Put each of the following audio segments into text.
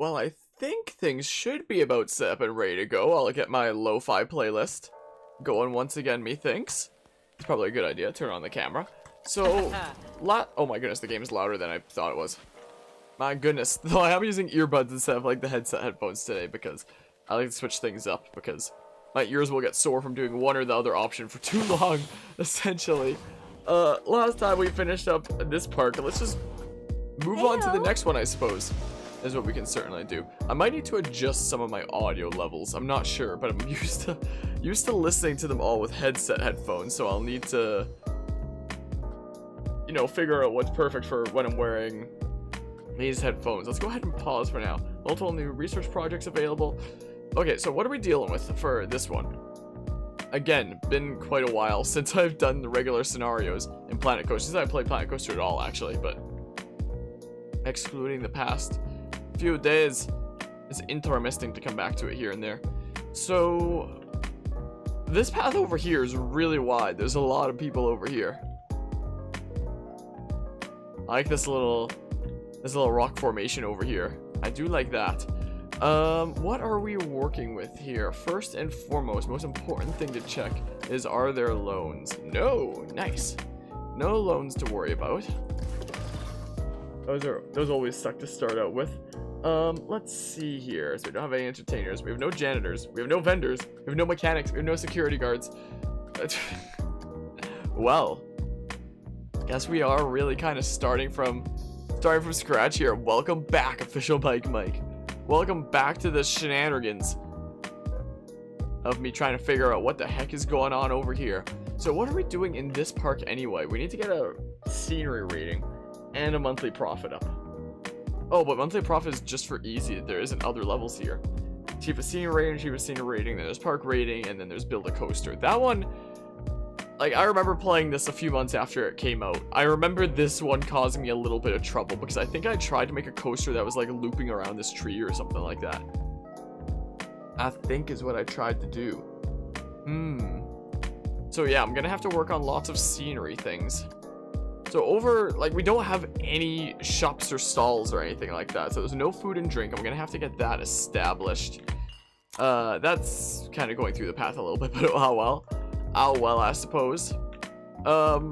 Well, I think things should be about set up and ready to go. I'll get my lo-fi playlist going once again, methinks. It's probably a good idea. Turn on the camera. So, oh my goodness, the game is louder than I thought it was. My goodness. Though I am using earbuds instead of like the headset headphones today because I like to switch things up because my ears will get sore from doing one or the other option for too long, essentially. Last time we finished up this park, let's just move on to the next one, I suppose. Is what we can certainly do. I might need to adjust some of my audio levels. I'm not sure, but I'm used to listening to them all with headset headphones, so I'll need to, you know, figure out what's perfect for when I'm wearing these headphones. Let's go ahead and pause for now. Multiple new research projects available. Okay, so what are we dealing with for this one? Again, been quite a while since I've done the regular scenarios in Planet Coaster. Since I haven't played Planet Coaster at all, actually, but excluding the past few days, it's interesting to come back to it here and there. So this path over here is really wide. There's a lot of people over here. I like this little rock formation over here. I do like that. What are we working with here? First and foremost, most important thing to check is, are there loans? No. Nice. No loans to worry about. Those always suck to start out with. Let's see here. So we don't have any entertainers. We have no janitors. We have no vendors. We have no mechanics. We have no security guards. Well, guess we are really kind of starting from scratch here. Welcome back, Official Bike Mike. Welcome back to the shenanigans of me trying to figure out what the heck is going on over here. So what are we doing in this park anyway? We need to get a scenery rating and a monthly profit up. Oh, but monthly profit is just for easy. There isn't other levels here. Cheapest senior rating, cheapest senior rating, then there's park rating, and then there's build a coaster. That one, like, I remember playing this a few months after it came out. I remember this one causing me a little bit of trouble because I think I tried to make a coaster that was like looping around this tree or something like that. I think is what I tried to do. So yeah, I'm gonna have to work on lots of scenery things. So over, like, we don't have any shops or stalls or anything like that. So there's no food and drink. I'm gonna have to get that established. That's kind of going through the path a little bit, but oh well. Oh well, I suppose. Oh,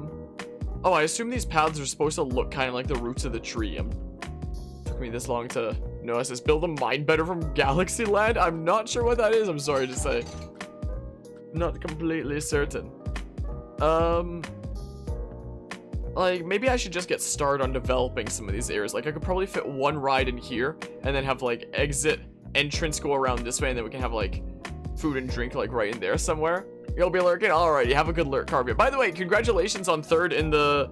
I assume these paths are supposed to look kind of like the roots of the tree. Took me this long to notice this. Build a mine better from Galaxy Land? I'm not sure what that is, I'm sorry to say. Not completely certain. Like, maybe I should just get started on developing some of these areas. Like, I could probably fit one ride in here, and then have, like, exit, entrance go around this way, and then we can have, like, food and drink, like, right in there somewhere. You'll be lurking? Alright, you have a good lurk, Carvia. By the way, congratulations on third in the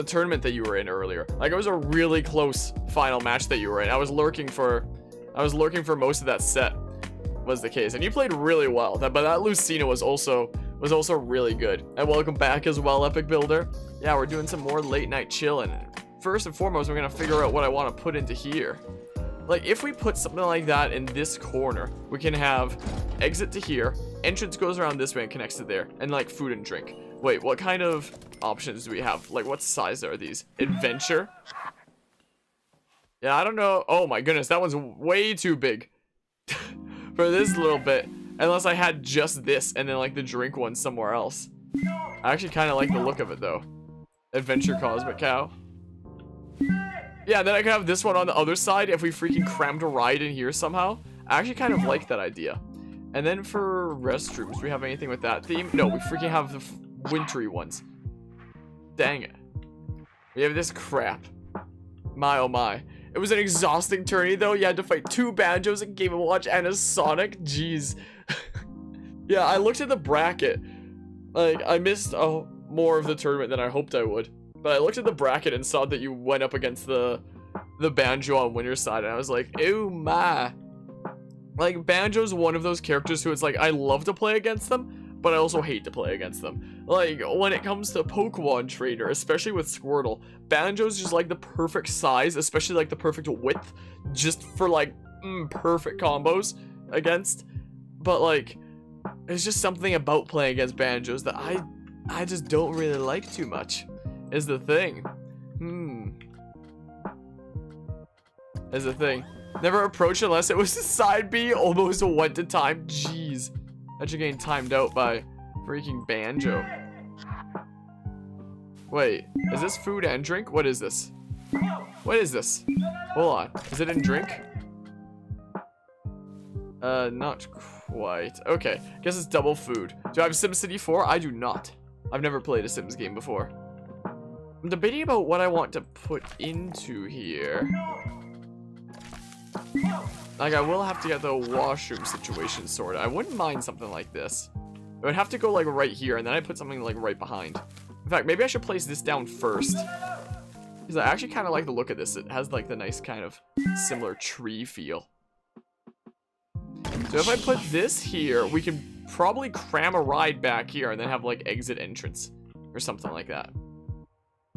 tournament that you were in earlier. Like, it was a really close final match that you were in. I was lurking for most of that set, was the case. And you played really well. But that Lucina was also really good. And welcome back as well, Epic Builder. Yeah, we're doing some more late night chilling. First and foremost, we're gonna figure out what I want to put into here. Like, if we put something like that in this corner, we can have exit to here, entrance goes around this way and connects to there, and like food and drink. Wait, what kind of options do we have? Like, what size are these? Adventure? Yeah, I don't know. Oh my goodness, that one's way too big for this little bit. Unless I had just this and then like the drink one somewhere else. I actually kind of like the look of it though. Adventure Cosmic Cow. Yeah, then I could have this one on the other side if we freaking crammed a ride in here somehow. I actually kind of like that idea. And then for restrooms, do we have anything with that theme? No, we freaking have the wintry ones. Dang it. We have this crap. My oh my. It was an exhausting tourney though. You had to fight 2 Banjos, a Game & Watch, and a Sonic. Jeez. Yeah, I looked at the bracket. Like, I missed more of the tournament than I hoped I would. But I looked at the bracket and saw that you went up against the Banjo on winner's side, and I was like, ew my. Like, Banjo's one of those characters who it's like, I love to play against them, but I also hate to play against them. Like, when it comes to Pokemon Trainer, especially with Squirtle, Banjo's just like the perfect size, especially like the perfect width, just for like, perfect combos against. But like, there's just something about playing against Banjos that I just don't really like too much, is the thing. Is the thing. Never approach unless it was a side B. Almost went to time. Jeez. That you're getting timed out by freaking Banjo. Wait, is this food and drink? What is this? What is this? Hold on. Is it in drink? Not quite. Okay, guess it's double food. Do I have SimCity 4? I do not. I've never played a Sims game before. I'm debating about what I want to put into here. Like, I will have to get the washroom situation sorted. I wouldn't mind something like this. It would have to go, like, right here, and then I put something, like, right behind. In fact, maybe I should place this down first. Because I actually kind of like the look of this. It has, like, the nice kind of similar tree feel. So if I put this here, we can probably cram a ride back here and then have, like, exit entrance. Or something like that.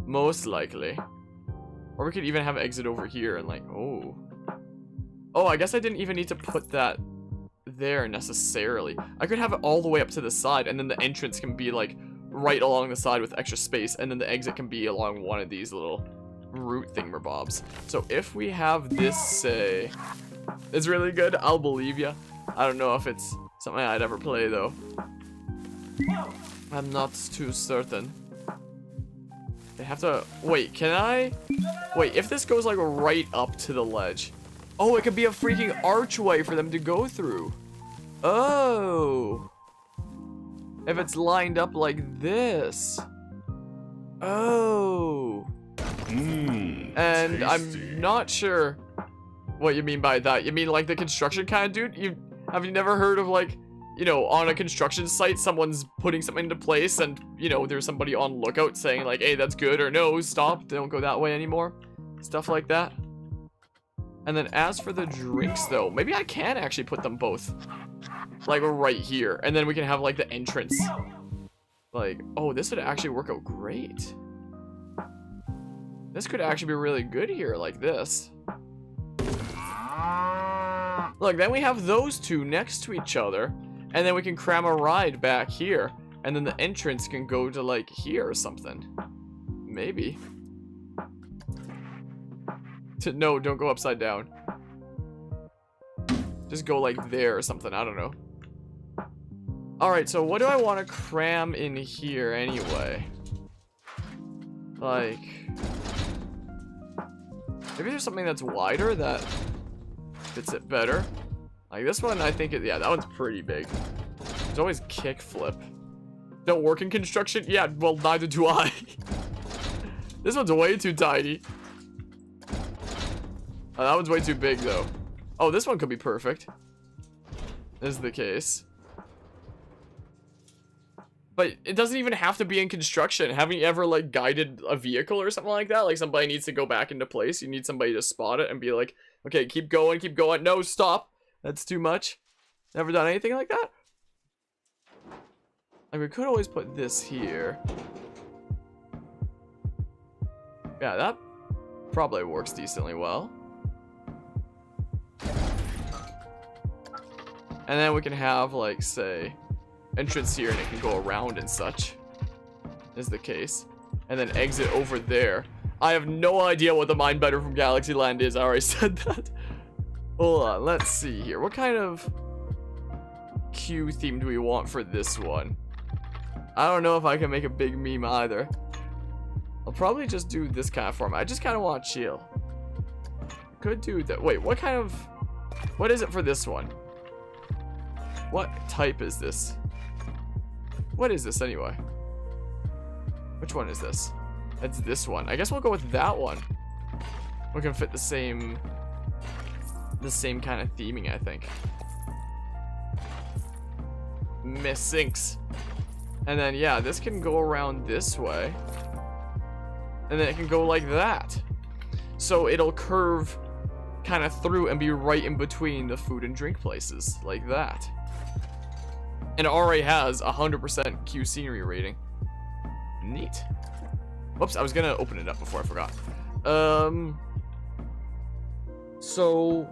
Most likely. Or we could even have exit over here and, like, oh. Oh, I guess I didn't even need to put that there necessarily. I could have it all the way up to the side, and then the entrance can be, like, right along the side with extra space, and then the exit can be along one of these little root thingamabobs. So if we have this, say, it's really good, I'll believe ya. I don't know if it's something I'd ever play, though. I'm not too certain. They have to... Wait, can I... Wait, if this goes, like, right up to the ledge... Oh, it could be a freaking archway for them to go through. Oh. If it's lined up like this. Oh. And tasty. I'm not sure what you mean by that. You mean like the construction kind of dude? Have you never heard of, like, you know, on a construction site, someone's putting something into place and, you know, there's somebody on lookout saying like, hey, that's good, or no, stop, don't go that way anymore. Stuff like that. And then as for the drinks, though, maybe I can actually put them both, like, right here. And then we can have, like, the entrance. Like, oh, this would actually work out great. This could actually be really good here, like this. Look, then we have those two next to each other. And then we can cram a ride back here. And then the entrance can go to, like, here or something. Maybe. No, don't go upside down. Just go like there or something. I don't know. Alright, so what do I want to cram in here anyway? Like... Maybe there's something that's wider that fits it better. Like this one, I think yeah, that one's pretty big. There's always kickflip. Don't work in construction? Yeah, well, neither do I. This one's way too tiny. Oh, that one's way too big, though. Oh, this one could be perfect. Is the case. But it doesn't even have to be in construction. Haven't you ever, like, guided a vehicle or something like that? Like, somebody needs to go back into place. You need somebody to spot it and be like, okay, keep going, keep going. No, stop. That's too much. Never done anything like that? Like, we could always put this here. Yeah, that probably works decently well. And then we can have, like, say, entrance here and it can go around and such. Is the case. And then exit over there. I have no idea what the Mind Bender from Galaxyland is. I already said that. Hold on, let's see here. What kind of queue theme do we want for this one? I don't know if I can make a big meme either. I'll probably just do this kind of format. I just kind of want to chill. Could do that. Wait, what kind of... What is it for this one? What type is this? What is this anyway? Which one is this? It's this one. I guess we'll go with that one. We can fit the same kind of theming, I think. Missinks. And then, yeah, this can go around this way. And then it can go like that. So it'll curve kind of through and be right in between the food and drink places. Like that. And it already has 100% Q scenery rating. Neat. Whoops, I was gonna open it up before I forgot. So...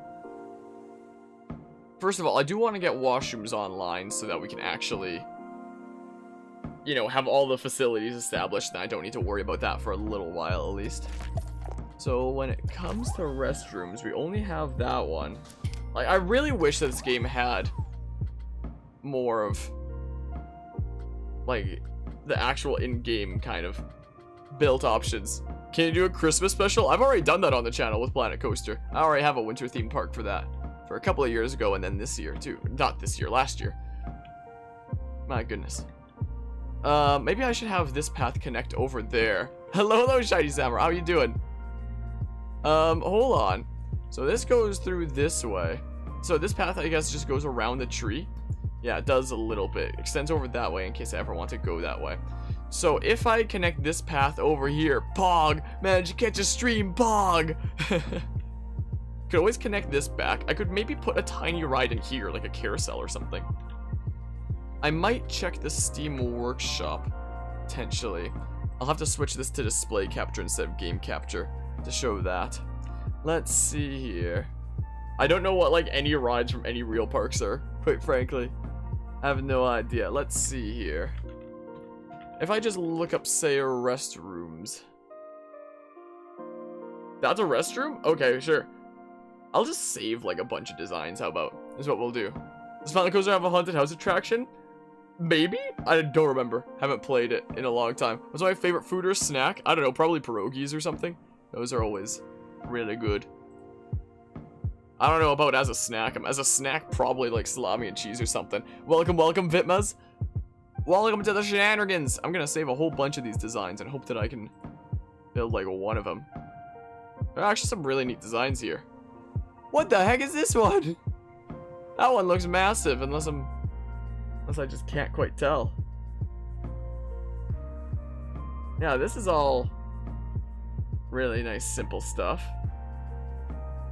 First of all, I do want to get washrooms online so that we can actually, you know, have all the facilities established, and I don't need to worry about that for a little while at least. So when it comes to restrooms, we only have that one. Like, I really wish that this game had more of, like, the actual in-game kind of built options. Can you do a Christmas special? I've already done that on the channel with Planet Coaster. I already have a winter theme park for that. For a couple of years ago, and then this year too. Not this year, last year. My goodness. Maybe I should have this path connect over there. Hello, Shiny Samurai. How you doing? Hold on. So this goes through this way. So this path, I guess, just goes around the tree. Yeah, it does a little bit. Extends over that way in case I ever want to go that way. So if I connect this path over here, Pog, managed to catch a stream, Pog. Could always connect this back. I could maybe put a tiny ride in here, like a carousel or something. I might check the Steam Workshop, potentially. I'll have to switch this to display capture instead of game capture to show that. Let's see here. I don't know what, like, any rides from any real parks are, quite frankly. I have no idea. Let's see here. If I just look up, say, restrooms. That's a restroom? Okay, sure. I'll just save, like, a bunch of designs. How about? That's what we'll do. Does Finalizing Coaster have a haunted house attraction? Maybe? I don't remember. Haven't played it in a long time. What's my favorite food or snack? I don't know. Probably pierogies or something. Those are always really good. I don't know about as a snack. As a snack, probably like salami and cheese or something. Welcome, welcome, Vitmas. Welcome to the shenanigans. I'm gonna save a whole bunch of these designs and hope that I can build like one of them. There are actually some really neat designs here. What the heck is this one? That one looks massive, unless I just can't quite tell. Yeah, this is all really nice, simple stuff.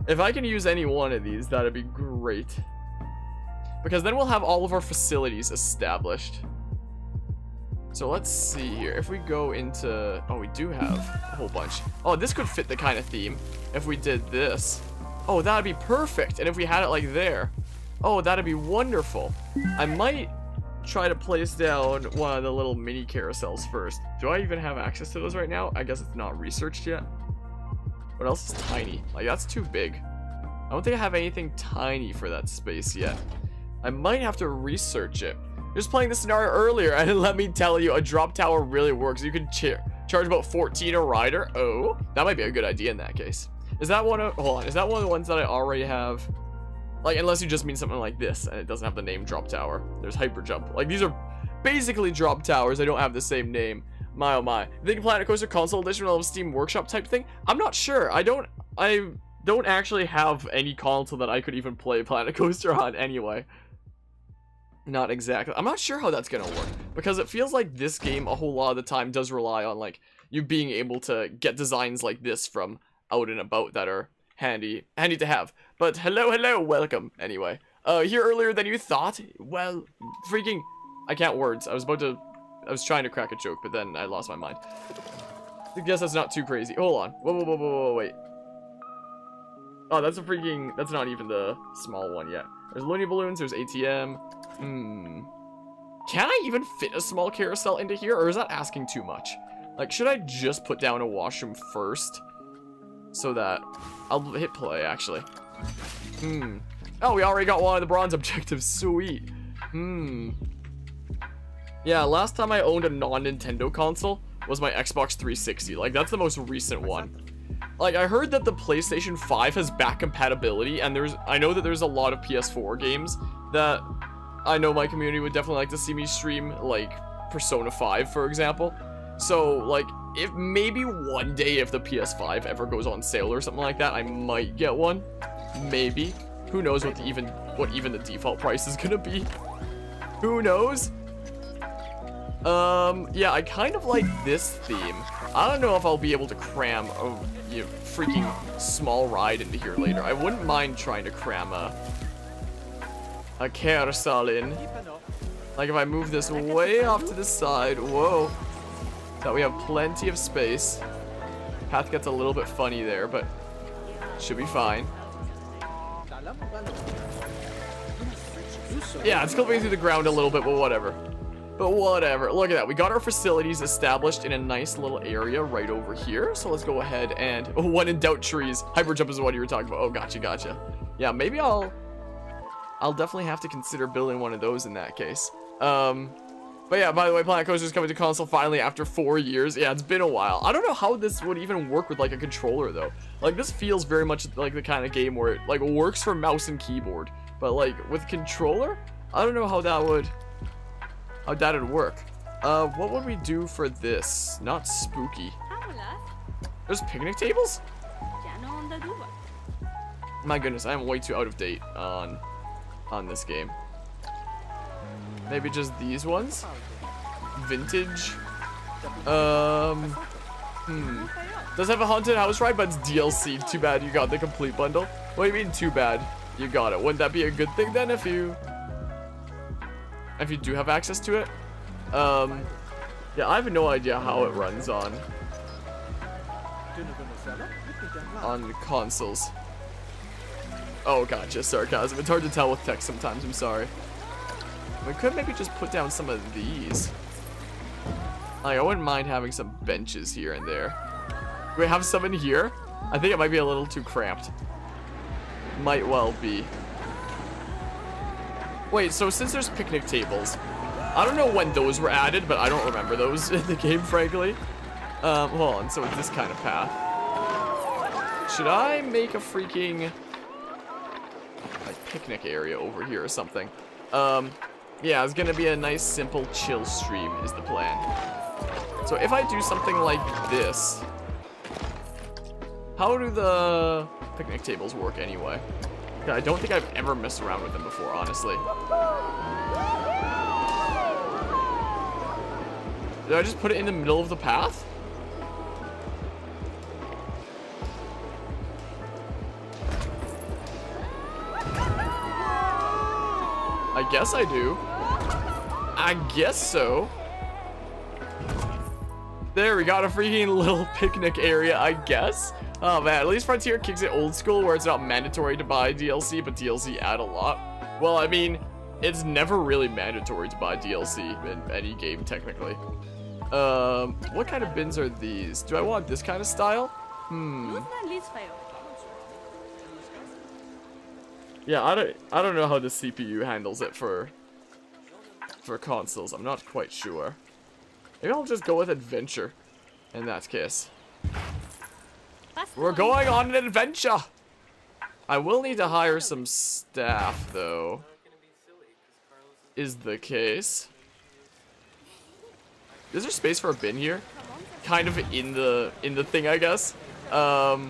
If I can use any one of these, that'd be great. Because then we'll have all of our facilities established. So let's see here. If we go into... Oh, we do have a whole bunch. Oh, this could fit the kind of theme if we did this. Oh, that'd be perfect. And if we had it like there. Oh, that'd be wonderful. I might try to place down one of the little mini carousels first. Do I even have access to those right now? I guess it's not researched yet. What else is tiny? Like, that's too big. I don't think I have anything tiny for that space yet. I might have to research it. Just playing the scenario earlier, and let me tell you, a drop tower really works. You can charge about 14 a rider. Oh, that might be a good idea in that case. Is that one of... Hold on. Is that one of the ones that I already have? Like, unless you just mean something like this, and it doesn't have the name drop tower. There's hyper jump. Like, these are basically drop towers. They don't have the same name. My oh my. You think Planet Coaster Console Edition will have a Steam Workshop type thing? I'm not sure. I don't actually have any console that I could even play Planet Coaster on anyway. Not exactly. I'm not sure how that's gonna work, because it feels like this game a whole lot of the time does rely on, like, you being able to get designs like this from out and about that are handy to have. But hello, welcome anyway. Here earlier than you thought? Well, freaking, I can't words. I was trying to crack a joke, but then I lost my mind. I guess that's not too crazy. Hold on. Whoa, wait. Oh, that's not even the small one yet. There's Looney Balloons, there's ATM. Can I even fit a small carousel into here, or is that asking too much? Like, should I just put down a washroom first? So that... I'll hit play, actually. Oh, we already got one of the bronze objectives. Sweet. Yeah, last time I owned a non-Nintendo console was my Xbox 360. Like, that's the most recent one. Like, I heard that the PlayStation 5 has back compatibility, and I know that there's a lot of PS4 games that I know my community would definitely like to see me stream, like Persona 5, for example. So, like, if maybe one day if the PS5 ever goes on sale or something like that, I might get one. Maybe. Who knows what even the default price is gonna be? Who knows? Yeah, I kind of like this theme. I don't know if I'll be able to cram a freaking small ride into here later. I wouldn't mind trying to cram a carousel in. Like, if I move this way off to the side, whoa, that we have plenty of space. Path gets a little bit funny there, but should be fine. Yeah, it's clipping through the ground a little bit, but whatever. But whatever. Look at that. We got our facilities established in a nice little area right over here. So let's go ahead and... Oh, when in doubt, trees. Hyper jump is what you were talking about. Oh, gotcha. Yeah, maybe I'll definitely have to consider building one of those in that case. But yeah, by the way, Planet Coaster is coming to console finally after 4 years. Yeah, it's been a while. I don't know how this would even work with like a controller though. Like this feels very much like the kind of game where it like works for mouse and keyboard, but like with controller, I don't know how that would work. What would we do for this? Not spooky. There's picnic tables? My goodness, I am way too out of date on this game. Maybe just these ones? Vintage? Does have a haunted house ride, but it's DLC. Too bad you got the complete bundle. What do you mean too bad you got it? Wouldn't that be a good thing then if you do have access to it? Yeah, I have no idea how it runs on consoles. Oh, gotcha. Sarcasm. It's hard to tell with text sometimes. I'm sorry. We could maybe just put down some of these. Like, I wouldn't mind having some benches here and there. Do we have some in here? I think it might be a little too cramped. Might well be. Wait, so since there's picnic tables, I don't know when those were added, but I don't remember those in the game, frankly. Hold on. So it's this kind of path. Should I make a freaking like picnic area over here or something? Yeah, it's gonna be a nice, simple, chill stream is the plan. So if I do something like this, how do the picnic tables work anyway? I don't think I've ever messed around with them before, honestly. Did I just put it in the middle of the path? I guess I do. I guess so. There, we got a freaking little picnic area, I guess. Oh man, at least Frontier kicks it old school where it's not mandatory to buy DLC, but DLC add a lot. Well, I mean, it's never really mandatory to buy DLC in any game, technically. What kind of bins are these? Do I want this kind of style? Yeah, I don't know how the CPU handles it for consoles. I'm not quite sure. Maybe I'll just go with adventure in that case. We're going on an adventure! I will need to hire some staff, though. Is the case. Is there space for a bin here? Kind of in the thing, I guess. Good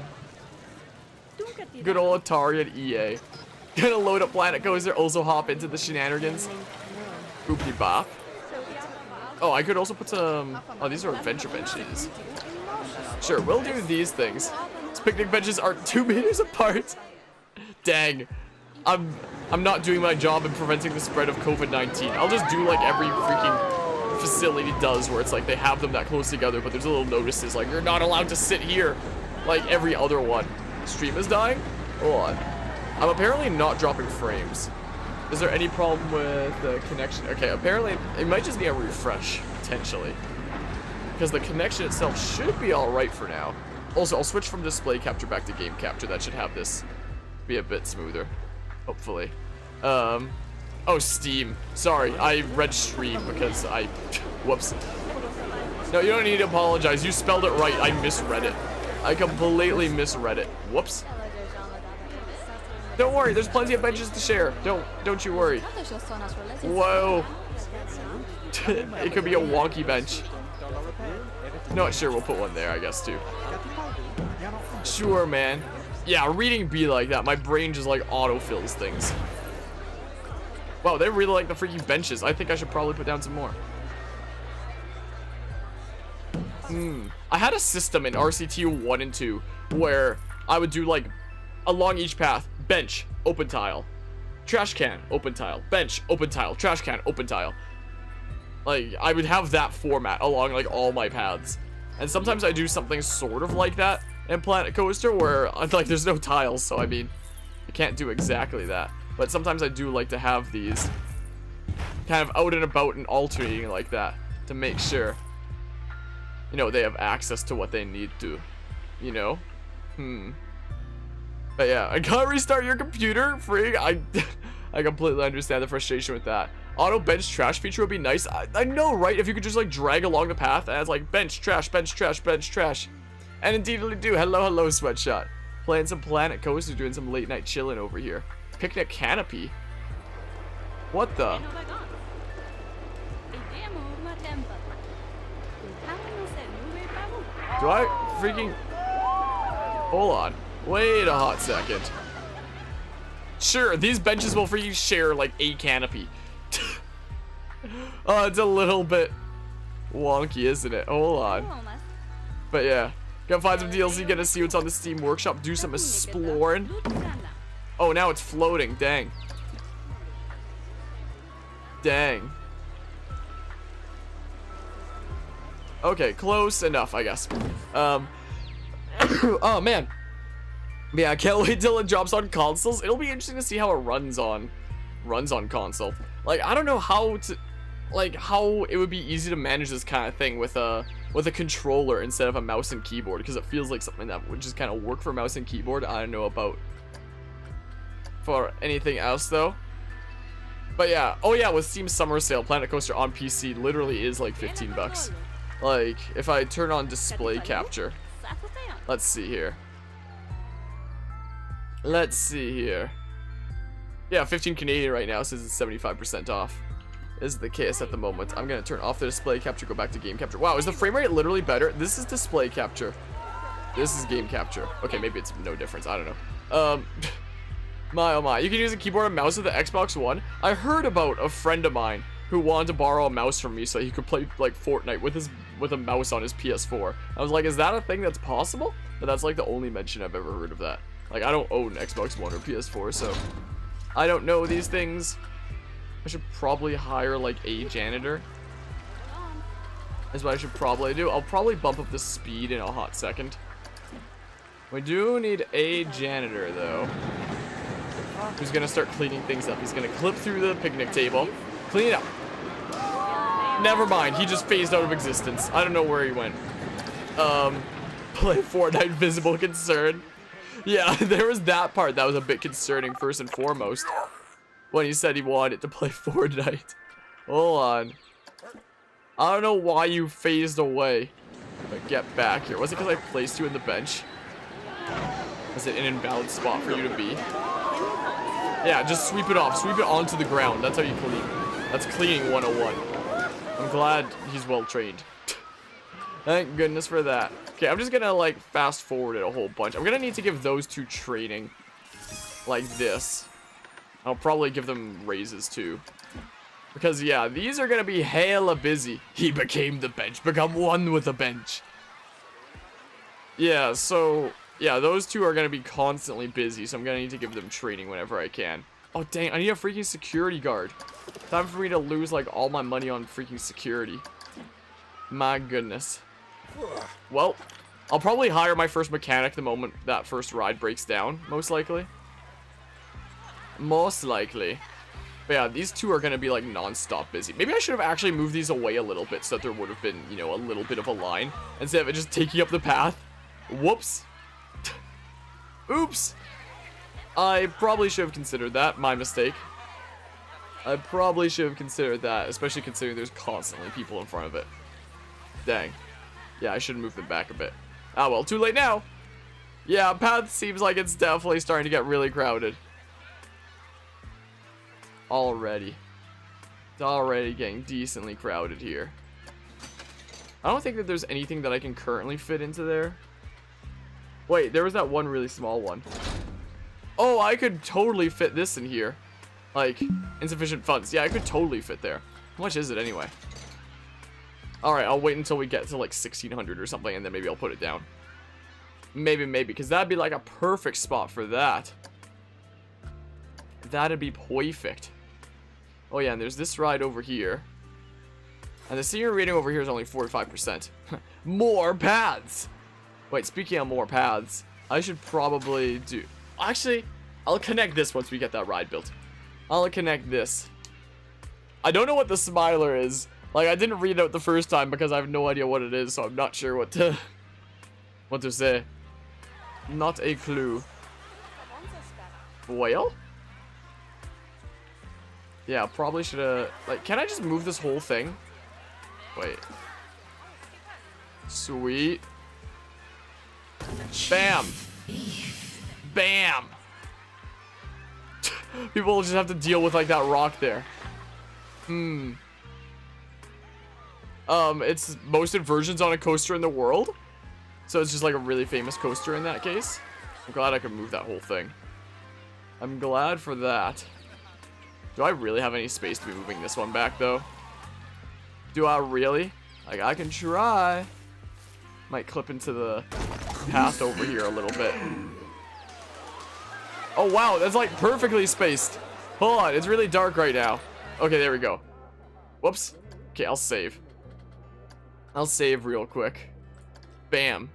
old Atari and EA. Gonna load up Planet Coaster, also hop into the shenanigans. Boopity bop. Oh, I could also put some... Oh, these are adventure benches. Sure, we'll do these things. These picnic benches are 2 meters apart. Dang. I'm not doing my job in preventing the spread of COVID-19. I'll just do like every freaking facility does, where it's like they have them that close together, but there's little notices like, you're not allowed to sit here. Like every other one. Stream is dying? Hold on. I'm apparently not dropping frames. Is there any problem with the connection? Okay, apparently it might just be a refresh, potentially. Because the connection itself should be alright for now. Also, I'll switch from display capture back to game capture. That should have this be a bit smoother. Hopefully. Oh, Steam. Sorry, I read stream because I... Whoops. No, you don't need to apologize. You spelled it right. I misread it. I completely misread it. Whoops. Don't worry, there's plenty of benches to share. Don't you worry. Whoa. It could be a wonky bench. No, sure, we'll put one there, I guess, too. Sure, man. Yeah, reading be like that. My brain just, like, autofills things. Wow, they really like the freaking benches. I think I should probably put down some more. I had a system in RCT 1 and 2 where I would do, like, along each path, bench, open tile, trash can, open tile, bench, open tile, trash can, open tile. Like, I would have that format along, like, all my paths. And sometimes I do something sort of like that in Planet Coaster where, like, there's no tiles, so, I mean, I can't do exactly that. But sometimes I do like to have these kind of out and about and alternating like that to make sure, you know, they have access to what they need to, you know. But yeah, I gotta restart your computer, freak. I completely understand the frustration with that. Auto bench trash feature would be nice. I know, right? If you could just like drag along the path and it's like bench trash, bench trash, bench trash. And indeedly do. Hello, hello, Sweatshot. Playing some Planet Coaster, doing some late night chilling over here. Picnic canopy. What the? Do I freaking... Hold on. Wait a hot second. Sure, these benches will freaking share like a canopy. Oh, it's a little bit wonky, isn't it? Hold on. But yeah, gotta find some DLC, gonna see what's on the Steam Workshop, do some exploring. Oh, now it's floating. Dang. Dang. Okay, close enough, I guess. Oh man. Yeah, I can't wait till it drops on consoles. It'll be interesting to see how it runs on console. Like, I don't know how to, like, how it would be easy to manage this kind of thing with a controller instead of a mouse and keyboard, because it feels like something that would just kind of work for mouse and keyboard. I don't know about for anything else though. But yeah, oh yeah, with Steam Summer Sale, Planet Coaster on PC literally is like 15 bucks. Like, if I turn on display capture, let's see here. Let's see here. Yeah, 15 Canadian right now since it's 75% off. Is the case at the moment. I'm gonna turn off the display capture, go back to game capture. Wow, is the frame rate literally better? This is display capture. This is game capture. Okay, maybe it's no difference. I don't know. My oh my. You can use a keyboard and mouse with the Xbox One. I heard about a friend of mine who wanted to borrow a mouse from me so he could play like Fortnite with a mouse on his PS4. I was like, is that a thing that's possible? But that's like the only mention I've ever heard of that. Like, I don't own Xbox One or PS4, so I don't know these things. I should probably hire like a janitor. That's what I should probably do. I'll probably bump up the speed in a hot second. We do need a janitor though, who's gonna start cleaning things up. He's gonna clip through the picnic table, clean it up. Never mind, he just phased out of existence. I don't know where he went. Play Fortnite visible concern. Yeah, there was that part that was a bit concerning first and foremost. When he said he wanted to play Fortnite. Hold on. I don't know why you phased away. But get back here. Was it because I placed you in the bench? Was it an invalid spot for you to be? Yeah, just sweep it off. Sweep it onto the ground. That's how you clean. That's cleaning 101. I'm glad he's well trained. Thank goodness for that. Okay, I'm just gonna like fast forward it a whole bunch. I'm gonna need to give those two training like this. I'll probably give them raises too. Because yeah, these are gonna be hella busy. He became the bench. Become one with the bench. Yeah, so yeah, those two are gonna be constantly busy, so I'm gonna need to give them training whenever I can. Oh dang, I need a freaking security guard. Time for me to lose like all my money on freaking security. My goodness. Well, I'll probably hire my first mechanic the moment that first ride breaks down, most likely. Most likely. But yeah, these two are gonna be like non-stop busy. Maybe I should have actually moved these away a little bit so that there would have been, you know, a little bit of a line instead of it just taking up the path. Whoops. Oops. I probably should have considered that. My mistake. I probably should have considered that, especially considering there's constantly people in front of it. Dang. Yeah, I should move them back a bit. Ah, well, too late now. Yeah, path seems like it's definitely starting to get really crowded. Already. It's already getting decently crowded here. I don't think that there's anything that I can currently fit into there. Wait, there was that one really small one. Oh, I could totally fit this in here. Like, insufficient funds. Yeah, I could totally fit there. How much is it anyway? Alright, I'll wait until we get to like 1600 or something, and then maybe I'll put it down. Maybe, because that'd be like a perfect spot for that. That'd be perfect. Oh yeah, and there's this ride over here. And the senior rating over here is only 45%. More paths! Wait, speaking of more paths, I should probably do... Actually, I'll connect this once we get that ride built. I'll connect this. I don't know what the smiler is. Like, I didn't read it out the first time because I have no idea what it is, so I'm not sure what to say. Not a clue. Whale? Yeah, probably should have... Like, can I just move this whole thing? Wait. Sweet. Bam! Bam! People will just have to deal with, like, that rock there. It's most inversions on a coaster in the world. So it's just, like, a really famous coaster in that case. I'm glad I could move that whole thing. I'm glad for that. Do I really have any space to be moving this one back, though? Do I really? Like, I can try. Might clip into the path over here a little bit. Oh, wow. That's, like, perfectly spaced. Hold on. It's really dark right now. Okay, there we go. Whoops. Okay, I'll save. I'll save real quick. Bam.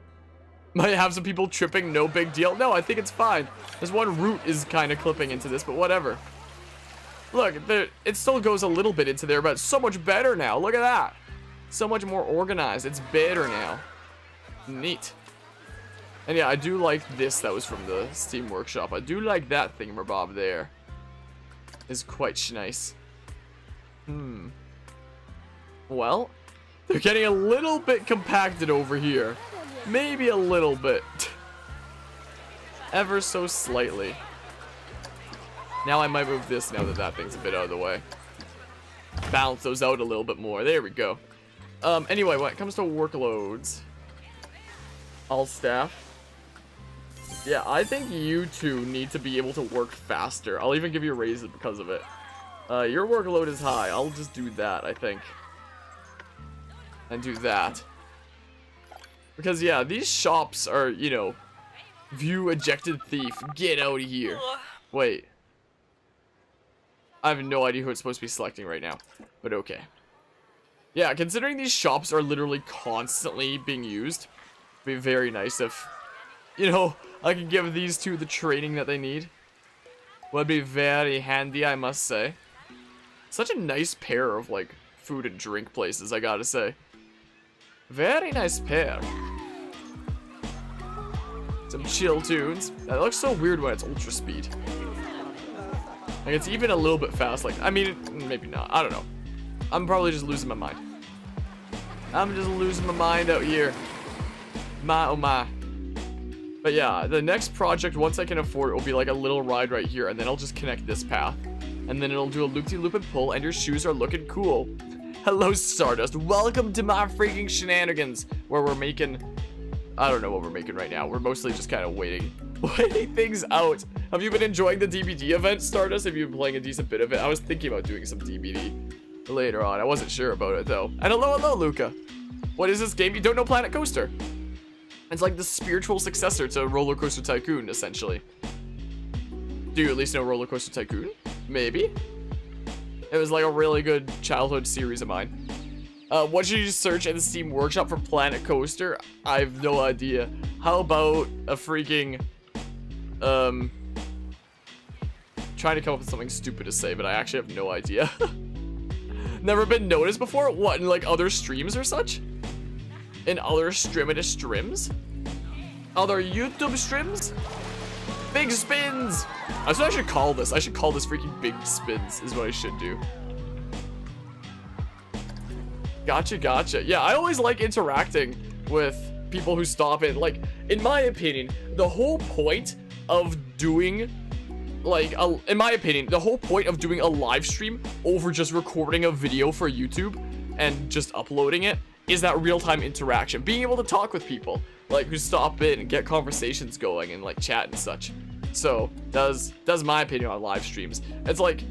Might have some people tripping. No big deal. No, I think it's fine. This one root is kind of clipping into this, but whatever. Look, it still goes a little bit into there, but it's so much better now. Look at that. So much more organized. It's better now. Neat. And yeah, I do like this that was from the Steam Workshop. I do like that thingamabob there. It's quite nice. Well, they're getting a little bit compacted over here. Maybe a little bit. Ever so slightly. Now I might move this now that that thing's a bit out of the way. Balance those out a little bit more. There we go. Anyway, when it comes to workloads, all staff. Yeah, I think you two need to be able to work faster. I'll even give you raises because of it. Your workload is high. I'll just do that, I think. And do that. Because, yeah, these shops are, you know, view ejected thief. Get out of here. Wait. I have no idea who it's supposed to be selecting right now. But okay. Yeah, considering these shops are literally constantly being used, it'd be very nice if, you know, I could give these two the training that they need. Would be very handy, I must say. Such a nice pair of, like, food and drink places, I gotta say. Very nice pair. Some chill tunes. That looks so weird when it's ultra speed. Like, it's even a little bit fast. Like, I mean, maybe not. I don't know. I'm probably just losing my mind. I'm just losing my mind out here. My, oh my. But yeah, the next project, once I can afford it, will be like a little ride right here. And then I'll just connect this path. And then it'll do a loop-de-loop and pull, and your shoes are looking cool. Hello, Stardust. Welcome to my freaking shenanigans, where we're making... I don't know what we're making right now. We're mostly just kind of waiting things out. Have you been enjoying the DBD event, Stardust? Have you been playing a decent bit of it? I was thinking about doing some DBD later on. I wasn't sure about it, though. And hello, Luca. What is this game? You don't know Planet Coaster. It's like the spiritual successor to Roller Coaster Tycoon, essentially. Do you at least know Roller Coaster Tycoon? Maybe. It was like a really good childhood series of mine. What should you search in the Steam Workshop for Planet Coaster? I have no idea. How about a freaking, trying to come up with something stupid to say, but I actually have no idea. Never been noticed before? What, in like other streams or such? In other streams? Other YouTube streams? Big spins! That's what I should call this. I should call this freaking big spins is what I should do. Gotcha. Yeah, I always like interacting with people who stop in. Like, in my opinion, the whole point of doing, like, in my opinion, the whole point of doing a live stream over just recording a video for YouTube and just uploading it is that real-time interaction. Being able to talk with people, like, who stop in and get conversations going and, like, chat and such. So, that's my opinion on live streams. It's like,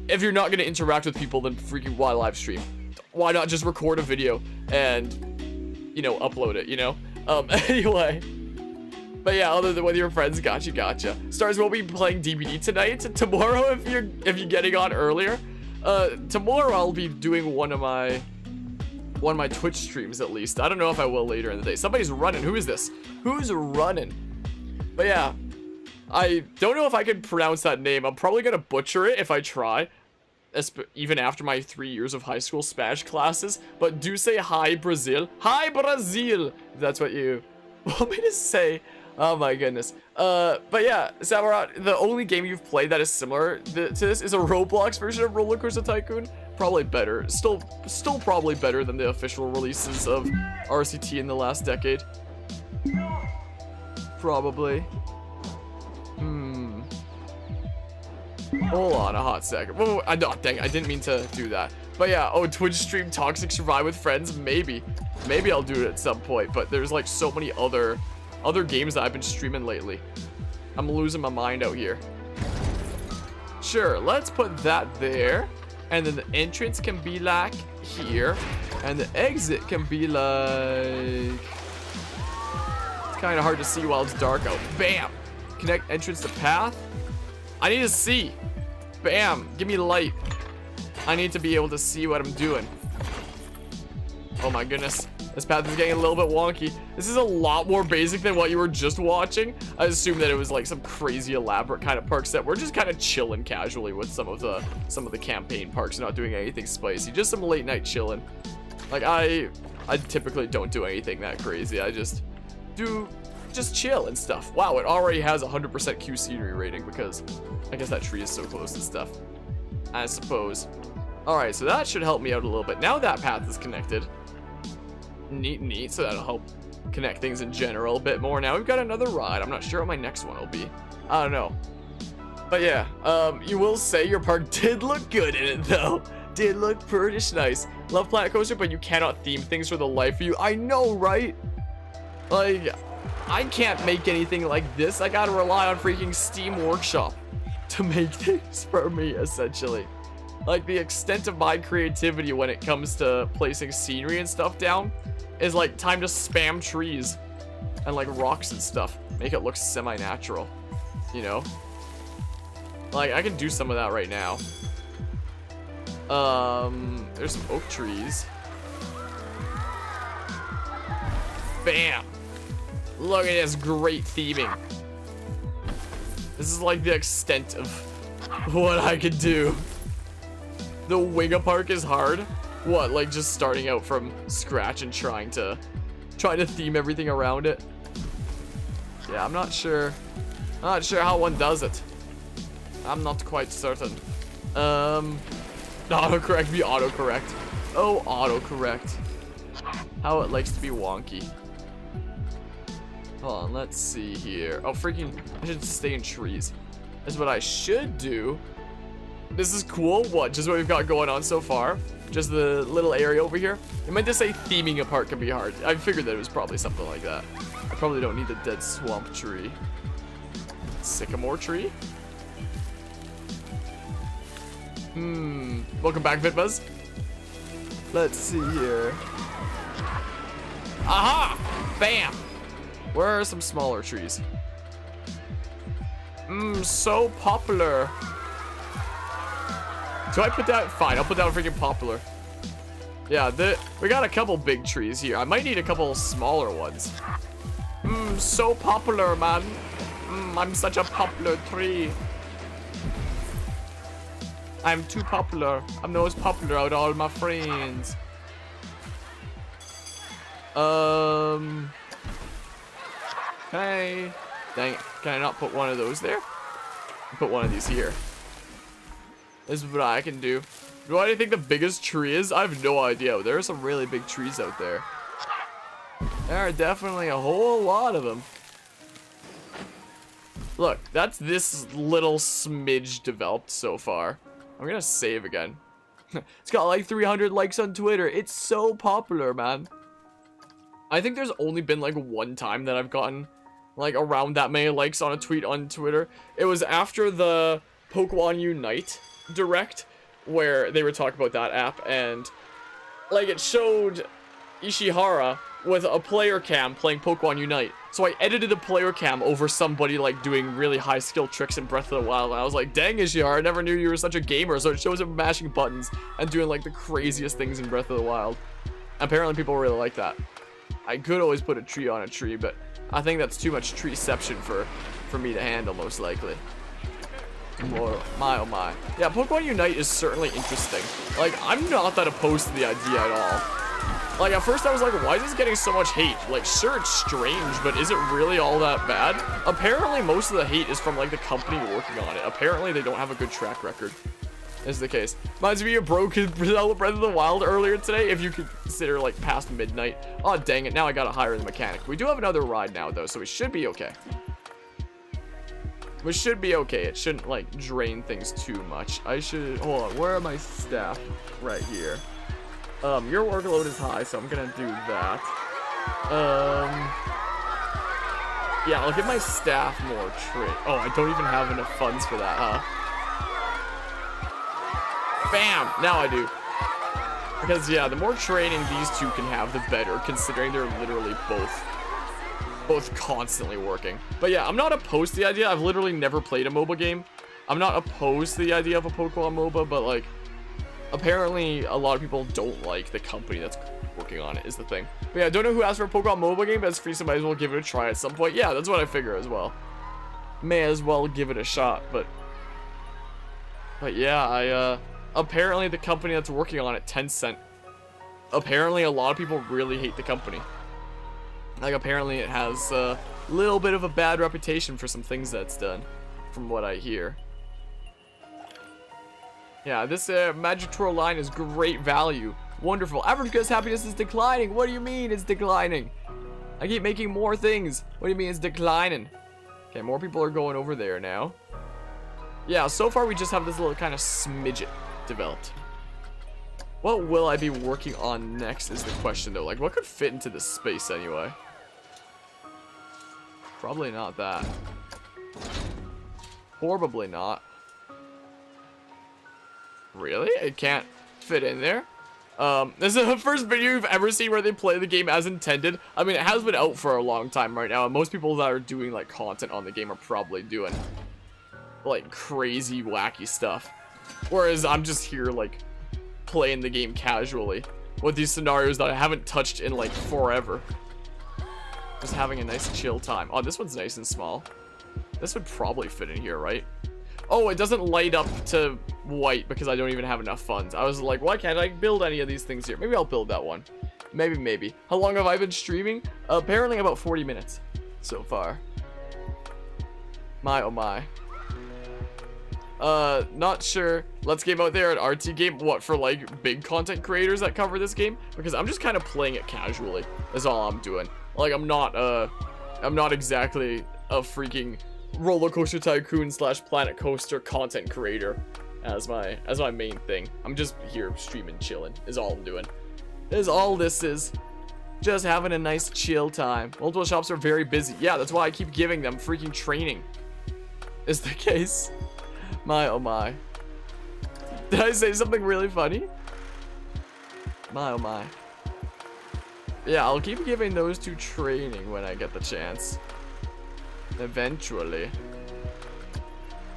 if you're not going to interact with people, then freaking why live stream? Why not just record a video and, you know, upload it, you know? Anyway. But yeah, other than with your friends, gotcha. Stars will be playing DBD tonight. Tomorrow, if you're getting on earlier. Tomorrow I'll be doing one of my Twitch streams at least. I don't know if I will later in the day. Somebody's running. Who is this? Who's running? But yeah, I don't know if I can pronounce that name. I'm probably gonna butcher it if I try. even after my 3 years of high school Spanish classes, but do say hi Brazil. Hi Brazil! If that's what you want me to say. Oh my goodness. But yeah, Samurai, the only game you've played that is similar to this is a Roblox version of Roller Coaster Tycoon. Probably better. Still probably better than the official releases of RCT in the last decade. Probably. Hold on a hot second. Whoa, dang, I didn't mean to do that. But yeah, oh, Twitch stream Toxic Survive with friends. Maybe I'll do it at some point. But there's like so many other games that I've been streaming lately. I'm losing my mind out here. Sure, let's put that there. And then the entrance can be like here. And the exit can be like... It's kind of hard to see while it's dark out. Bam! Connect entrance to path. I need to see. Bam! Give me light. I need to be able to see what I'm doing. Oh my goodness. This path is getting a little bit wonky. This is a lot more basic than what you were just watching. I assume that it was like some crazy elaborate kind of parks that we're just kind of chilling casually with some of the campaign parks, not doing anything spicy. Just some late night chilling. Like I typically don't do anything that crazy. I just chill and stuff. Wow, it already has 100% Q scenery rating because I guess that tree is so close and stuff. I suppose. Alright, so that should help me out a little bit. Now that path is connected. Neat, so that'll help connect things in general a bit more. Now we've got another ride. I'm not sure what my next one will be. I don't know. But yeah, you will say your park did look good in it though. Did look pretty nice. Love Planet Coaster, but you cannot theme things for the life of you. I know, right? Like, I can't make anything like this. I gotta rely on freaking Steam Workshop to make things for me, essentially. Like, the extent of my creativity when it comes to placing scenery and stuff down is like time to spam trees and like rocks and stuff. Make it look semi-natural, you know? Like, I can do some of that right now. There's some oak trees. Bam! Look at this great theming. This is like the extent of what I could do. The Winga Park is hard. What, like just starting out from scratch and trying to theme everything around it? Yeah, I'm not sure how one does it. I'm not quite certain. Autocorrect be autocorrect. Oh, autocorrect. How it likes to be wonky. Hold on, let's see here. Oh, freaking, I should stay in trees. That's what I should do. This is cool. What, just what we've got going on so far? Just the little area over here? You meant to say theming a park can be hard. I figured that it was probably something like that. I probably don't need the dead swamp tree. Sycamore tree? Welcome back, Vitbuzz. Let's see here. Aha! Bam! Where are some smaller trees? So popular. Do I put that? Fine, I'll put down freaking popular. Yeah, we got a couple big trees here. I might need a couple smaller ones. So popular, man. I'm such a popular tree. I'm too popular. I'm the most popular out of all my friends. Hey. Dang it. Can I not put one of those there? Put one of these here. This is what I can do. What do you think the biggest tree is? I have no idea. There are some really big trees out there. There are definitely a whole lot of them. Look, that's this little smidge developed so far. I'm gonna save again. It's got like 300 likes on Twitter. It's so popular, man. I think there's only been like one time that I've gotten like around that many likes on a tweet on Twitter. It was after the Pokemon Unite direct where they were talking about that app, and like it showed Ishihara with a player cam playing Pokemon Unite. So I edited the player cam over somebody like doing really high skill tricks in Breath of the Wild, and I was like, dang Ishihara, I never knew you were such a gamer. So it shows him mashing buttons and doing like the craziest things in Breath of the Wild. Apparently people really like that. I could always put a tree on a tree, but I think that's too much treeception for me to handle, most likely. My oh my. Yeah, Pokemon Unite is certainly interesting. Like, I'm not that opposed to the idea at all. Like, at first I was like, why is this getting so much hate? Like, sure, it's strange, but is it really all that bad? Apparently, most of the hate is from, like, the company working on it. Apparently, they don't have a good track record. Is the case. Reminds me of broken Breath of the Wild earlier today, if you could consider, like, past midnight. Oh, dang it, now I gotta hire the mechanic. We do have another ride now, though, so we should be okay. We should be okay. It shouldn't, like, drain things too much. I should... Hold on, where are my staff? Right here. Your workload is high, so I'm gonna do that. Yeah, I'll give my staff more trade. Oh, I don't even have enough funds for that, huh? Bam! Now I do. Because, yeah, the more training these two can have, the better, considering they're literally both constantly working. But yeah, I'm not opposed to the idea. I've literally never played a MOBA game. I'm not opposed to the idea of a Pokemon MOBA, but, like, apparently a lot of people don't like the company that's working on it, is the thing. But yeah, I don't know who asked for a Pokemon MOBA game, but it's free, so might as well give it a try at some point. Yeah, that's what I figure as well. May as well give it a shot, but yeah, apparently the company that's working on it, Tencent, apparently a lot of people really hate the company. Like, apparently it has a little bit of a bad reputation for some things that's done, from what I hear. Yeah, this Magic Twirl line is great value. Wonderful. Average guest happiness is declining. What do you mean it's declining? I keep making more things. What do you mean it's declining? Okay, more people are going over there now. Yeah, so far we just have this little kind of smidget developed. What will I be working on next is the question, though. Like, what could fit into this space anyway? Probably not that. Probably not. Really? It can't fit in there? This is the first video you've ever seen where they play the game as intended. I mean, it has been out for a long time right now, and most people that are doing, like, content on the game are probably doing, like, crazy, wacky stuff. Whereas I'm just here, like, playing the game casually with these scenarios that I haven't touched in, like, forever. Just having a nice chill time. Oh, this one's nice and small. This would probably fit in here, right? Oh, it doesn't light up to white because I don't even have enough funds. I was like, why can't I build any of these things here? Maybe I'll build that one. Maybe. How long have I been streaming? Apparently about 40 minutes so far. My, oh my. Not sure. Let's game out there at RT game. What, for like big content creators that cover this game? Because I'm just kind of playing it casually. Is all I'm doing. Like, I'm not exactly a freaking Roller Coaster Tycoon / Planet Coaster content creator as my main thing. I'm just here streaming, chilling is all I'm doing. Is all this is. Just having a nice chill time. Multiple shops are very busy. Yeah, that's why I keep giving them freaking training. Is the case. My oh my. Did I say something really funny? My oh my. Yeah, I'll keep giving those two training when I get the chance. Eventually.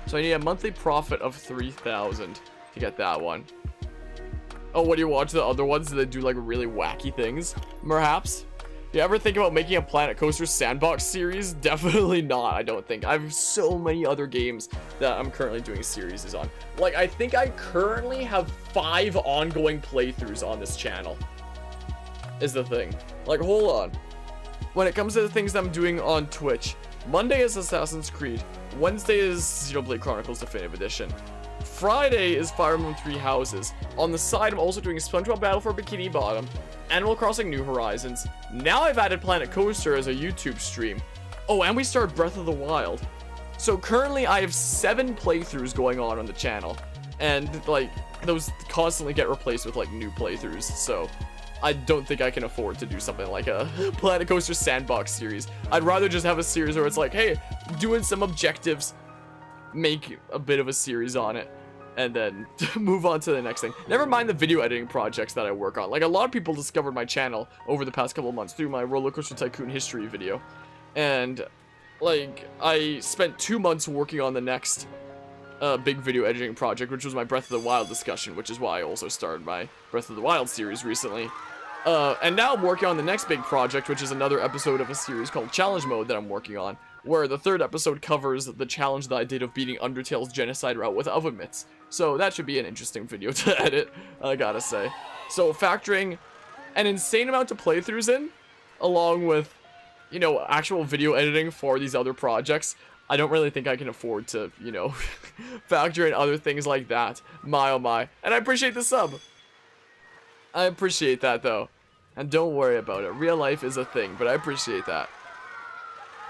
So I need a monthly profit of 3,000 to get that one. Oh, what do you watch the other ones that do like really wacky things? Perhaps? You ever think about making a Planet Coaster Sandbox series? Definitely not, I don't think. I have so many other games that I'm currently doing series on. Like, I think I currently have 5 ongoing playthroughs on this channel. Is the thing. Like, hold on. When it comes to the things I'm doing on Twitch, Monday is Assassin's Creed. Wednesday is Xenoblade Chronicles Definitive Edition. Friday is Fire Emblem 3 Houses. On the side, I'm also doing SpongeBob Battle for Bikini Bottom, Animal Crossing New Horizons. Now I've added Planet Coaster as a YouTube stream. Oh, and we started Breath of the Wild. So currently I have 7 playthroughs going on the channel. And, like, those constantly get replaced with, like, new playthroughs. So I don't think I can afford to do something like a Planet Coaster Sandbox series. I'd rather just have a series where it's like, hey, doing some objectives, make a bit of a series on it, and then move on to the next thing. Never mind the video editing projects that I work on. Like, a lot of people discovered my channel over the past couple of months through my Roller Coaster Tycoon history video. And, like, I spent 2 months working on the next big video editing project, which was my Breath of the Wild discussion, which is why I also started my Breath of the Wild series recently. And now I'm working on the next big project, which is another episode of a series called Challenge Mode that I'm working on, where the third episode covers the challenge that I did of beating Undertale's genocide route with oven mitts. So that should be an interesting video to edit, I gotta say. So factoring an insane amount of playthroughs in, along with, you know, actual video editing for these other projects, I don't really think I can afford to, you know, factor in other things like that. My oh my. And I appreciate the sub. I appreciate that though. And don't worry about it. Real life is a thing, but I appreciate that.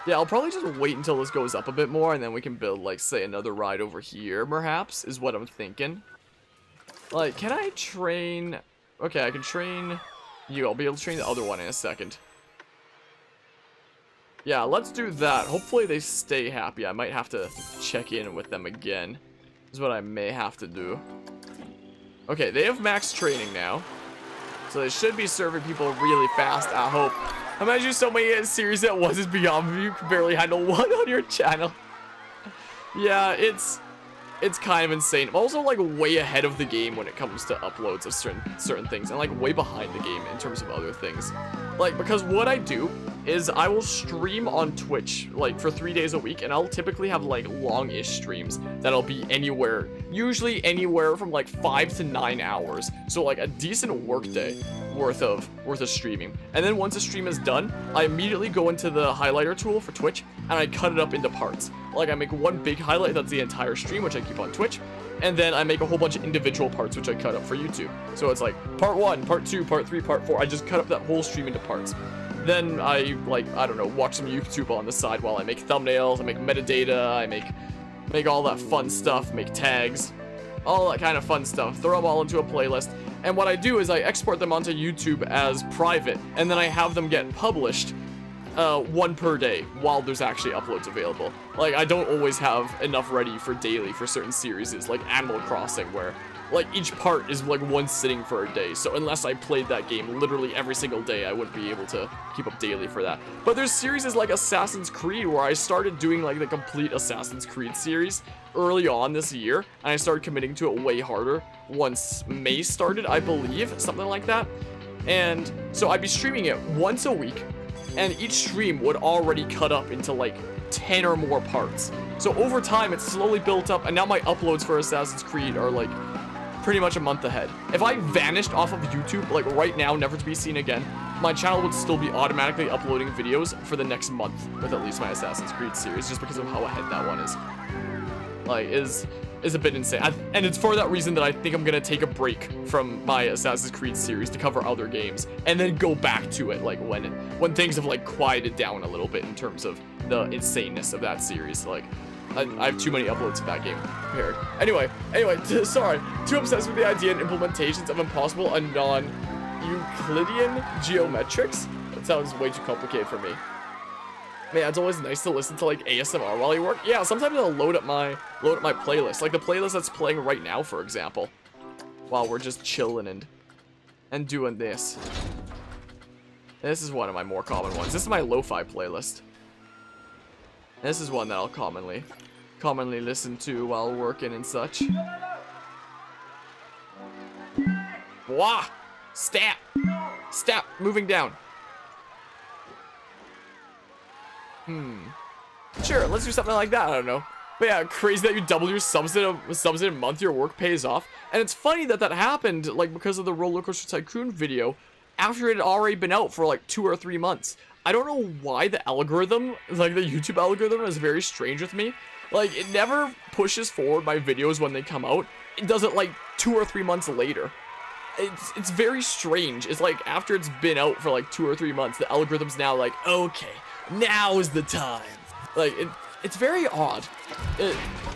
Yeah, I'll probably just wait until this goes up a bit more, and then we can build, like, say, another ride over here, perhaps, is what I'm thinking. Like, can I train... Okay, I can train you. I'll be able to train the other one in a second. Yeah, let's do that. Hopefully they stay happy. I might have to check in with them again. Is what I may have to do. Okay, they have max training now. So they should be serving people really fast, I hope. Imagine so many series at once is beyond me. You can barely handle one on your channel. Yeah, it's kind of insane. I'm also like way ahead of the game when it comes to uploads of certain things, and like way behind the game in terms of other things. Like, because what I do is I will stream on Twitch like for 3 days a week, and I'll typically have like long-ish streams that'll be anywhere, usually anywhere from like 5 to 9 hours. So like a decent workday worth of streaming. And then once a stream is done, I immediately go into the highlighter tool for Twitch and I cut it up into parts. Like I make one big highlight that's the entire stream, which I keep on Twitch, and then I make a whole bunch of individual parts which I cut up for YouTube. So it's like part 1, part 2, part 3, part 4. I just cut up that whole stream into parts. Then I, like, I don't know, watch some YouTube on the side while I make thumbnails, I make metadata, I make all that fun stuff, make tags, all that kind of fun stuff, throw them all into a playlist. And what I do is I export them onto YouTube as private, and then I have them get published one per day while there's actually uploads available. Like, I don't always have enough ready for daily for certain series, like Animal Crossing, where like each part is like one sitting for a day. So unless I played that game literally every single day, I wouldn't be able to keep up daily for that. But there's series like Assassin's Creed where I started doing like the complete Assassin's Creed series early on this year, and I started committing to it way harder once May started, I believe, something like that. And so I'd be streaming it once a week, and each stream would already cut up into like 10 or more parts. So over time, it's slowly built up, and now my uploads for Assassin's Creed are like pretty much a month ahead. If I vanished off of YouTube, like right now, never to be seen again, my channel would still be automatically uploading videos for the next month with at least my Assassin's Creed series, just because of how ahead that one is. Like, is a bit insane. And it's for that reason that I think I'm gonna take a break from my Assassin's Creed series to cover other games, and then go back to it, like, when things have, like, quieted down a little bit in terms of the insaneness of that series. Like, I have too many uploads of that game prepared. Anyway, sorry. Too obsessed with the idea and implementations of impossible and non-Euclidean geometrics? That sounds way too complicated for me. Man, it's always nice to listen to like ASMR while you work. Yeah, sometimes I'll load up my playlist. Like the playlist that's playing right now, for example. While we're just chilling and doing this. This is one of my more common ones. This is my lo-fi playlist. This is one that I'll commonly listen to while working and such. Wah! Stat! Step! Moving down. Sure, let's do something like that. I don't know. But yeah, crazy that you double your subs in a month, your work pays off. And it's funny that that happened, like, because of the Roller Coaster Tycoon video, after it had already been out for, like, 2 or 3 months. I don't know why the algorithm, like, the YouTube algorithm is very strange with me. Like, it never pushes forward my videos when they come out. It does it, like, 2 or 3 months later. It's very strange. It's like, after it's been out for, like, 2 or 3 months, the algorithm's now like, okay, now is the time. Like, it's very odd.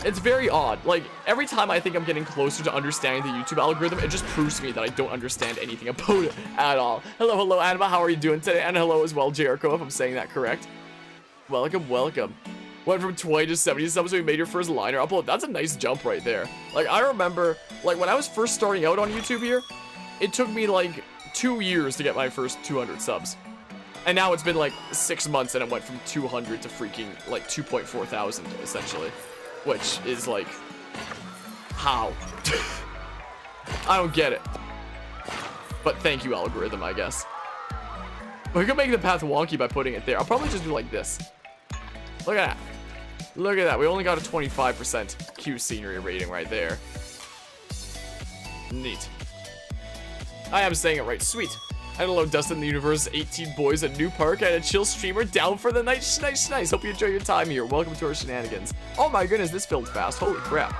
It's very odd. Like, every time I think I'm getting closer to understanding the YouTube algorithm, it just proves to me that I don't understand anything about it at all. Hello, Anima, how are you doing today? And hello as well, Jericho, if I'm saying that correct. Welcome. Went from 20 to 70 subs, so you made your first liner upload. That's a nice jump right there. Like, I remember, like, when I was first starting out on YouTube here, it took me, like, 2 years to get my first 200 subs. And now it's been like 6 months and it went from 200 to freaking like 2.4 thousand essentially. Which is like, how? I don't get it. But thank you, algorithm, I guess. We could make the path wonky by putting it there. I'll probably just do like this. Look at that. Look at that. We only got a 25% Q scenery rating right there. Neat. I am saying it right. Sweet. Hello, Dustin the Universe, 18 boys, a new park, and a chill streamer down for the night. Nice. Hope you enjoy your time here. Welcome to our shenanigans. Oh my goodness, this filled fast. Holy crap.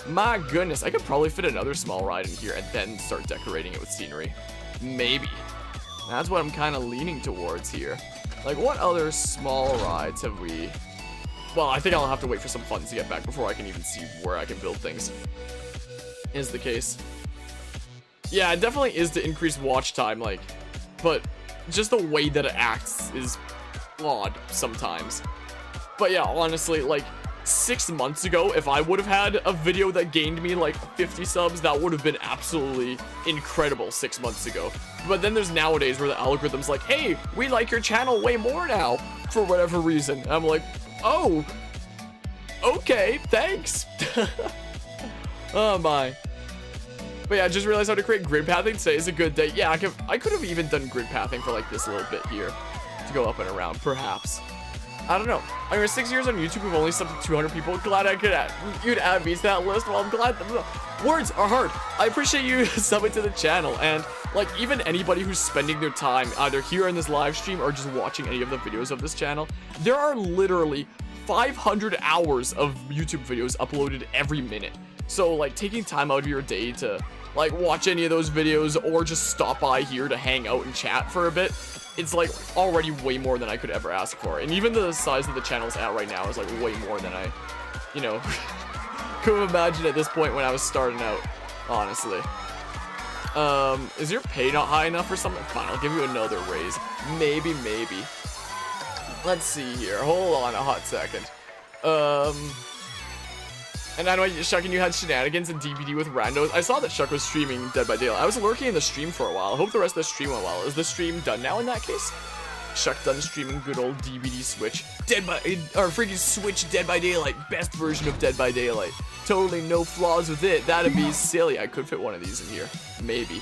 My goodness, I could probably fit another small ride in here and then start decorating it with scenery. Maybe. That's what I'm kind of leaning towards here. Like, what other small rides have we... Well, I think I'll have to wait for some funds to get back before I can even see where I can build things. Is the case. Yeah, it definitely is to increase watch time, like, but just the way that it acts is odd sometimes. But yeah, honestly, like, 6 months ago, if I would have had a video that gained me like 50 subs, that would have been absolutely incredible 6 months ago. But then there's nowadays where the algorithm's like, hey, we like your channel way more now, for whatever reason. And I'm like, oh, okay, thanks. Oh my. But yeah, I just realized how to create grid pathing. Today is a good day. Yeah, I could have even done grid pathing for like this little bit here to go up and around, perhaps. I don't know. I mean, 6 years on YouTube, we've only subbed to 200 people. Glad I could add, you'd add me to that list. Well, I'm glad. Words are hard. I appreciate you subbing to the channel. And like, even anybody who's spending their time either here in this live stream or just watching any of the videos of this channel, there are literally 500 hours of YouTube videos uploaded every minute. So like, taking time out of your day to like watch any of those videos or just stop by here to hang out and chat for a bit, it's like already way more than I could ever ask for. And even the size of the channel's at right now is like way more than I, you know, could have imagined at this point when I was starting out, honestly. Is your pay not high enough or something? Fine, I'll give you another raise. Maybe. Let's see here. Hold on a hot second. And I know, Shuck, and you had shenanigans and DVD with randos. I saw that Shuck was streaming Dead by Daylight. I was lurking in the stream for a while. I hope the rest of the stream went well. Is the stream done now in that case? Shuck done streaming good old DVD Switch. Freaking Switch Dead by Daylight. Best version of Dead by Daylight. Totally no flaws with it. That'd be silly. I could fit one of these in here. Maybe.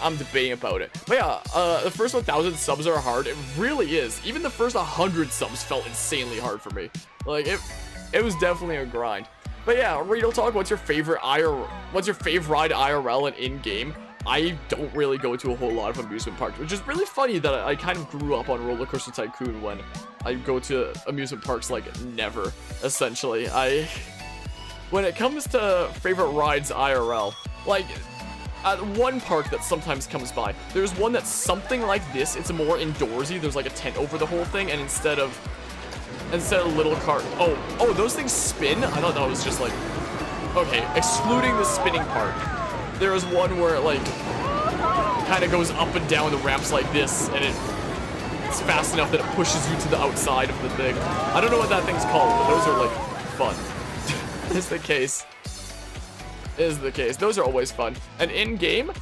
I'm debating about it. But yeah, the first 1,000 subs are hard. It really is. Even the first 100 subs felt insanely hard for me. Like, it was definitely a grind. But yeah, Real Talk, what's your favorite ride IRL and in-game? I don't really go to a whole lot of amusement parks, which is really funny that I kind of grew up on Roller Coaster Tycoon when I go to amusement parks like never, essentially. When it comes to favorite rides IRL, like, at one park that sometimes comes by, there's one that's something like this. It's more indoorsy. There's like a tent over the whole thing, and instead of little cart. Oh, those things spin? I thought that was just like, okay, excluding the spinning part. There is one where it like kind of goes up and down the ramps like this, and it's fast enough that it pushes you to the outside of the thing. I don't know what that thing's called, but those are like fun. Is the case. Those are always fun. And in-game?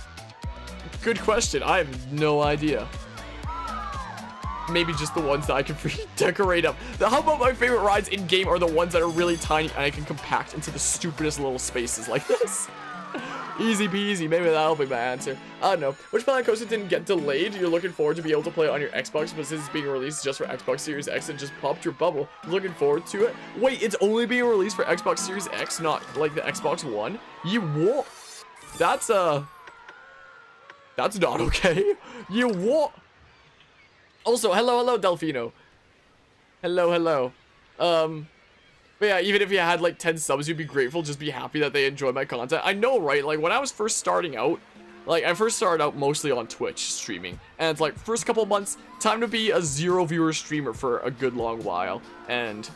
Good question. I have no idea. Maybe just the ones that I can decorate up. How about my favorite rides in-game are the ones that are really tiny and I can compact into the stupidest little spaces like this? Easy peasy. Maybe that'll be my answer. I don't know. Which Planet Coaster didn't get delayed? You're looking forward to be able to play it on your Xbox, but since it's being released just for Xbox Series X, it just popped your bubble. Looking forward to it. Wait, it's only being released for Xbox Series X, not like the Xbox One? You what? That's not okay. You what? Also, hello, Delfino. Hello. But yeah, even if you had like 10 subs, you'd be grateful, just be happy that they enjoy my content. I know, right? Like, when I was first starting out, like, I first started out mostly on Twitch streaming. And it's like, first couple months, time to be a 0-viewer streamer for a good long while. And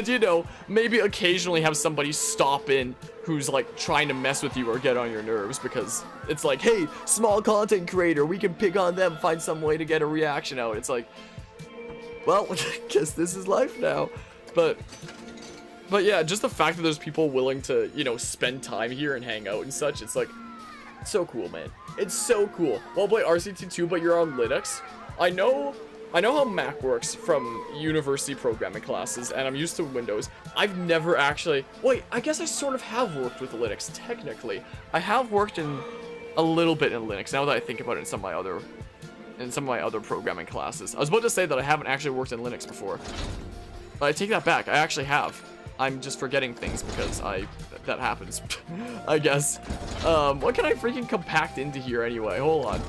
you know, maybe occasionally have somebody stop in who's like trying to mess with you or get on your nerves because it's like, hey, small content creator, we can pick on them, find some way to get a reaction out. It's like, well, I guess this is life now. But yeah, just the fact that there's people willing to, you know, spend time here and hang out and such, it's like, so cool, man. It's so cool. Well, play RCT 2, but you're on Linux. I know how Mac works from university programming classes, and I'm used to Windows. I've never actually... Wait, I guess I sort of have worked with Linux, technically. I have worked in a little bit in Linux, now that I think about it in some of my other in some of my other programming classes. I was about to say that I haven't actually worked in Linux before, but I take that back. I actually have. I'm just forgetting things because that happens, I guess. What can I freaking compact into here anyway? Hold on.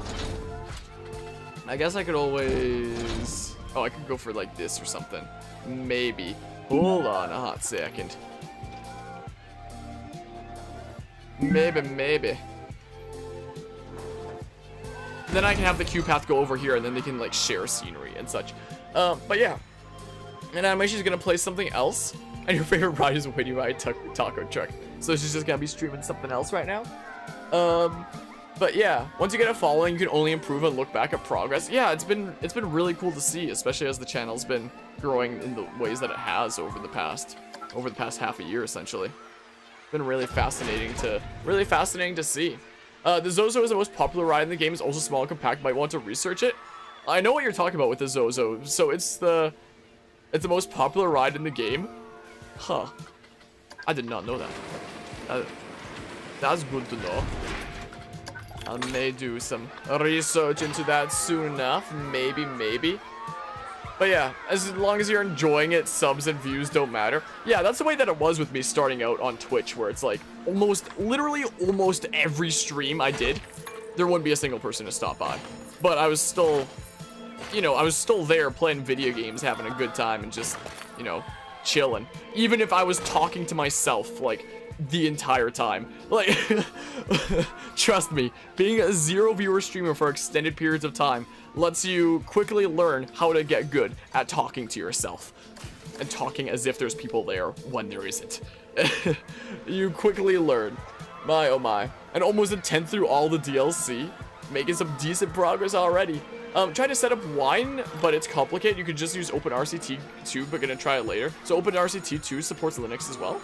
I guess I could always... Oh, I could go for like this or something. Maybe. Hold on a hot second. Maybe. Then I can have the queue path go over here, and then they can like share scenery and such. But yeah. And Animation's gonna play something else. And your favorite ride is when you ride taco truck. So she's just gonna be streaming something else right now. But yeah, once you get a following, you can only improve and look back at progress. Yeah, it's been really cool to see, especially as the channel's been growing in the ways that it has over the past half a year essentially. It's been really fascinating to see. The Zozo is the most popular ride in the game. It's also small and compact. Might want to research it. I know what you're talking about with the Zozo. So it's the most popular ride in the game. Huh. I did not know that. That's good to know. I may do some research into that soon enough. Maybe. But yeah, as long as you're enjoying it, subs and views don't matter. Yeah, that's the way that it was with me starting out on Twitch, where it's like literally almost every stream I did, there wouldn't be a single person to stop by. But I was still, I was still there playing video games, having a good time, and just, chilling. Even if I was talking to myself, like, the entire time. Like, trust me, being a 0 viewer streamer for extended periods of time lets you quickly learn how to get good at talking to yourself. And talking as if there's people there when there isn't. You quickly learn. My oh my. And almost a 10th through all the DLC. Making some decent progress already. Trying to set up wine, but it's complicated. You could just use OpenRCT 2, but gonna try it later. So OpenRCT 2 supports Linux as well.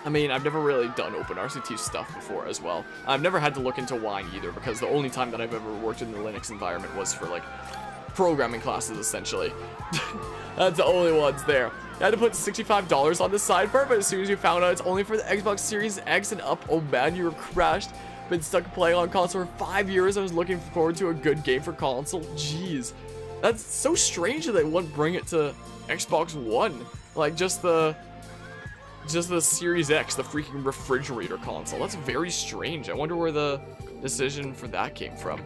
I mean, I've never really done OpenRCT stuff before as well. I've never had to look into wine either, because the only time that I've ever worked in the Linux environment was for, like, programming classes, essentially. That's the only ones there. I had to put $65 on the sidebar, but as soon as you found out it's only for the Xbox Series X and up, oh man, you were crashed. Been stuck playing on console for 5 years. I was looking forward to a good game for console. Jeez. That's so strange that they wouldn't bring it to Xbox One. Like, just the Series X, the freaking refrigerator console. That's very strange. I wonder where the decision for that came from.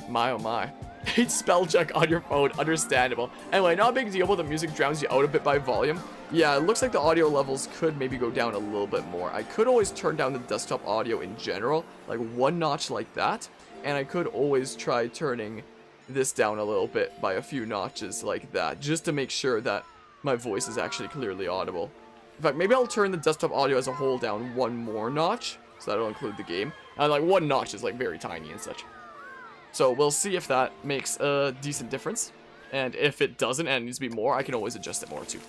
My oh my. Hate spell check on your phone, understandable. Anyway, not a big deal, but the music drowns you out a bit by volume. Yeah, it looks like the audio levels could maybe go down a little bit more. I could always turn down the desktop audio in general, like one notch like that. And I could always try turning this down a little bit by a few notches like that, just to make sure that my voice is actually clearly audible. In fact, maybe I'll turn the desktop audio as a whole down one more notch, so that'll include the game. And like one notch is like very tiny and such. So we'll see if that makes a decent difference. And if it doesn't and it needs to be more, I can always adjust it more too.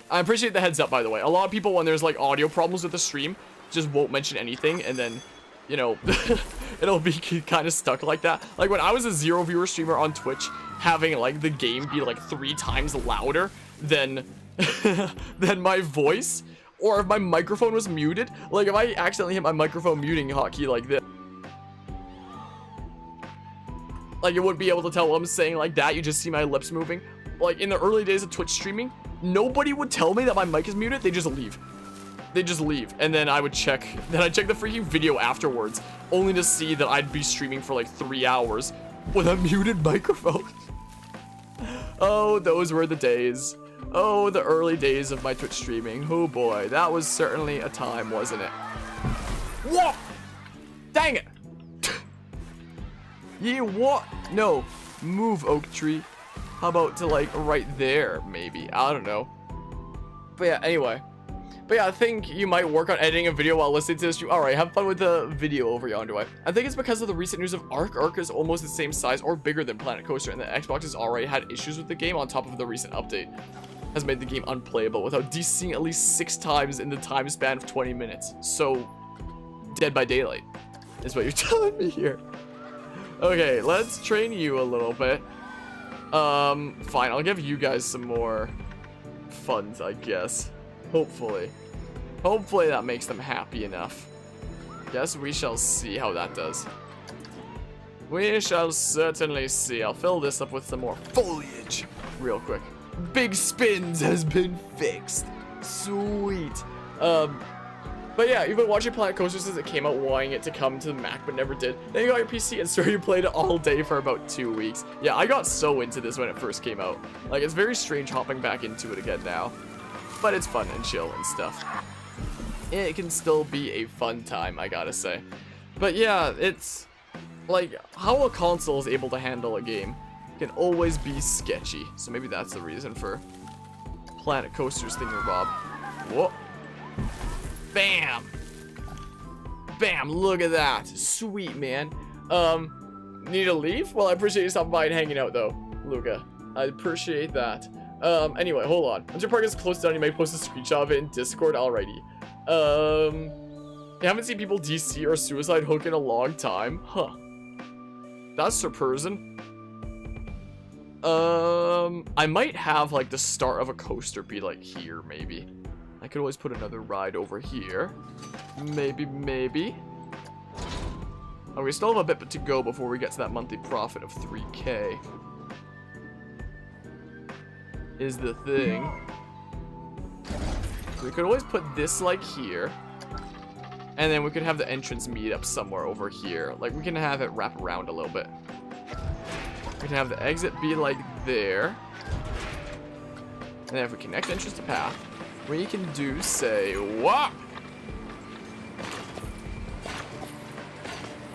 I appreciate the heads up, by the way. A lot of people, when there's like audio problems with the stream, just won't mention anything, and then, it'll be kind of stuck like that. Like when I was a 0 viewer streamer on Twitch, having like the game be like 3 times louder than than my voice, or if my microphone was muted, like if I accidentally hit my microphone muting hotkey like this, like you wouldn't be able to tell what I'm saying like that. You just see my lips moving. Like in the early days of Twitch streaming, nobody would tell me that my mic is muted. They just leave. And then I would check. Then I'd check the freaking video afterwards, only to see that I'd be streaming for like 3 hours with a muted microphone. Oh, those were the days. Oh, the early days of my Twitch streaming. Oh boy, that was certainly a time, wasn't it? What? Dang it! Yeah, what? No. Move, oak tree. How about to, like, right there, maybe? I don't know. But yeah, anyway. But yeah, I think you might work on editing a video while listening to this stream. Alright, have fun with the video over yonder way. I think it's because of the recent news of Ark. Ark is almost the same size or bigger than Planet Coaster, and the Xbox has already had issues with the game on top of the recent update. Has made the game unplayable without DCing at least 6 times in the time span of 20 minutes. So, Dead by Daylight is what you're telling me here. Okay, let's train you a little bit. Fine, I'll give you guys some more funds, I guess. Hopefully. Hopefully that makes them happy enough. Guess we shall see how that does. We shall certainly see. I'll fill this up with some more foliage real quick. Big Spins has been fixed. Sweet. But yeah, you've been watching Planet Coaster since it came out, wanting it to come to the Mac, but never did. Then you got your PC and started playing it all day for about 2 weeks. Yeah, I got so into this when it first came out. Like, it's very strange hopping back into it again now. But it's fun and chill and stuff. It can still be a fun time, I gotta say. But yeah, it's... like, how a console is able to handle a game can always be sketchy. So maybe that's the reason for Planet Coaster's thingamabob. Whoa. Bam! Bam, look at that. Sweet, man. Need to leave? Well, I appreciate you stopping by and hanging out, though, Luca. I appreciate that. Anyway, hold on. Once your park is close down, you might post a screenshot of it in Discord. Alrighty. You haven't seen people DC or suicide hook in a long time? Huh. That's surprising. I might have, like, the start of a coaster be, like, here, maybe. I could always put another ride over here. Maybe. Oh, we still have a bit to go before we get to that monthly profit of 3K. Is the thing. So we could always put this, like, here. And then we could have the entrance meet up somewhere over here. Like, we can have it wrap around a little bit. We can have the exit be, like, there. And then if we connect entrance to path, we can do, say, what?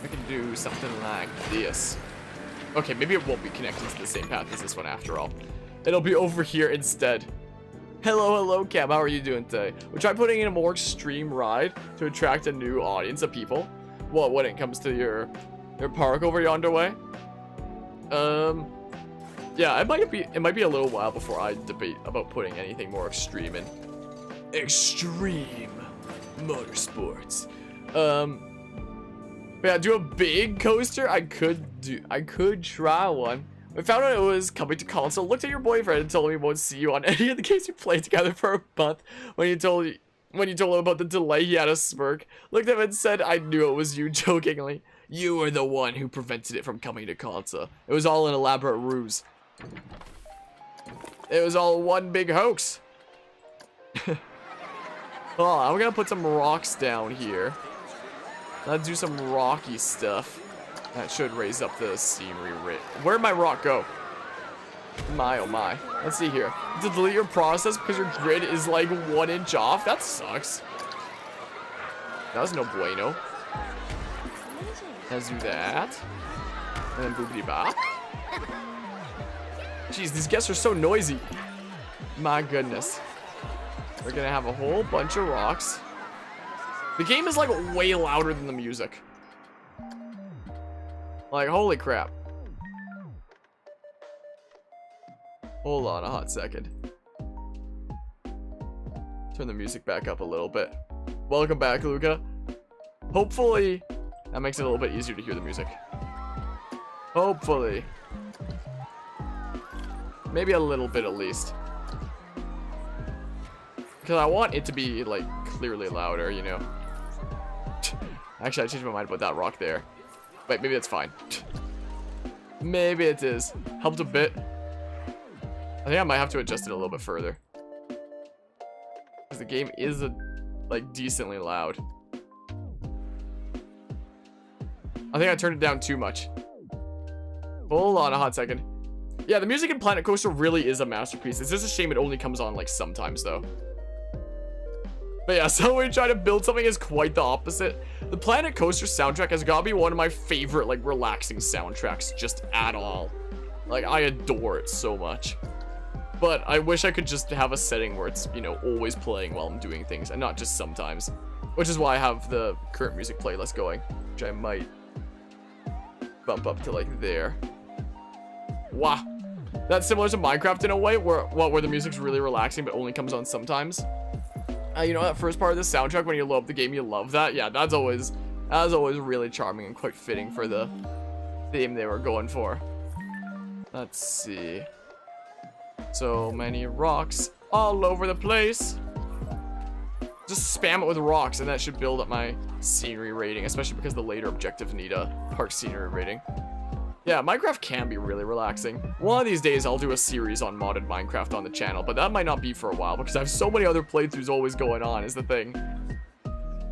We can do something like this. Okay, maybe it won't be connected to the same path as this one after all. It'll be over here instead. Hello, Cam. How are you doing today? We tried putting in a more extreme ride to attract a new audience of people. Well, when it comes to your park over yonder way. Yeah, it might be a little while before I debate about putting anything more extreme in. Extreme motorsports. But yeah, do a big coaster. I could try one. I found out it was coming to console. Looked at your boyfriend and told him he won't see you on any of the games you played together for a month. When you told him about the delay, he had a smirk. Looked at him and said, "I knew it was you," jokingly. You were the one who prevented it from coming to console. It was all an elaborate ruse. It was all one big hoax. Oh, I'm gonna put some rocks down here. Let's do some rocky stuff. That should raise up the scenery rate. Where'd my rock go? My, oh my. Let's see here. To delete your process because your grid is like 1 inch off? That sucks. That was no bueno. Let's do that. And then boopity bop. Jeez, these guests are so noisy. My goodness. We're gonna have a whole bunch of rocks. The game is like way louder than the music. Like, holy crap. Hold on a hot second. Turn the music back up a little bit. Welcome back, Luca. Hopefully, that makes it a little bit easier to hear the music. Hopefully. Maybe a little bit at least. Because I want it to be, like, clearly louder, you know. Actually, I changed my mind about that rock there. Wait, maybe that's fine. Maybe it is. Helped a bit. I think I might have to adjust it a little bit further. Because the game is, like, decently loud. I think I turned it down too much. Hold on a hot second. Yeah, the music in Planet Coaster really is a masterpiece. It's just a shame it only comes on, like, sometimes, though. But yeah, so we try to build something is quite the opposite. The Planet Coaster soundtrack has got to be one of my favorite, like, relaxing soundtracks just at all. Like, I adore it so much. But I wish I could just have a setting where it's, you know, always playing while I'm doing things and not just sometimes. Which is why I have the current music playlist going, which I might bump up to, like, there. Wow. That's similar to Minecraft in a way, where the music's really relaxing but only comes on sometimes. You know that first part of the soundtrack when you load up the game, you love that? Yeah, that's always really charming and quite fitting for the theme they were going for. Let's see. So many rocks all over the place. Just spam it with rocks and that should build up my scenery rating, especially because the later objectives need a park scenery rating. Yeah, Minecraft can be really relaxing. One of these days, I'll do a series on modded Minecraft on the channel, but that might not be for a while because I have so many other playthroughs always going on is the thing.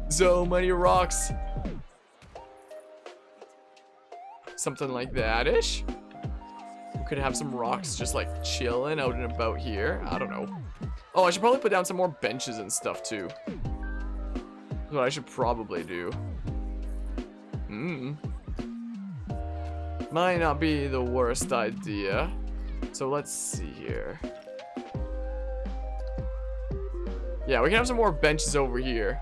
So many rocks. Something like that-ish. We could have some rocks just like chilling out and about here. I don't know. Oh, I should probably put down some more benches and stuff too. That's what I should probably do. Might not be the worst idea. So let's see here. Yeah, we can have some more benches over here.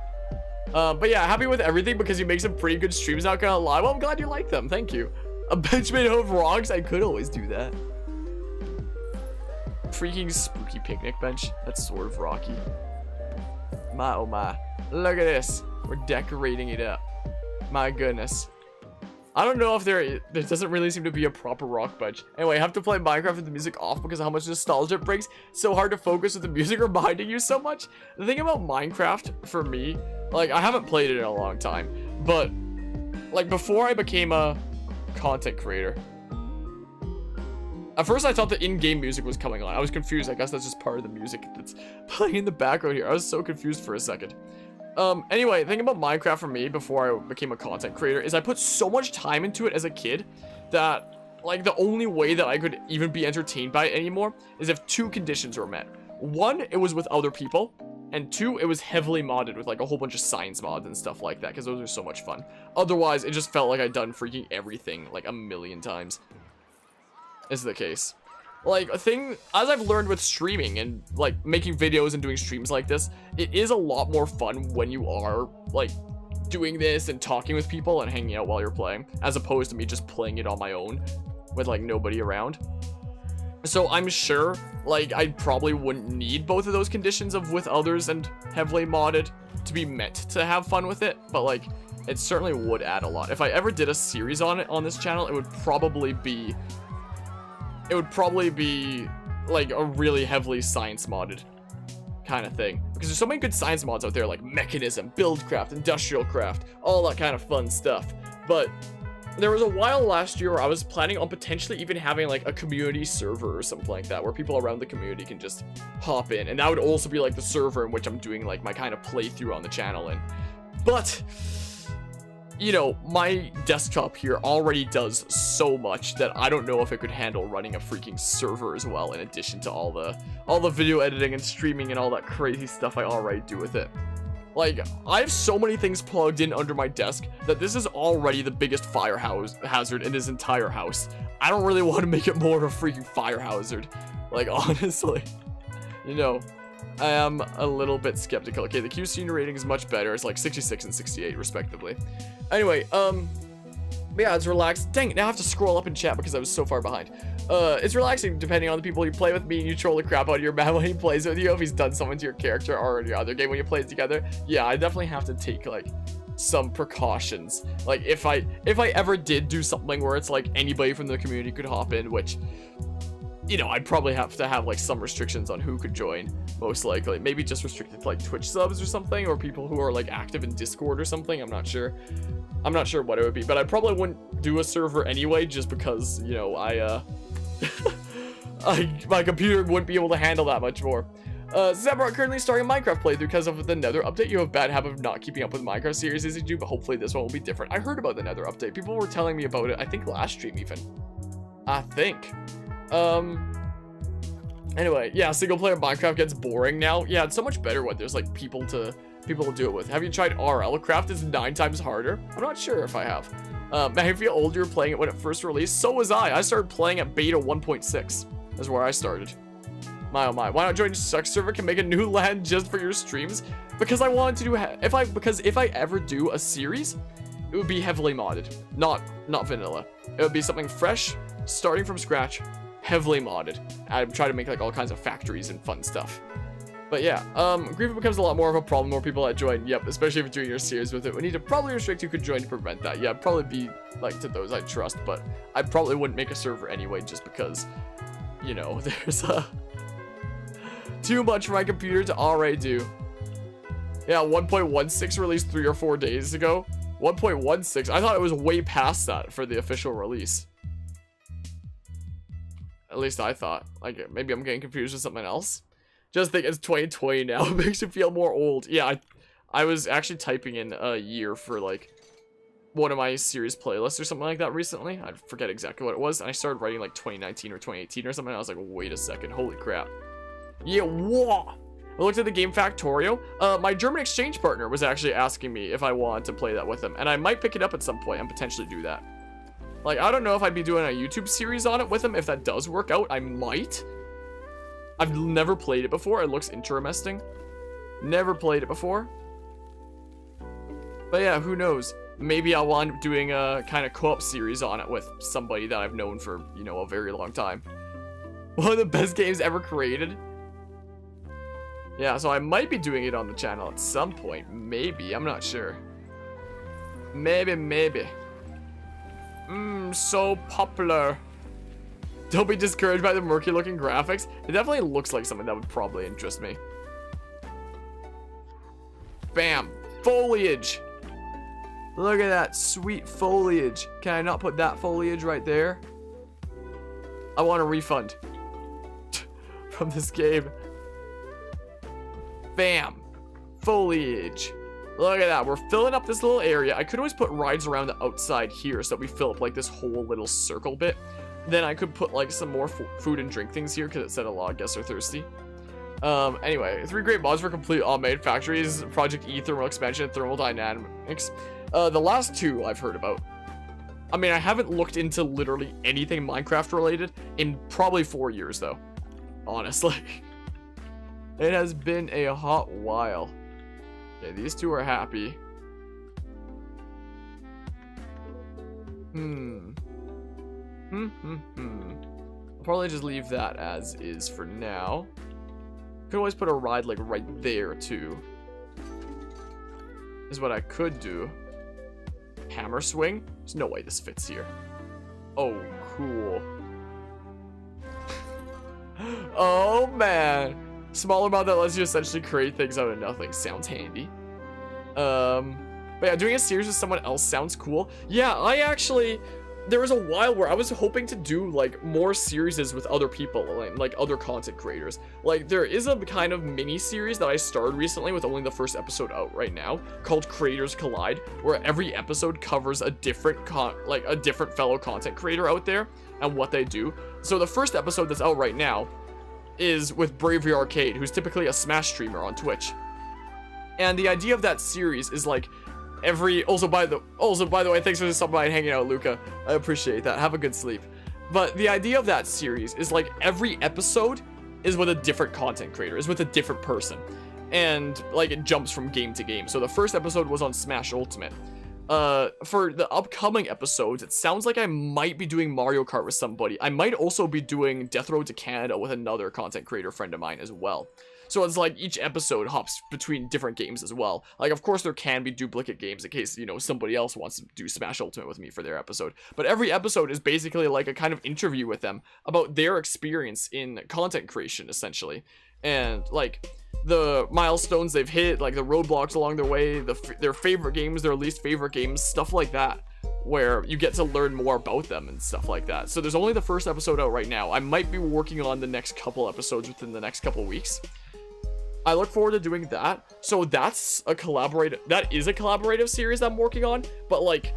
But yeah, happy with everything because you make some pretty good streams, not gonna lie. Well, I'm glad you like them. Thank you. A bench made out of rocks? I could always do that. Freaking spooky picnic bench. That's sort of rocky. My oh my. Look at this. We're decorating it up. My goodness. I don't know if there doesn't really seem to be a proper rock bench. Anyway, I have to play Minecraft with the music off because of how much nostalgia it brings. It's so hard to focus with the music reminding you so much. The thing about Minecraft, for me, like, I haven't played it in a long time. But, like, before I became a content creator, at first I thought the in-game music was coming on. I was confused. I guess that's just part of the music that's playing in the background here. I was so confused for a second. Anyway, the thing about Minecraft for me before I became a content creator is I put so much time into it as a kid that, like, the only way that I could even be entertained by it anymore is if two conditions were met. One, it was with other people, and two, it was heavily modded with, like, a whole bunch of science mods and stuff like that, because those are so much fun. Otherwise, it just felt like I'd done freaking everything, like, a million times. Is the case. Like, a thing, as I've learned with streaming and, like, making videos and doing streams like this, it is a lot more fun when you are, like, doing this and talking with people and hanging out while you're playing, as opposed to me just playing it on my own with, like, nobody around. So I'm sure, like, I probably wouldn't need both of those conditions of with others and heavily modded to be meant to have fun with it, but, like, it certainly would add a lot. If I ever did a series on it on this channel, it would probably be like a really heavily science modded kind of thing, because there's so many good science mods out there, like mechanism, buildcraft, industrial craft, all that kind of fun stuff. But there was a while last year where I was planning on potentially even having like a community server or something like that, where people around the community can just hop in, and that would also be like the server in which I'm doing like my kind of playthrough on the channel in. But you know, my desktop here already does so much that I don't know if it could handle running a freaking server as well, in addition to all the video editing and streaming and all that crazy stuff I already do with it. Like, I have so many things plugged in under my desk that this is already the biggest fire hazard in this entire house. I don't really want to make it more of a freaking fire hazard. Like, honestly. You know, I am a little bit skeptical. Okay, the QC rating is much better. It's like 66 and 68 respectively. Anyway, yeah, it's relaxed. Dang it, now I have to scroll up in chat because I was so far behind. It's relaxing depending on the people you play with. Me and you troll the crap out of your man when he plays with you, if he's done something to your character, or in your other game when you play it together. Yeah, I definitely have to take, like, some precautions. Like, if I ever did do something where it's like anybody from the community could hop in, which, you know, I'd probably have to have like some restrictions on who could join, most likely. Maybe just restricted to like Twitch subs or something, or people who are like active in Discord or something. I'm not sure what it would be, but I probably wouldn't do a server anyway, just because, you know, my computer wouldn't be able to handle that much more. Zebra currently starting a Minecraft playthrough because of the Nether update. You have a bad habit of not keeping up with Minecraft series as you do, but hopefully this one will be different. I heard about the Nether update. People were telling me about it, I think last stream even. I think. Anyway, yeah, single player Minecraft gets boring now. Yeah, it's so much better when there's like people to do it with. Have you tried RL? Craft is 9 times harder. I'm not sure if I have. I feel old you were playing it when it first released. So was I. I started playing at beta 1.6. That's where I started. My oh my. Why not join Suck Server? Can make a new LAN just for your streams? Because I wanted to do if I ever do a series, it would be heavily modded. Not vanilla. It would be something fresh, starting from scratch, heavily modded. I'd try to make like all kinds of factories and fun stuff. But yeah, grief becomes a lot more of a problem, more people that join. Yep, especially if you're doing your series with it. We need to probably restrict who could join to prevent that. Yeah, it'd probably be like to those I trust, but I probably wouldn't make a server anyway, just because, you know, there's too much for my computer to already do. Yeah, 1.16 released 3 or 4 days ago. 1.16, I thought it was way past that for the official release. At least I thought. Like, maybe I'm getting confused with something else. Just think it's 2020 now. It makes you feel more old. Yeah, I was actually typing in a year for, like, one of my series playlists or something like that recently. I forget exactly what it was. And I started writing, like, 2019 or 2018 or something. And I was like, wait a second. Holy crap. Yeah, whoa. I looked at the game Factorio. My German exchange partner was actually asking me if I wanted to play that with him. And I might pick it up at some point and potentially do that. Like, I don't know if I'd be doing a YouTube series on it with him. If that does work out, I might. I've never played it before. It looks interesting. Never played it before. But yeah, who knows? Maybe I'll wind up doing a kind of co-op series on it with somebody that I've known for, you know, a very long time. One of the best games ever created. Yeah, so I might be doing it on the channel at some point. Maybe. I'm not sure. Maybe. So popular. Don't be discouraged by the murky looking graphics. It definitely looks like something that would probably interest me. Bam. Foliage. Look at that sweet foliage. Can I not put that foliage right there? I want a refund from this game. Bam. Foliage. Look at that. We're filling up this little area. I could always put rides around the outside here so that we fill up like this whole little circle bit. Then I could put like some more food and drink things here because it said a lot of guests are thirsty. Anyway, 3 great mods for complete automated factories, Project E, thermal expansion, and thermal dynamics. The last 2 I've heard about. I mean, I haven't looked into literally anything Minecraft related in probably 4 years though. Honestly. It has been a hot while. Okay, these 2 are happy. I'll probably just leave that as is for now. Could always put a ride like right there too. Is what I could do. Hammer swing? There's no way this fits here. Oh, cool. Oh man. Small amount that lets you essentially create things out of nothing. Sounds handy. But yeah, doing a series with someone else sounds cool. Yeah, there was a while where I was hoping to do like more series with other people, like other content creators. Like there is a kind of mini series that I started recently with only the first episode out right now called Creators Collide, where every episode covers a different fellow content creator out there and what they do. So the first episode that's out right now is with Bravery Arcade, who's typically a Smash streamer on Twitch. And the idea of that series is like also by the way, thanks for stopping by and hanging out, Luca. I appreciate that. Have a good sleep. But the idea of that series is like every episode is with a different content creator, is with a different person. And like it jumps from game to game. So the first episode was on Smash Ultimate. For the upcoming episodes, it sounds like I might be doing Mario Kart with somebody. I might also be doing Death Road to Canada with another content creator friend of mine as well. So it's like each episode hops between different games as well. Like, of course, there can be duplicate games in case, you know, somebody else wants to do Smash Ultimate with me for their episode. But every episode is basically like a kind of interview with them about their experience in content creation, essentially. And, like, the milestones they've hit, like the roadblocks along their way, their favorite games, their least favorite games, stuff like that, where you get to learn more about them and stuff like that. So there's only the first episode out right now. I might be working on the next couple episodes within the next couple weeks. I look forward to doing that. So that is a collaborative series I'm working on, but like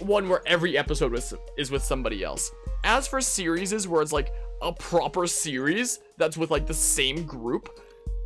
one where every episode is with somebody else. As for series where it's like a proper series that's with like the same group,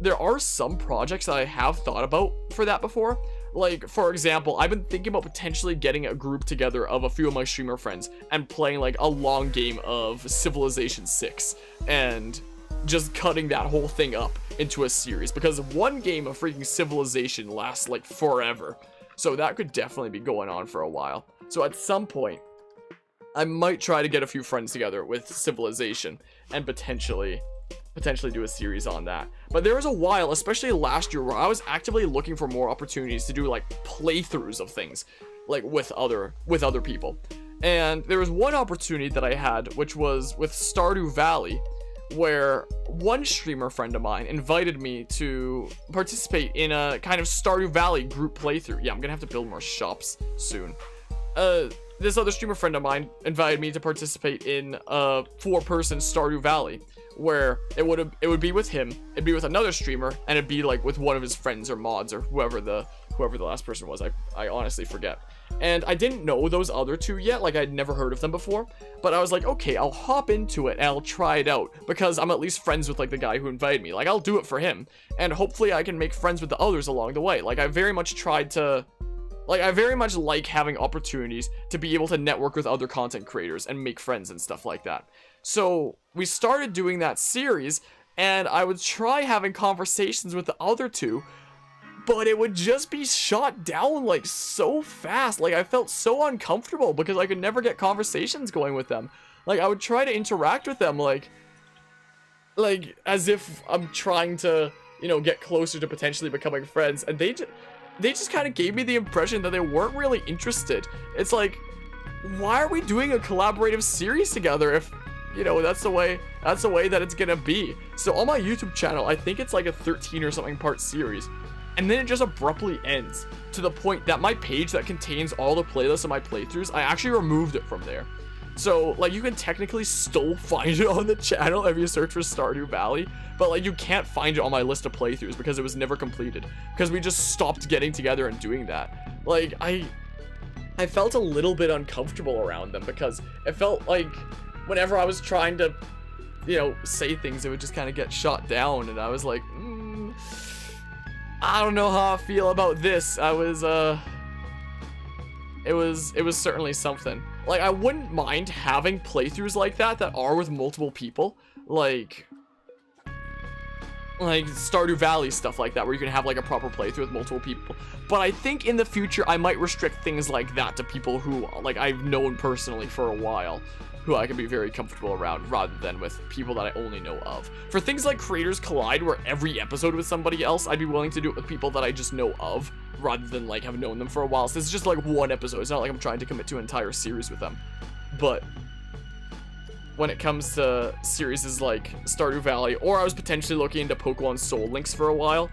there are some projects that I have thought about for that before. Like, for example, I've been thinking about potentially getting a group together of a few of my streamer friends and playing like a long game of Civilization 6 and just cutting that whole thing up into a series, because one game of freaking Civilization lasts like forever. So that could definitely be going on for a while. So at some point, I might try to get a few friends together with Civilization and potentially do a series on that. But there was a while, especially last year, where I was actively looking for more opportunities to do like playthroughs of things, like with other people. And there was one opportunity that I had, which was with Stardew Valley, where one streamer friend of mine invited me to participate in a kind of Stardew Valley group playthrough. Yeah, I'm gonna have to build more shops soon. this other streamer friend of mine invited me to participate in a 4-person Stardew Valley, where it would be with him, it'd be with another streamer, and it'd be like with one of his friends or mods or whoever the last person was. I honestly forget. And I didn't know those other 2 yet, like I'd never heard of them before, but I was like, okay, I'll hop into it and I'll try it out because I'm at least friends with like the guy who invited me. Like I'll do it for him, and hopefully I can make friends with the others along the way. Like I very much like having opportunities to be able to network with other content creators and make friends and stuff like that. So we started doing that series, and I would try having conversations with the other 2, but it would just be shot down like so fast. Like I felt so uncomfortable because I could never get conversations going with them. Like I would try to interact with them like as if I'm trying to, you know, get closer to potentially becoming friends, and they just kind of gave me the impression that they weren't really interested. It's like, why are we doing a collaborative series together if, you know, that's the way that it's gonna be? So on my YouTube channel, I think it's like a 13 or something part series, and then it just abruptly ends to the point that my page that contains all the playlists of my playthroughs, I actually removed it from there. So like you can technically still find it on the channel if you search for Stardew Valley, but like you can't find it on my list of playthroughs because it was never completed, because we just stopped getting together and doing that. Like I felt a little bit uncomfortable around them because it felt like whenever I was trying to, you know, say things, it would just kind of get shot down, and I was like, I don't know how I feel about this. It was certainly something. Like, I wouldn't mind having playthroughs like that are with multiple people, like Stardew Valley stuff like that, where you can have like a proper playthrough with multiple people. But I think in the future I might restrict things like that to people who like I've known personally for a while, who I can be very comfortable around, rather than with people that I only know of. For things like Creators Collide, where every episode with somebody else, I'd be willing to do it with people that I just know of, rather than like have known them for a while. So this is just like one episode. It's not like I'm trying to commit to an entire series with them. But when it comes to series like Stardew Valley, or I was potentially looking into Pokemon Soul Links for a while,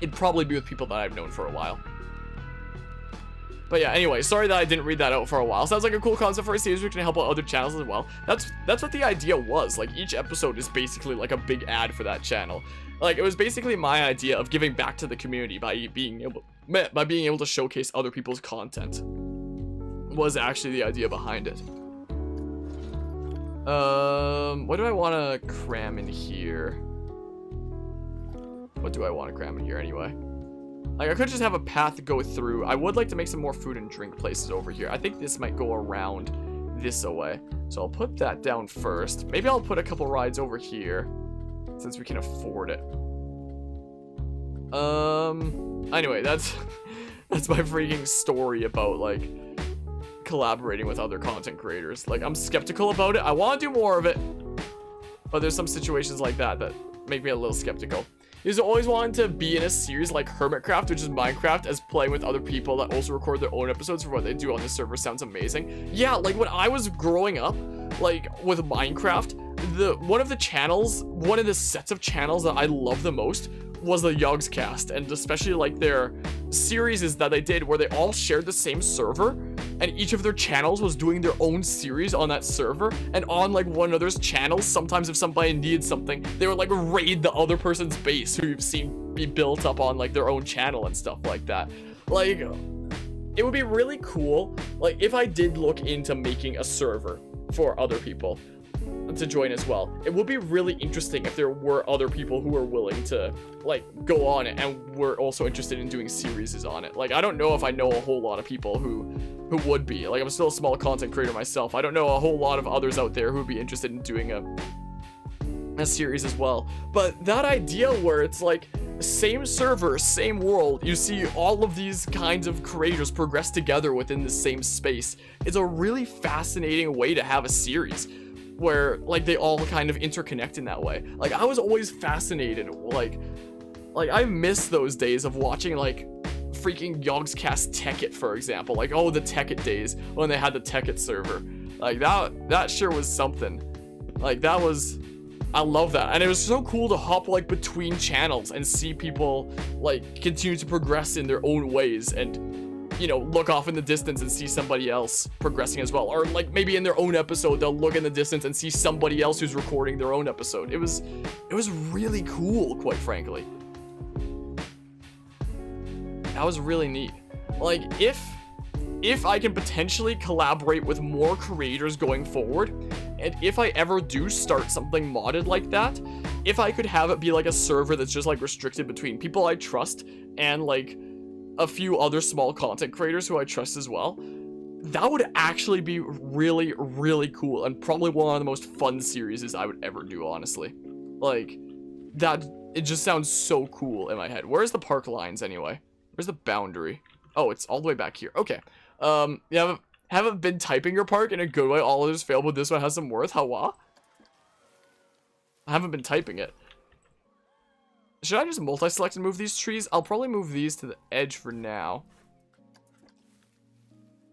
it'd probably be with people that I've known for a while. But yeah, anyway, sorry that I didn't read that out for a while. Sounds like a cool concept for a series which can help out other channels as well. That's what the idea was. Like, each episode is basically like a big ad for that channel. Like, it was basically my idea of giving back to the community by being able to showcase other people's content. Was actually the idea behind it. What do I want to cram in here? What do I want to cram in here anyway? Like, I could just have a path to go through. I would like to make some more food and drink places over here. I think this might go around this away. So I'll put that down first. Maybe I'll put a couple rides over here, since we can afford it. Anyway, that's my freaking story about, like, collaborating with other content creators. Like, I'm skeptical about it. I want to do more of it, but there's some situations like that make me a little skeptical. He's always wanted to be in a series like Hermitcraft, which is Minecraft, as playing with other people that also record their own episodes for what they do on this server sounds amazing. Yeah, like when I was growing up, like with Minecraft, one of the sets of channels that I love the most was the Yogscast, and especially like their series that they did where they all shared the same server, and each of their channels was doing their own series on that server, and on like one another's channels, sometimes if somebody needed something, they would like raid the other person's base who you've seen be built up on like their own channel and stuff like that. Like, it would be really cool, like, if I did look into making a server for other people to join as well. It would be really interesting if there were other people who were willing to like go on it and were also interested in doing series on it. Like, I don't know if I know a whole lot of people who would be. Like, I'm still a small content creator myself. I don't know a whole lot of others out there who would be interested in doing a series as well. But that idea where it's like same server, same world, you see all of these kinds of creators progress together within the same space, is a really fascinating way to have a series where like they all kind of interconnect in that way. Like, I was always fascinated, like I miss those days of watching like freaking Yogscast Tekkit, for example. Like, oh, the Tekkit days when they had the Tekkit server. Like, that sure was something. Like, I love that. And it was so cool to hop like between channels and see people like continue to progress in their own ways and you know, look off in the distance and see somebody else progressing as well. Or like maybe in their own episode, they'll look in the distance and see somebody else who's recording their own episode. It was really cool, quite frankly. That was really neat. Like, if I can potentially collaborate with more creators going forward, and if I ever do start something modded like that, if I could have it be like a server that's just like restricted between people I trust and like a few other small content creators who I trust as well, that would actually be really, really cool, and probably one of the most fun series I would ever do, honestly. Like, that, it just sounds so cool in my head. Where's the park lines anyway? Where's the boundary? Oh, it's all the way back here. Okay. You haven't been typing your park in a good way. All others failed, but this one has some worth. Hawa? I haven't been typing it. Should I just multi-select and move these trees? I'll probably move these to the edge for now.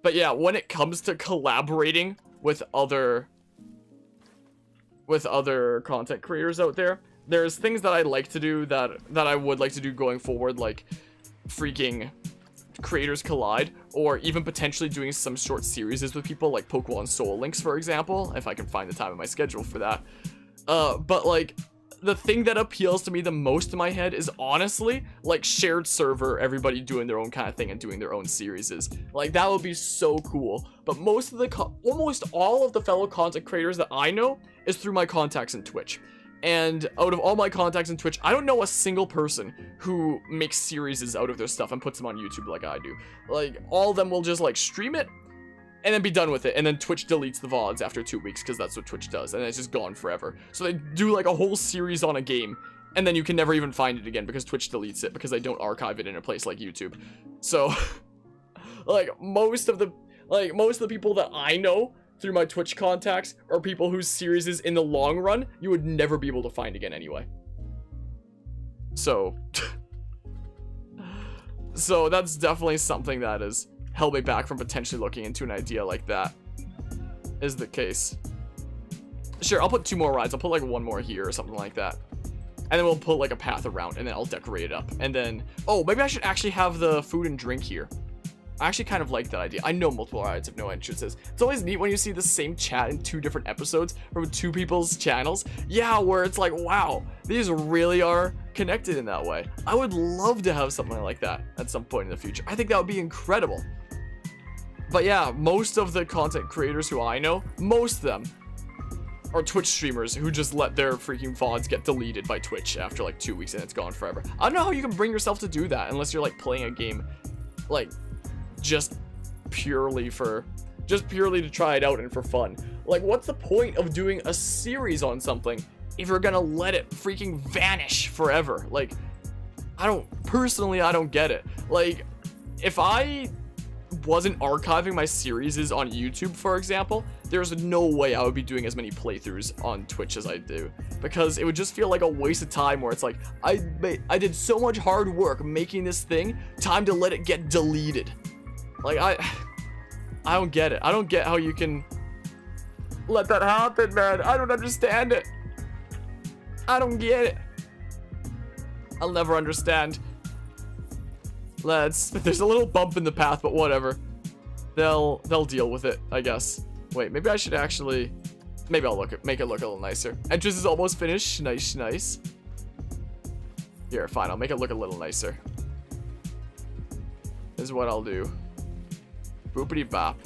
But yeah, when it comes to collaborating with other content creators out there, there's things that I like to do that I would like to do going forward, like freaking creators collide, or even potentially doing some short series with people like Pokemon Soul Links, for example, if I can find the time in my schedule for that. But like, the thing that appeals to me the most in my head is honestly like shared server, everybody doing their own kind of thing and doing their own series. Like, that would be so cool. But almost all of the fellow content creators that I know is through my contacts in Twitch. And out of all my contacts in Twitch, I don't know a single person who makes series out of their stuff and puts them on YouTube like I do. Like, all of them will just like stream it and then be done with it, and then Twitch deletes the VODs after 2 weeks, because that's what Twitch does, and it's just gone forever. So they do like a whole series on a game, and then you can never even find it again because Twitch deletes it, because they don't archive it in a place like YouTube. So like most of the people that I know through my Twitch contacts are people whose series is in the long run you would never be able to find again anyway. So so that's definitely something that has held me back from potentially looking into an idea like that, is the case. Sure, I'll put 2 more rides. I'll put like 1 more here or something like that. And then we'll put like a path around, and then I'll decorate it up. And then, oh, maybe I should actually have the food and drink here. I actually kind of like that idea. I know multiple rides have no entrances. It's always neat when you see the same chat in 2 different episodes from 2 people's channels. Yeah, where it's like, wow, these really are connected in that way. I would love to have something like that at some point in the future. I think that would be incredible. But yeah, most of the content creators who I know, most of them are Twitch streamers who just let their freaking VODs get deleted by Twitch after like 2 weeks and it's gone forever. I don't know how you can bring yourself to do that unless you're like playing a game like just purely to try it out and for fun. Like, what's the point of doing a series on something if you're gonna let it freaking vanish forever? Like, I don't get it. Like, if I wasn't archiving my series on YouTube, for example, there's no way I would be doing as many playthroughs on Twitch as I do, because it would just feel like a waste of time, where it's like, I did so much hard work making this thing, time to let it get deleted. Like, I don't get it. I don't get how you can let that happen, man. I don't understand it. I don't get it. I'll never understand. There's a little bump in the path, but whatever. They'll deal with it, I guess. Wait, maybe I should actually, maybe I'll make it look a little nicer. Entrance is almost finished. Nice. Here, fine, I'll make it look a little nicer. Is what I'll do. Boopity bop.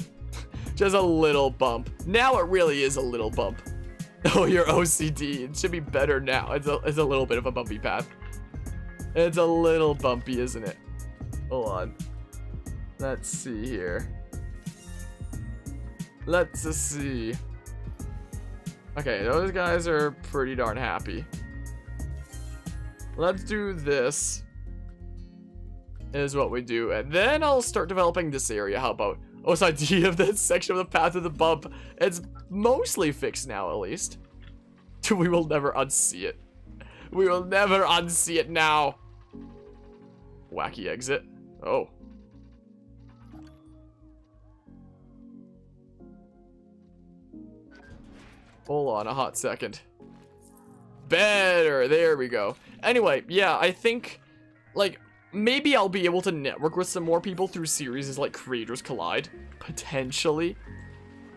Just a little bump. Now it really is a little bump. Oh, your OCD. It should be better now. It's a little bit of a bumpy path. It's a little bumpy, isn't it? Hold on. Let's see here. Let's see. Okay, those guys are pretty darn happy. Let's do this. Is what we do, and then I'll start developing this area. How about this idea of that section of the path of the bump? It's mostly fixed now, at least. We will never unsee it. We will never unsee it now. Wacky exit. Oh. Hold on a hot second. Better. There we go. Anyway, yeah, I think, like, maybe I'll be able to network with some more people through series like Creators Collide, potentially.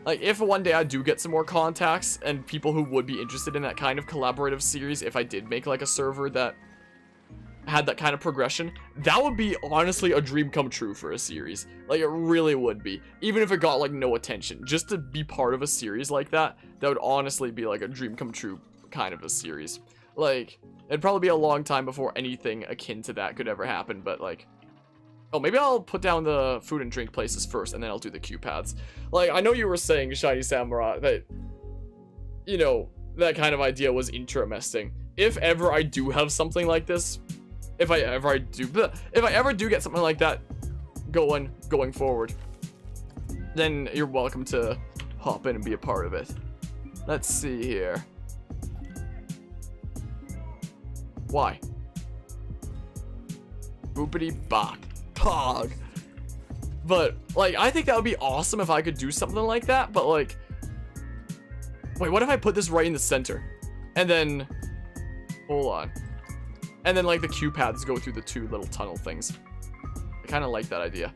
Like, if one day I do get some more contacts and people who would be interested in that kind of collaborative series, if I did make like a server that had that kind of progression, that would be honestly a dream come true for a series. Like, it really would be. Even if it got like no attention, just to be part of a series like that, that would honestly be like a dream come true kind of a series. Like, it'd probably be a long time before anything akin to that could ever happen, but like, oh, maybe I'll put down the food and drink places first, and then I'll do the queue paths. Like, I know you were saying, Shiny Samurai, that, you know, that kind of idea was interesting. If ever I do have something like this, if I ever do get something like that going forward, then you're welcome to hop in and be a part of it. Let's see here. Why? Boopity bop. Pog. But, like, I think that would be awesome if I could do something like that, but, like, wait, what if I put this right in the center? And then, hold on. And then, like, the queue paths go through the two little tunnel things. I kind of like that idea.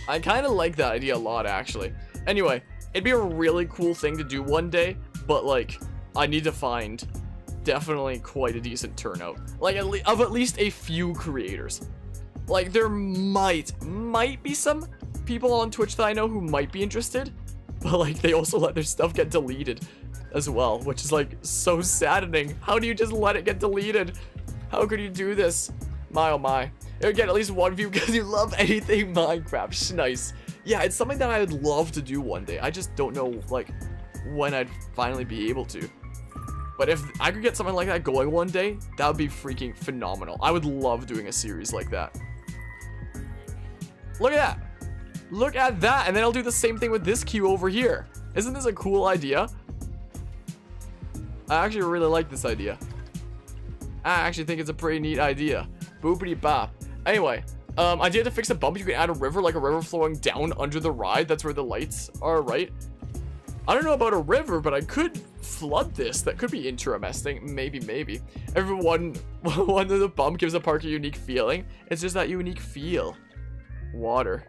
I kind of like that idea a lot, actually. Anyway, it'd be a really cool thing to do one day, but, like, I need to find definitely quite a decent turnout. Like, of at least a few creators. Like, there might be some people on Twitch that I know who might be interested, but, like, they also let their stuff get deleted as well, which is, like, so saddening. How do you just let it get deleted? How could you do this? My oh my. It would get at least one view because you love anything Minecraft. Nice. Yeah, it's something that I would love to do one day. I just don't know, like, when I'd finally be able to. But if I could get something like that going one day, that would be freaking phenomenal. I would love doing a series like that. Look at that. Look at that. And then I'll do the same thing with this queue over here. Isn't this a cool idea? I actually really like this idea. I actually think it's a pretty neat idea. Boopity bop. Anyway, I did to fix a bump. You can add a river, like a river flowing down under the ride. That's where the lights are, right? I don't know about a river, but I could flood this. That could be interesting. Maybe. Everyone, one of the bump gives the park a unique feeling. It's just that unique feel. Water.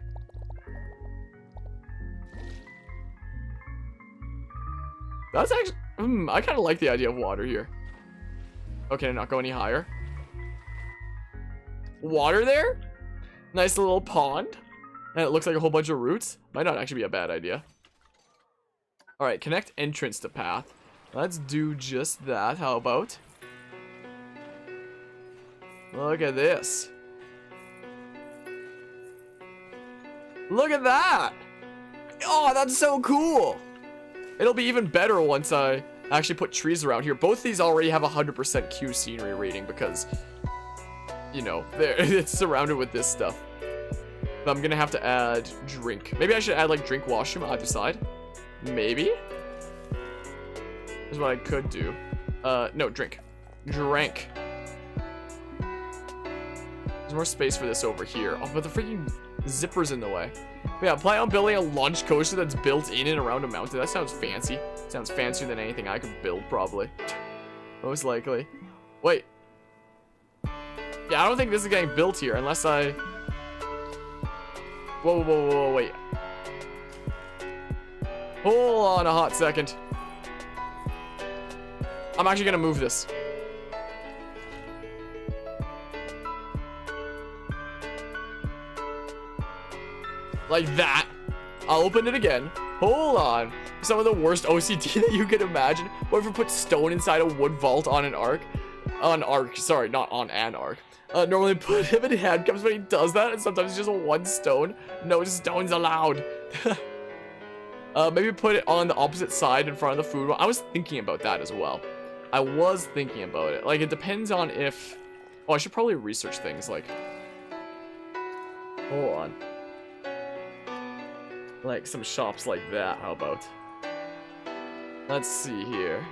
That's actually, I kind of like the idea of water here. Okay, not go any higher. Water there? Nice little pond. And it looks like a whole bunch of roots. Might not actually be a bad idea. Alright, connect entrance to path. Let's do just that. How about? Look at this. Look at that! Oh, that's so cool! It'll be even better once I actually put trees around here. Both these already have 100% Q scenery rating because, you know, it's surrounded with this stuff. But I'm gonna have to add drink. Maybe I should add like drink washroom on either side. Maybe? Is what I could do. No, drink. Drank. There's more space for this over here. Oh, but the freaking zipper's in the way. But yeah, plan on building a launch coaster that's built in and around a mountain. That sounds fancy. Sounds fancier than anything I could build, probably. Most likely. Wait. Yeah, I don't think this is getting built here unless I... Whoa, wait. Hold on a hot second. I'm actually gonna move this. Like that. I'll open it again. Hold on. Some of the worst OCD that you could imagine. What if we put stone inside a wood vault on an arc? Sorry, not on an arc. Normally put him in handcuffs when he does that, and sometimes it's just one stone. No stones allowed. Maybe put it on the opposite side in front of the food. I was thinking about that as well. I was thinking about it. Like, it depends on if... Oh, I should probably research things, like... Hold on. Like, some shops like that, how about? Let's see here.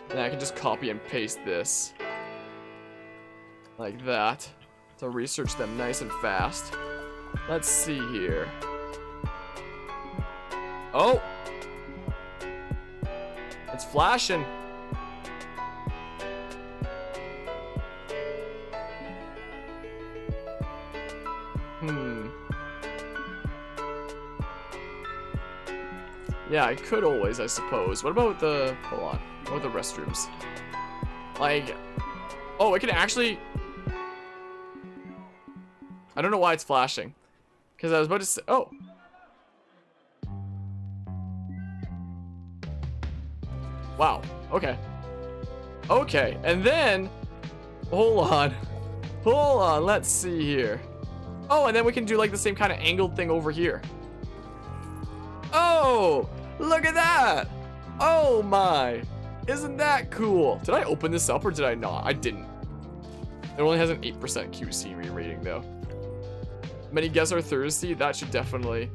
And I can just copy and paste this. Like that. To research them nice and fast. Let's see here. Oh! It's flashing. Yeah, I could always, I suppose. What about the... Hold on. What about the restrooms? Like... Oh, I can actually... I don't know why it's flashing. Because I was about to say... Oh. Wow. Okay. Okay. And then... Hold on. Hold on. Let's see here. Oh, and then we can do like the same kind of angled thing over here. Oh! Look at that! Oh my! Isn't that cool? Did I open this up or did I not? I didn't. It only has an 8% Q scenery rating though. Many guests are thirsty. That should definitely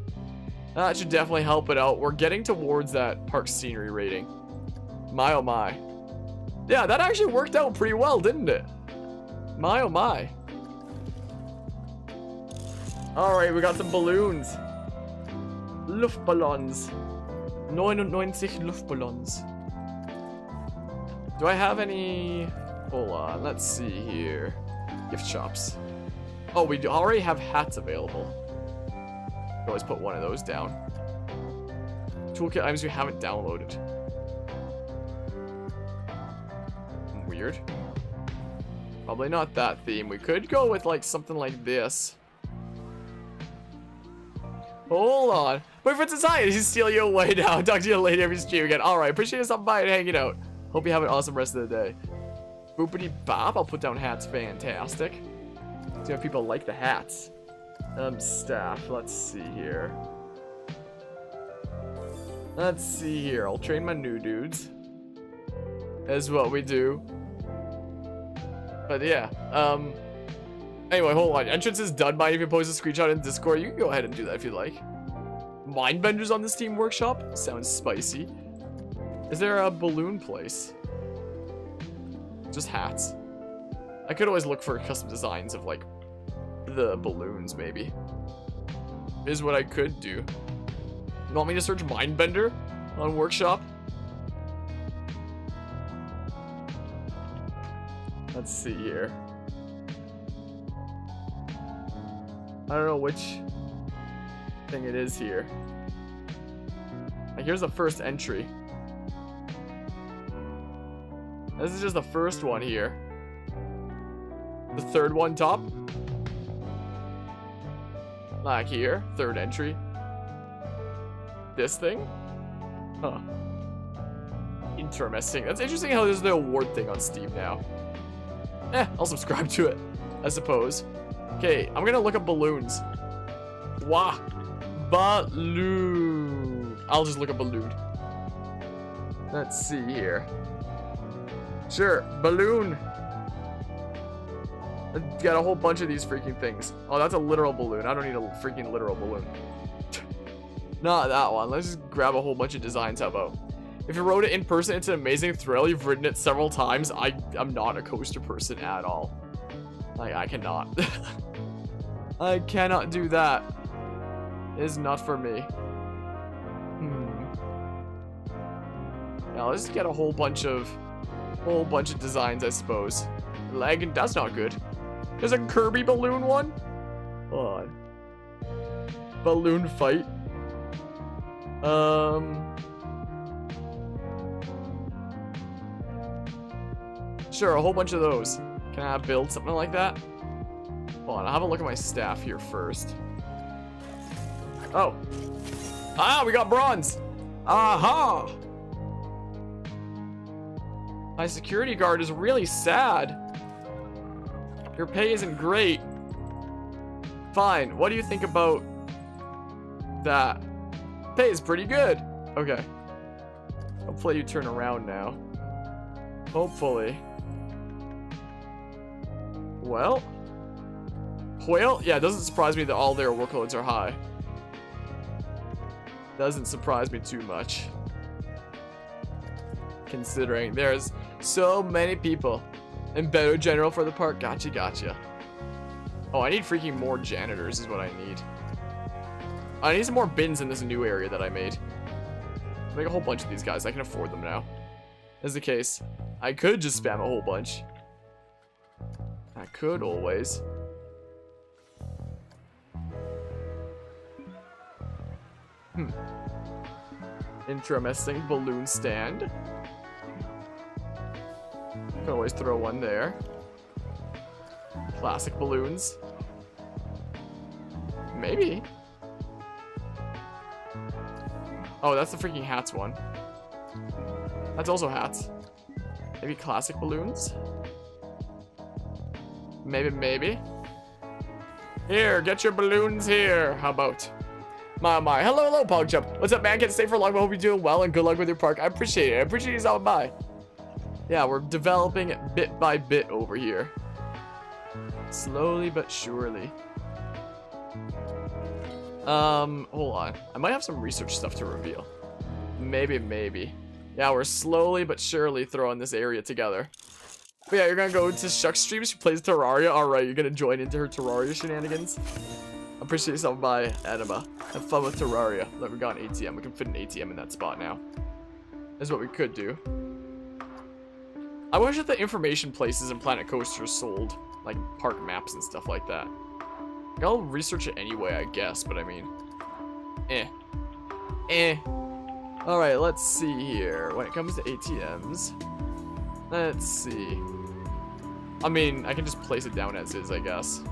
help it out. We're getting towards that park scenery rating. My oh my. Yeah, that actually worked out pretty well, didn't it? My oh my. Alright, we got some balloons. Luftballons. 99 Luftballons. Do I have any... Hold on, let's see here. Gift shops. Oh, we do already have hats available. Always put one of those down. Toolkit items we haven't downloaded. Weird. Probably not that theme. We could go with like something like this. Hold on. Wait for society. He's stealing you away now. Talk to you later every stream again. Alright, appreciate you stopping by and hanging out. Hope you have an awesome rest of the day. Boopity bop. I'll put down hats. Fantastic. See if people like the hats. Staff. Let's see here. Let's see here. I'll train my new dudes. Is what we do. But yeah. Anyway, hold on. Entrance is done. Mind if you post a screenshot in Discord? You can go ahead and do that if you like. Mindbenders on the Steam Workshop? Sounds spicy. Is there a balloon place? Just hats. I could always look for custom designs of like the balloons maybe. Is what I could do. You want me to search Mindbender on Workshop? Let's see here. I don't know which thing it is here. Here's the first entry. This is just the first one here. The third one top. Like here, third entry. This thing? Huh. Interesting. That's interesting how there's the award thing on Steam now. I'll subscribe to it, I suppose. Okay, I'm gonna look up balloons. Wah! Balloon. I'll just look up balloon. Let's see here. Sure, balloon. I've got a whole bunch of these freaking things. Oh, that's a literal balloon. I don't need a freaking literal balloon. Not that one. Let's just grab a whole bunch of designs. How about? If you rode it in person, it's an amazing thrill. You've ridden it several times. I'm not a coaster person at all. Like, I cannot. I cannot do that. It is not for me. Now let's just get a whole bunch of designs, I suppose. Lag, that's not good. There's a Kirby balloon one. Hold on. Balloon fight. Sure, a whole bunch of those. Can I build something like that? Hold on, I'll have a look at my staff here first. Oh. Ah, we got bronze. Aha! My security guard is really sad. Your pay isn't great. Fine, what do you think about that? Pay is pretty good. Okay. Hopefully you turn around now. Hopefully. Well, yeah, it doesn't surprise me that all their workloads are high. Doesn't surprise me too much. Considering there's so many people. And better general for the park. Gotcha, gotcha. Oh, I need freaking more janitors is what I need. I need some more bins in this new area that I made. Make a whole bunch of these guys. I can afford them now. As the case, I could just spam a whole bunch. I could always. Interesting balloon stand. Can always throw one there. Classic balloons. Maybe. Oh, that's the freaking hats one. That's also hats. Maybe classic balloons? Maybe. Here, get your balloons here. How about? My. Hello, Pogchump. What's up, man? Can't stay for long, but hope you're doing well and good luck with your park. I appreciate it. I appreciate you stopping by. Yeah, we're developing it bit by bit over here. Slowly but surely. Hold on. I might have some research stuff to reveal. Maybe. Yeah, we're slowly but surely throwing this area together. But yeah, you're gonna go to Shuck's stream. She plays Terraria. Alright, you're gonna join into her Terraria shenanigans. I appreciate you stopping by, Anima. Have fun with Terraria. Look, we got an ATM. We can fit an ATM in that spot now. That's what we could do. I wish that the information places in Planet Coaster sold, like, park maps and stuff like that. I'll research it anyway, I guess, but I mean, Alright, let's see here. When it comes to ATMs, let's see. I mean, I can just place it down as is, I guess.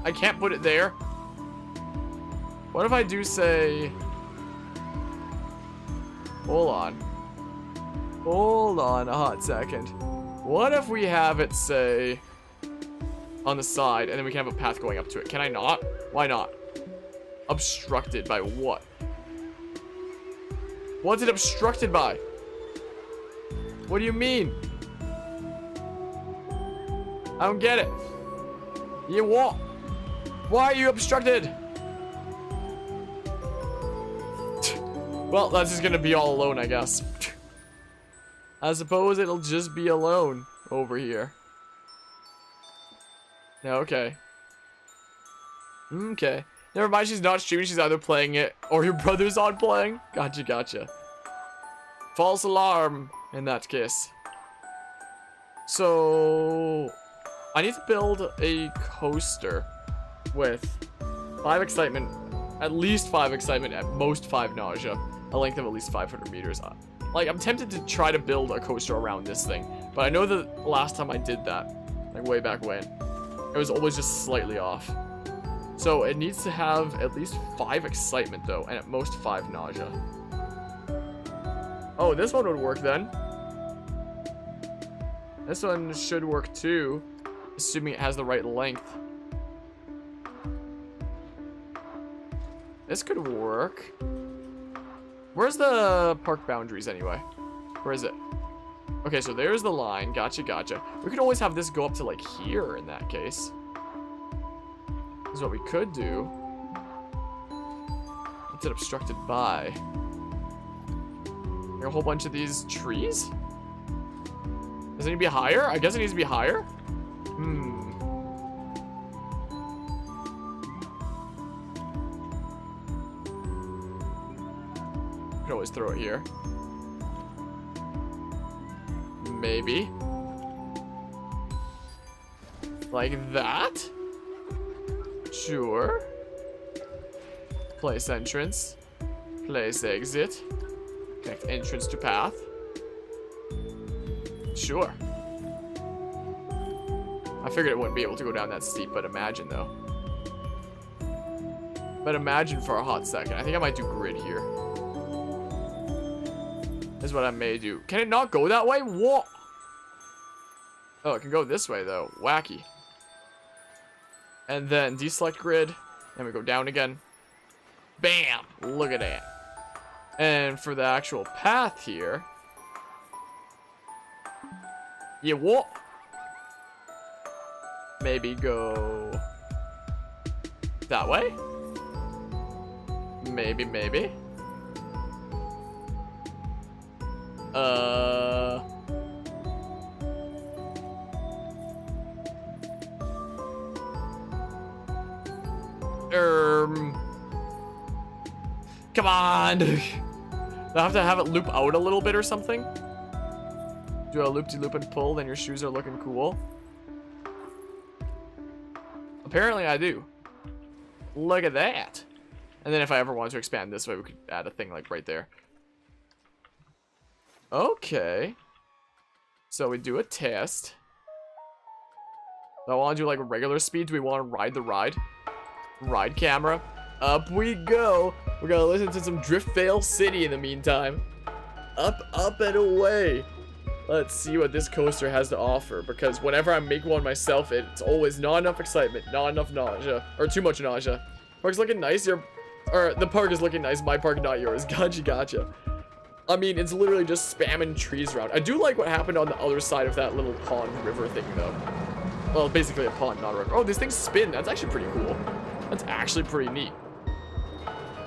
I can't put it there. What if I do say... Hold on a hot second. What if we have it, say, on the side, and then we can have a path going up to it? Can I not? Why not? Obstructed by what? What's it obstructed by? What do you mean? I don't get it. You what? Why are you obstructed? Well, that's just gonna be all alone, I guess. I suppose it'll just be alone over here. Yeah, okay. Okay. Never mind, she's not streaming. She's either playing it or your brother's on playing. Gotcha. False alarm in that case. So, I need to build a coaster with 5 excitement, at least 5 excitement, at most 5 nausea, a length of at least 500 meters. Like, I'm tempted to try to build a coaster around this thing, but I know that last time I did that, like way back when, it was always just slightly off. So it needs to have at least 5 excitement though, and at most 5 nausea. Oh, this one would work then. This one should work too, assuming it has the right length. This could work. Where's the park boundaries anyway? Where is it? Okay, so there's the line. Gotcha. We could always have this go up to like here in that case. This is what we could do. What's it obstructed by? Like a whole bunch of these trees? Does it need to be higher? I guess it needs to be higher. Could always throw it here. Maybe. Like that? Sure. Place entrance. Place exit. Connect entrance to path. Sure. I figured it wouldn't be able to go down that steep, but imagine though. But imagine for a hot second. I think I might do grid here. Is what I may do. Can it not go that way? What? Oh, it can go this way though. Wacky. And then deselect grid. And we go down again. Bam! Look at that. And for the actual path here. Yeah, what? Maybe go that way? Maybe. Come on. Do I have to have it loop out a little bit or something? Do a loop-de-loop and pull, then your shoes are looking cool. Apparently I do. Look at that. And then if I ever wanted to expand this way, we could add a thing like right there. Okay. So we do a test. Do I want to do like regular speed? Do we want to ride the ride? Ride camera. Up we go. We're gonna listen to some Driftveil City in the meantime. Up, up, and away. Let's see what this coaster has to offer, because whenever I make one myself, it's always not enough excitement, not enough nausea, or too much nausea. Park's looking nice, or the park is looking nice, my park, not yours. Gotcha. I mean, it's literally just spamming trees around. I do like what happened on the other side of that little pond river thing, though. Well, basically a pond, not a river. Oh, these things spin. That's actually pretty cool. That's actually pretty neat.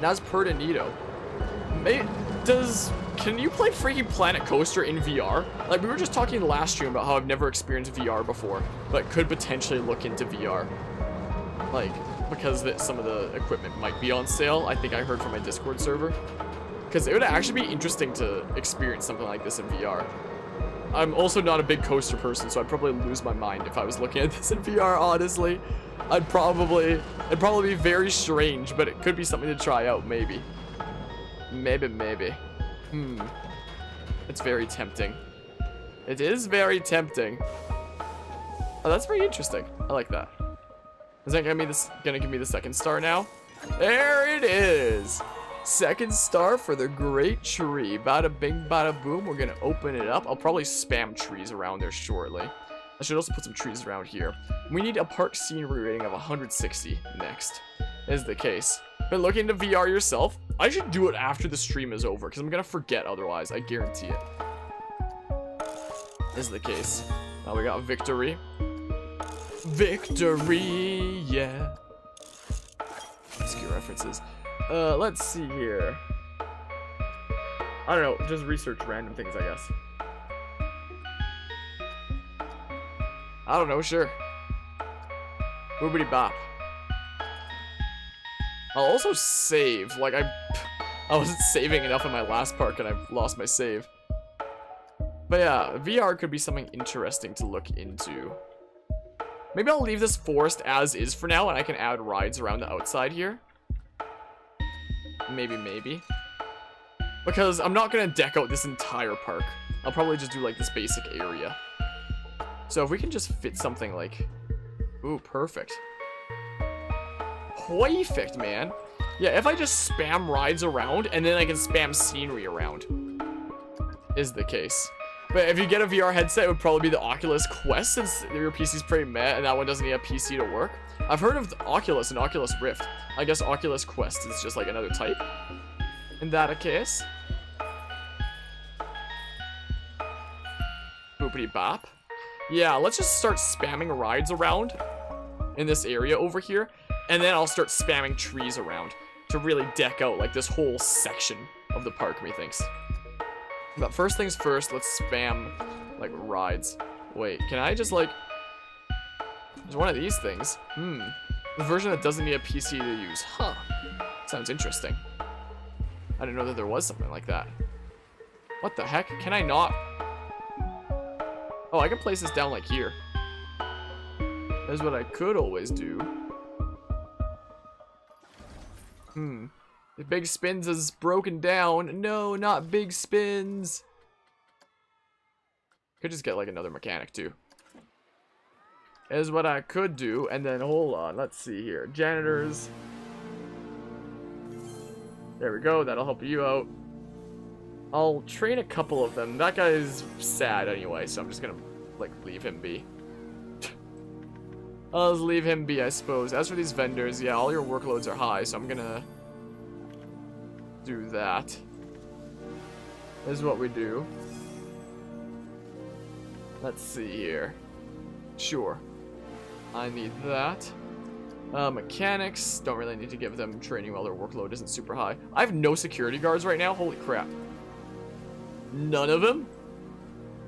That's pretty neato. Can you play freaking Planet Coaster in VR? Like, we were just talking last stream about how I've never experienced VR before, but could potentially look into VR. Like, because some of the equipment might be on sale, I think I heard from my Discord server. Because it would actually be interesting to experience something like this in VR. I'm also not a big coaster person, so I'd probably lose my mind if I was looking at this in VR, honestly. It'd probably be very strange, but it could be something to try out, maybe. Maybe. It's very tempting. It is very tempting. Oh, that's very interesting. I like that. Is that gonna give me the second star now? There it is! Second star for the Great Tree. Bada bing, bada boom. We're gonna open it up. I'll probably spam trees around there shortly. I should also put some trees around here. We need a park scenery rating of 160 next. Is the case. Been looking into VR yourself? I should do it after the stream is over, because I'm gonna forget otherwise. I guarantee it. Is the case. Now we got victory. Victory, yeah. Obscure references. Let's see here. I don't know, just research random things, I guess. I don't know, sure. Boobity bop. I'll also save. Like, I wasn't saving enough in my last park and I've lost my save. But yeah, VR could be something interesting to look into. Maybe I'll leave this forest as is for now and I can add rides around the outside here. Maybe. Because I'm not gonna deck out this entire park. I'll probably just do like this basic area. So if we can just fit something like... Ooh, perfect. Perfect, man. Yeah, if I just spam rides around and then I can spam scenery around. Is the case. But if you get a VR headset, it would probably be the Oculus Quest, since your PC's pretty meh and that one doesn't need a PC to work. I've heard of the Oculus and Oculus Rift. I guess Oculus Quest is just like another type. In that case. Boopity bop. Yeah, let's just start spamming rides around in this area over here. And then I'll start spamming trees around to really deck out like this whole section of the park, methinks. But first things first, let's spam like rides. Wait, can I just like... There's one of these things. The version that doesn't need a PC to use. Huh. Sounds interesting. I didn't know that there was something like that. What the heck? Can I not? Oh, I can place this down like here. That's what I could always do. The Big Spins is broken down. No, not Big Spins. Could just get like another mechanic too. Is what I could do. And then hold on, let's see here. Janitors. There we go, that'll help you out. I'll train a couple of them. That guy's sad anyway, so I'm just gonna like leave him be. I'll just leave him be, I suppose. As for these vendors, yeah, all your workloads are high, so I'm gonna do that. This is what we do. Let's see here. Sure. I need that. Mechanics, don't really need to give them training while their workload isn't super high. I have no security guards right now, holy crap. None of them?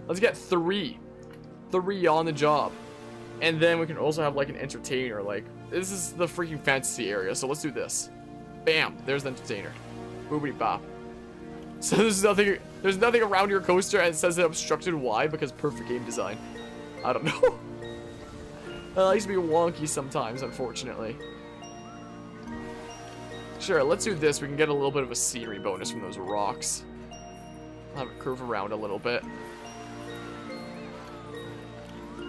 Let's get 3. 3 on the job. And then we can also have like an entertainer, like, this is the freaking fantasy area, so let's do this. Bam, there's the entertainer. Boobity bop. So there's nothing around your coaster and it says it obstructed. Why? Because perfect game design. I don't know. I used to be wonky sometimes, unfortunately. Sure, let's do this. We can get a little bit of a scenery bonus from those rocks. I'll have it curve around a little bit.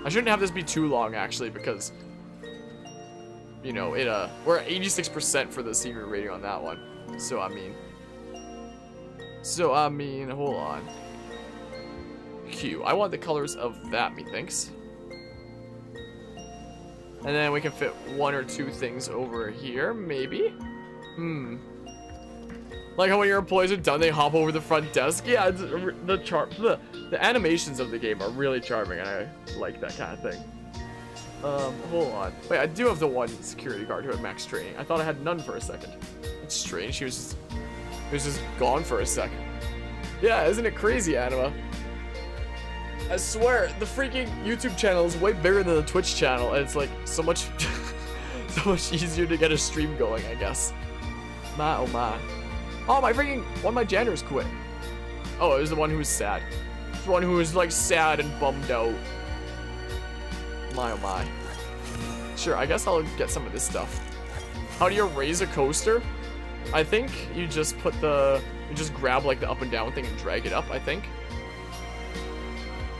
I shouldn't have this be too long, actually, because, you know, we're at 86% for the scenery rating on that one. So, I mean, hold on. Q. I want the colors of that, methinks. And then we can fit one or two things over here, maybe? Like how when your employees are done, they hop over the front desk. Yeah, the animations of the game are really charming, and I like that kind of thing. Hold on. Wait, I do have the one security guard who had max training. I thought I had none for a second. It's strange. He was just gone for a sec. Yeah, isn't it crazy, Anima? I swear, the freaking YouTube channel is way bigger than the Twitch channel, and it's like so much, so much easier to get a stream going, I guess. My oh my. Oh, one of my janitors quit. Oh, it was the one who was sad. It's the one who was like sad and bummed out. My oh my. Sure, I guess I'll get some of this stuff. How do you raise a coaster? I think you just you just grab like the up and down thing and drag it up, I think.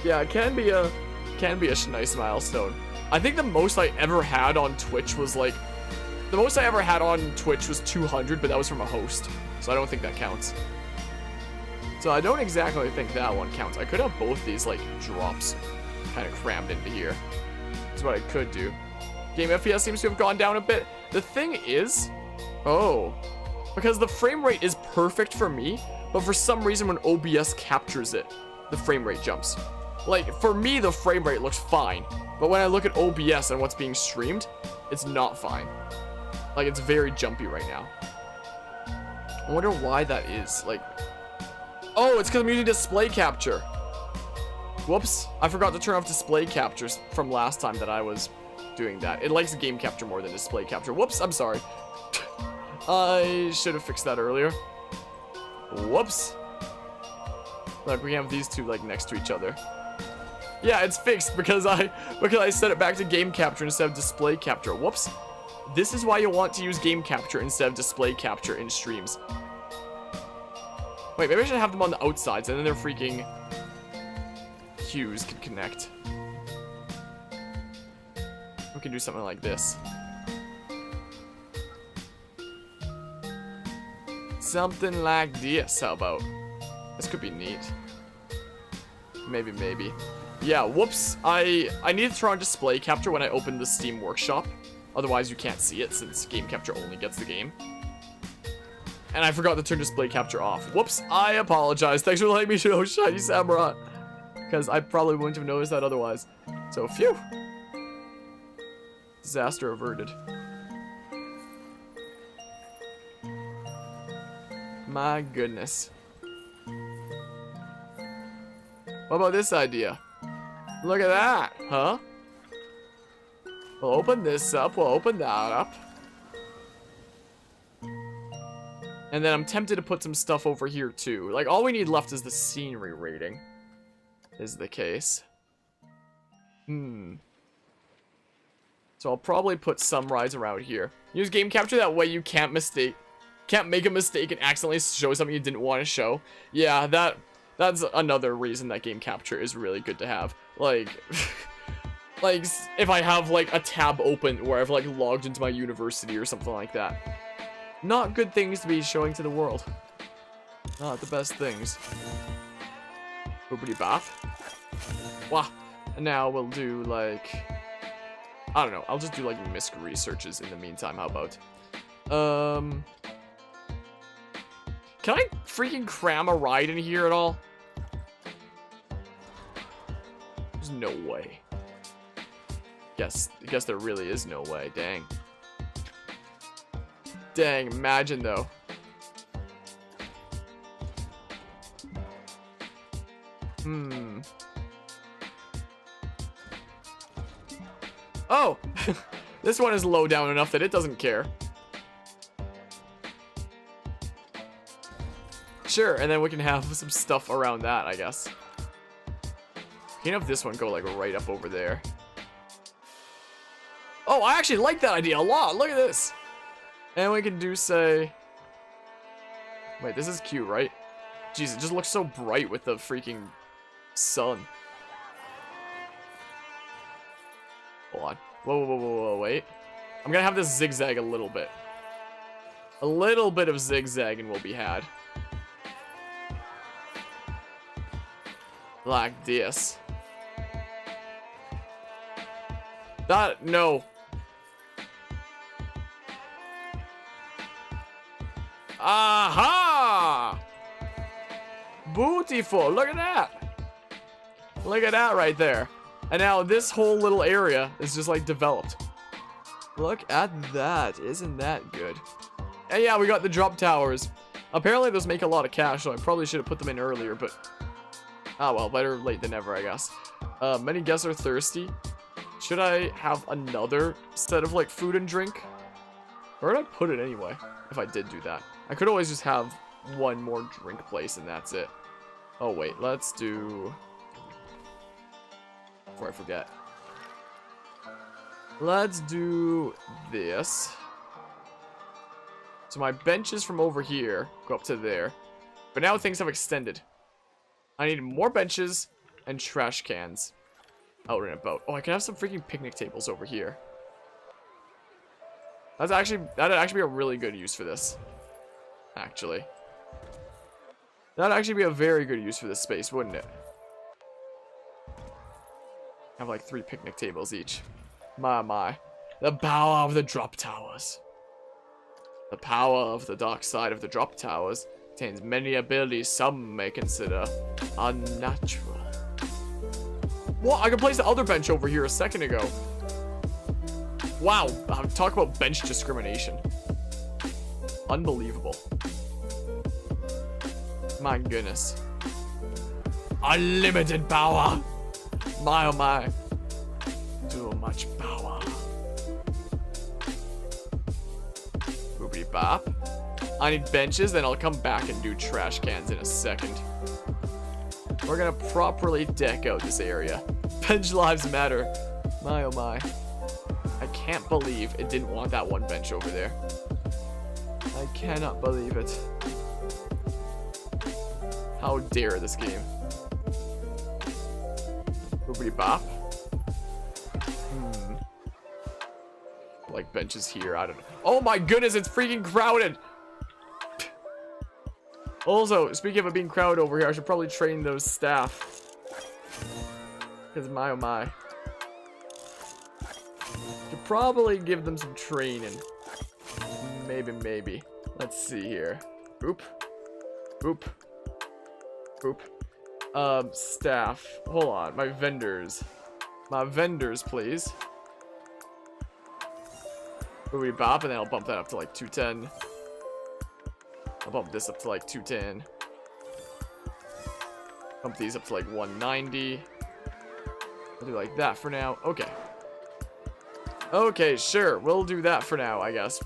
Yeah, it can be a nice milestone. I think the most I ever had on Twitch was like, the most I ever had on Twitch was 200, but that was from a host, so I don't think that counts. So I don't exactly think that one counts. I could have both these like drops kind of crammed into here. That's what I could do. Game FPS seems to have gone down a bit. The thing is, because the frame rate is perfect for me, but for some reason when OBS captures it, the frame rate jumps. Like, for me, the frame rate looks fine, but when I look at OBS and what's being streamed, it's not fine. Like, it's very jumpy right now. I wonder why that is. Like, oh, it's because I'm using display capture. Whoops, I forgot to turn off display captures from last time that I was doing that. It likes game capture more than display capture. Whoops, I'm sorry. I should have fixed that earlier. Whoops. Look, we have these two like next to each other. Yeah, it's fixed because I set it back to game capture instead of display capture. Whoops. This is why you want to use game capture instead of display capture in streams. Wait, maybe I should have them on the outsides and then their freaking cues can connect. We can do something like this. Something like this, how about? This could be neat. Maybe. Yeah, whoops. I need to turn on display capture when I open the Steam Workshop. Otherwise, you can't see it since game capture only gets the game. And I forgot to turn display capture off. Whoops, I apologize. Thanks for letting me know, Shiny Samurai. Because I probably wouldn't have noticed that otherwise. So, phew. Disaster averted. My goodness. What about this idea? Look at that, huh? We'll open this up, we'll open that up. And then I'm tempted to put some stuff over here too. Like, all we need left is the scenery rating. Is the case. So I'll probably put some rides around here. Use game capture, that way you can't make a mistake and accidentally show something you didn't want to show. Yeah, that's another reason that game capture is really good to have. Like, like if I have like a tab open where I've like logged into my university or something like that. Not good things to be showing to the world. Not the best things. Boopity bath. Wah. And now we'll do like, I don't know. I'll just do like misc researches in the meantime. How about? Can I freaking cram a ride in here at all? There's no way. Guess there really is no way. Dang. Dang, imagine though. Oh! This one is low down enough that it doesn't care. Sure, and then we can have some stuff around that, I guess. You can have this one go like right up over there. Oh, I actually like that idea a lot. Look at this. And we can do, say, Wait, this is cute, right? Jeez, it just looks so bright with the freaking sun. Hold on. Whoa, whoa, whoa, whoa, wait. I'm gonna have this zigzag a little bit. A little bit of zigzagging will be had. Like this. That, no. Aha! Beautiful, look at that. Look at that right there. And now this whole little area is just like developed. Look at that, isn't that good? And yeah, we got the drop towers. Apparently those make a lot of cash, so I probably should have put them in earlier, but... ah, well, better late than never, I guess. Many guests are thirsty. Should I have another set of, like, food and drink? Where would I put it anyway, if I did do that? I could always just have one more drink place, and that's it. Oh, wait, let's do... before I forget. Let's do this. So my benches from over here go up to there. But now things have extended. I need more benches and trash cans out and about. Oh, I can have some freaking picnic tables over here. That'd actually be a really good use for this. Actually. That'd actually be a very good use for this space, wouldn't it? Have like 3 picnic tables each. My. The power of the drop towers. The power of the dark side of the drop towers contains many abilities some may consider unnatural. What? I could place the other bench over here a second ago. Wow. Talk about bench discrimination. Unbelievable. My goodness. Unlimited power. My oh my. Too much power. Boopity bop. I need benches, then I'll come back and do trash cans in a second. We're gonna properly deck out this area. Bench lives matter. My oh my. I can't believe it didn't want that one bench over there. I cannot believe it. How dare this game. Boopity bop. Like benches here, I don't know. Oh my goodness, it's freaking crowded! Also, speaking of it being crowded over here, I should probably train those staff. Because my oh my. Could probably give them some training. Maybe. Let's see here. Boop. Boop. Boop. Staff. Hold on. My vendors. My vendors, please. Boopity bop, and then I'll bump that up to like 210. I'll bump this up to like 210. Bump these up to like 190. I'll do like that for now. Okay. Okay, sure. We'll do that for now, I guess.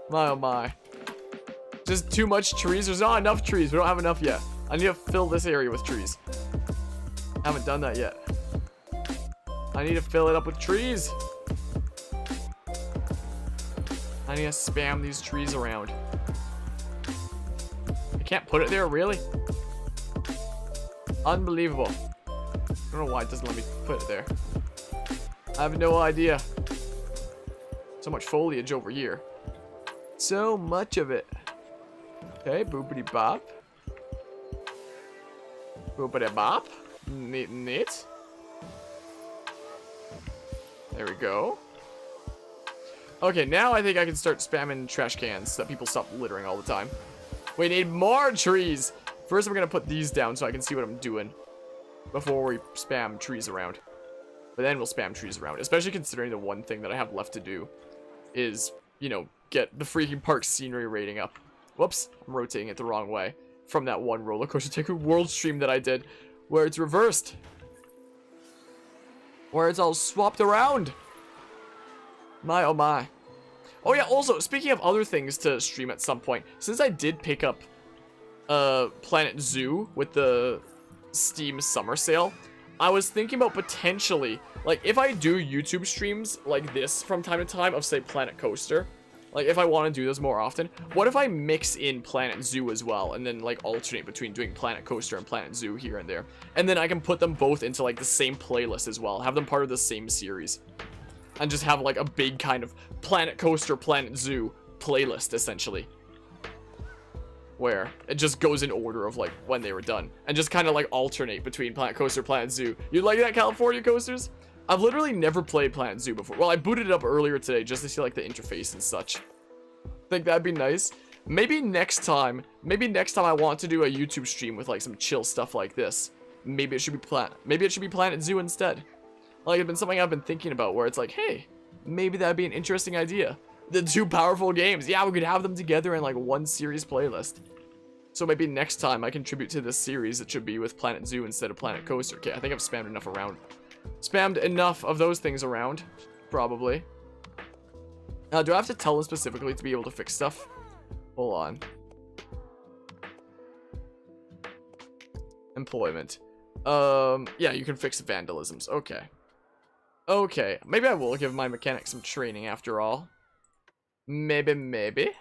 My oh my. Just too much trees. There's not enough trees. We don't have enough yet. I need to fill this area with trees. I haven't done that yet. I need to fill it up with trees. I need to spam these trees around. I can't put it there, really? Unbelievable. I don't know why it doesn't let me put it there. I have no idea. So much foliage over here. So much of it. Okay, boopity bop. Boopity bop. Neat. There we go. Okay, now I think I can start spamming trash cans so that people stop littering all the time. We need more trees. First, I'm going to put these down so I can see what I'm doing before we spam trees around. But then we'll spam trees around, especially considering the one thing that I have left to do is, you know, get the freaking park scenery rating up. Whoops, I'm rotating it the wrong way from that one roller coaster tycoon world stream that I did where it's reversed. Where it's all swapped around. My oh my. Oh yeah, also, speaking of other things to stream at some point, since I did pick up Planet Zoo with the Steam summer sale, I was thinking about potentially, like, if I do YouTube streams like this from time to time of, say, Planet Coaster, like if I want to do this more often, what if I mix in Planet Zoo as well, and then like alternate between doing Planet Coaster and Planet Zoo here and there, and then I can put them both into like the same playlist as well, have them part of the same series, and just have like a big kind of Planet Coaster, Planet Zoo playlist essentially, where it just goes in order of like when they were done, and just kind of like alternate between Planet Coaster, Planet Zoo. You like that, California Coasters? I've literally never played Planet Zoo before. Well, I booted it up earlier today just to see like the interface and such. Think that'd be nice. Maybe next time I want to do a YouTube stream with like some chill stuff like this. Maybe it should be Planet Zoo instead. Like, it's been something I've been thinking about where it's like, hey, maybe that'd be an interesting idea. The two powerful games. Yeah, we could have them together in like one series playlist. So maybe next time I contribute to this series, it should be with Planet Zoo instead of Planet Coaster. Okay, I think I've spammed enough around. Spammed enough of those things around, probably. Do I have to tell them specifically to be able to fix stuff? Hold on. Employment. Yeah, you can fix vandalisms. Okay. Okay, maybe I will give my mechanic some training after all. Maybe.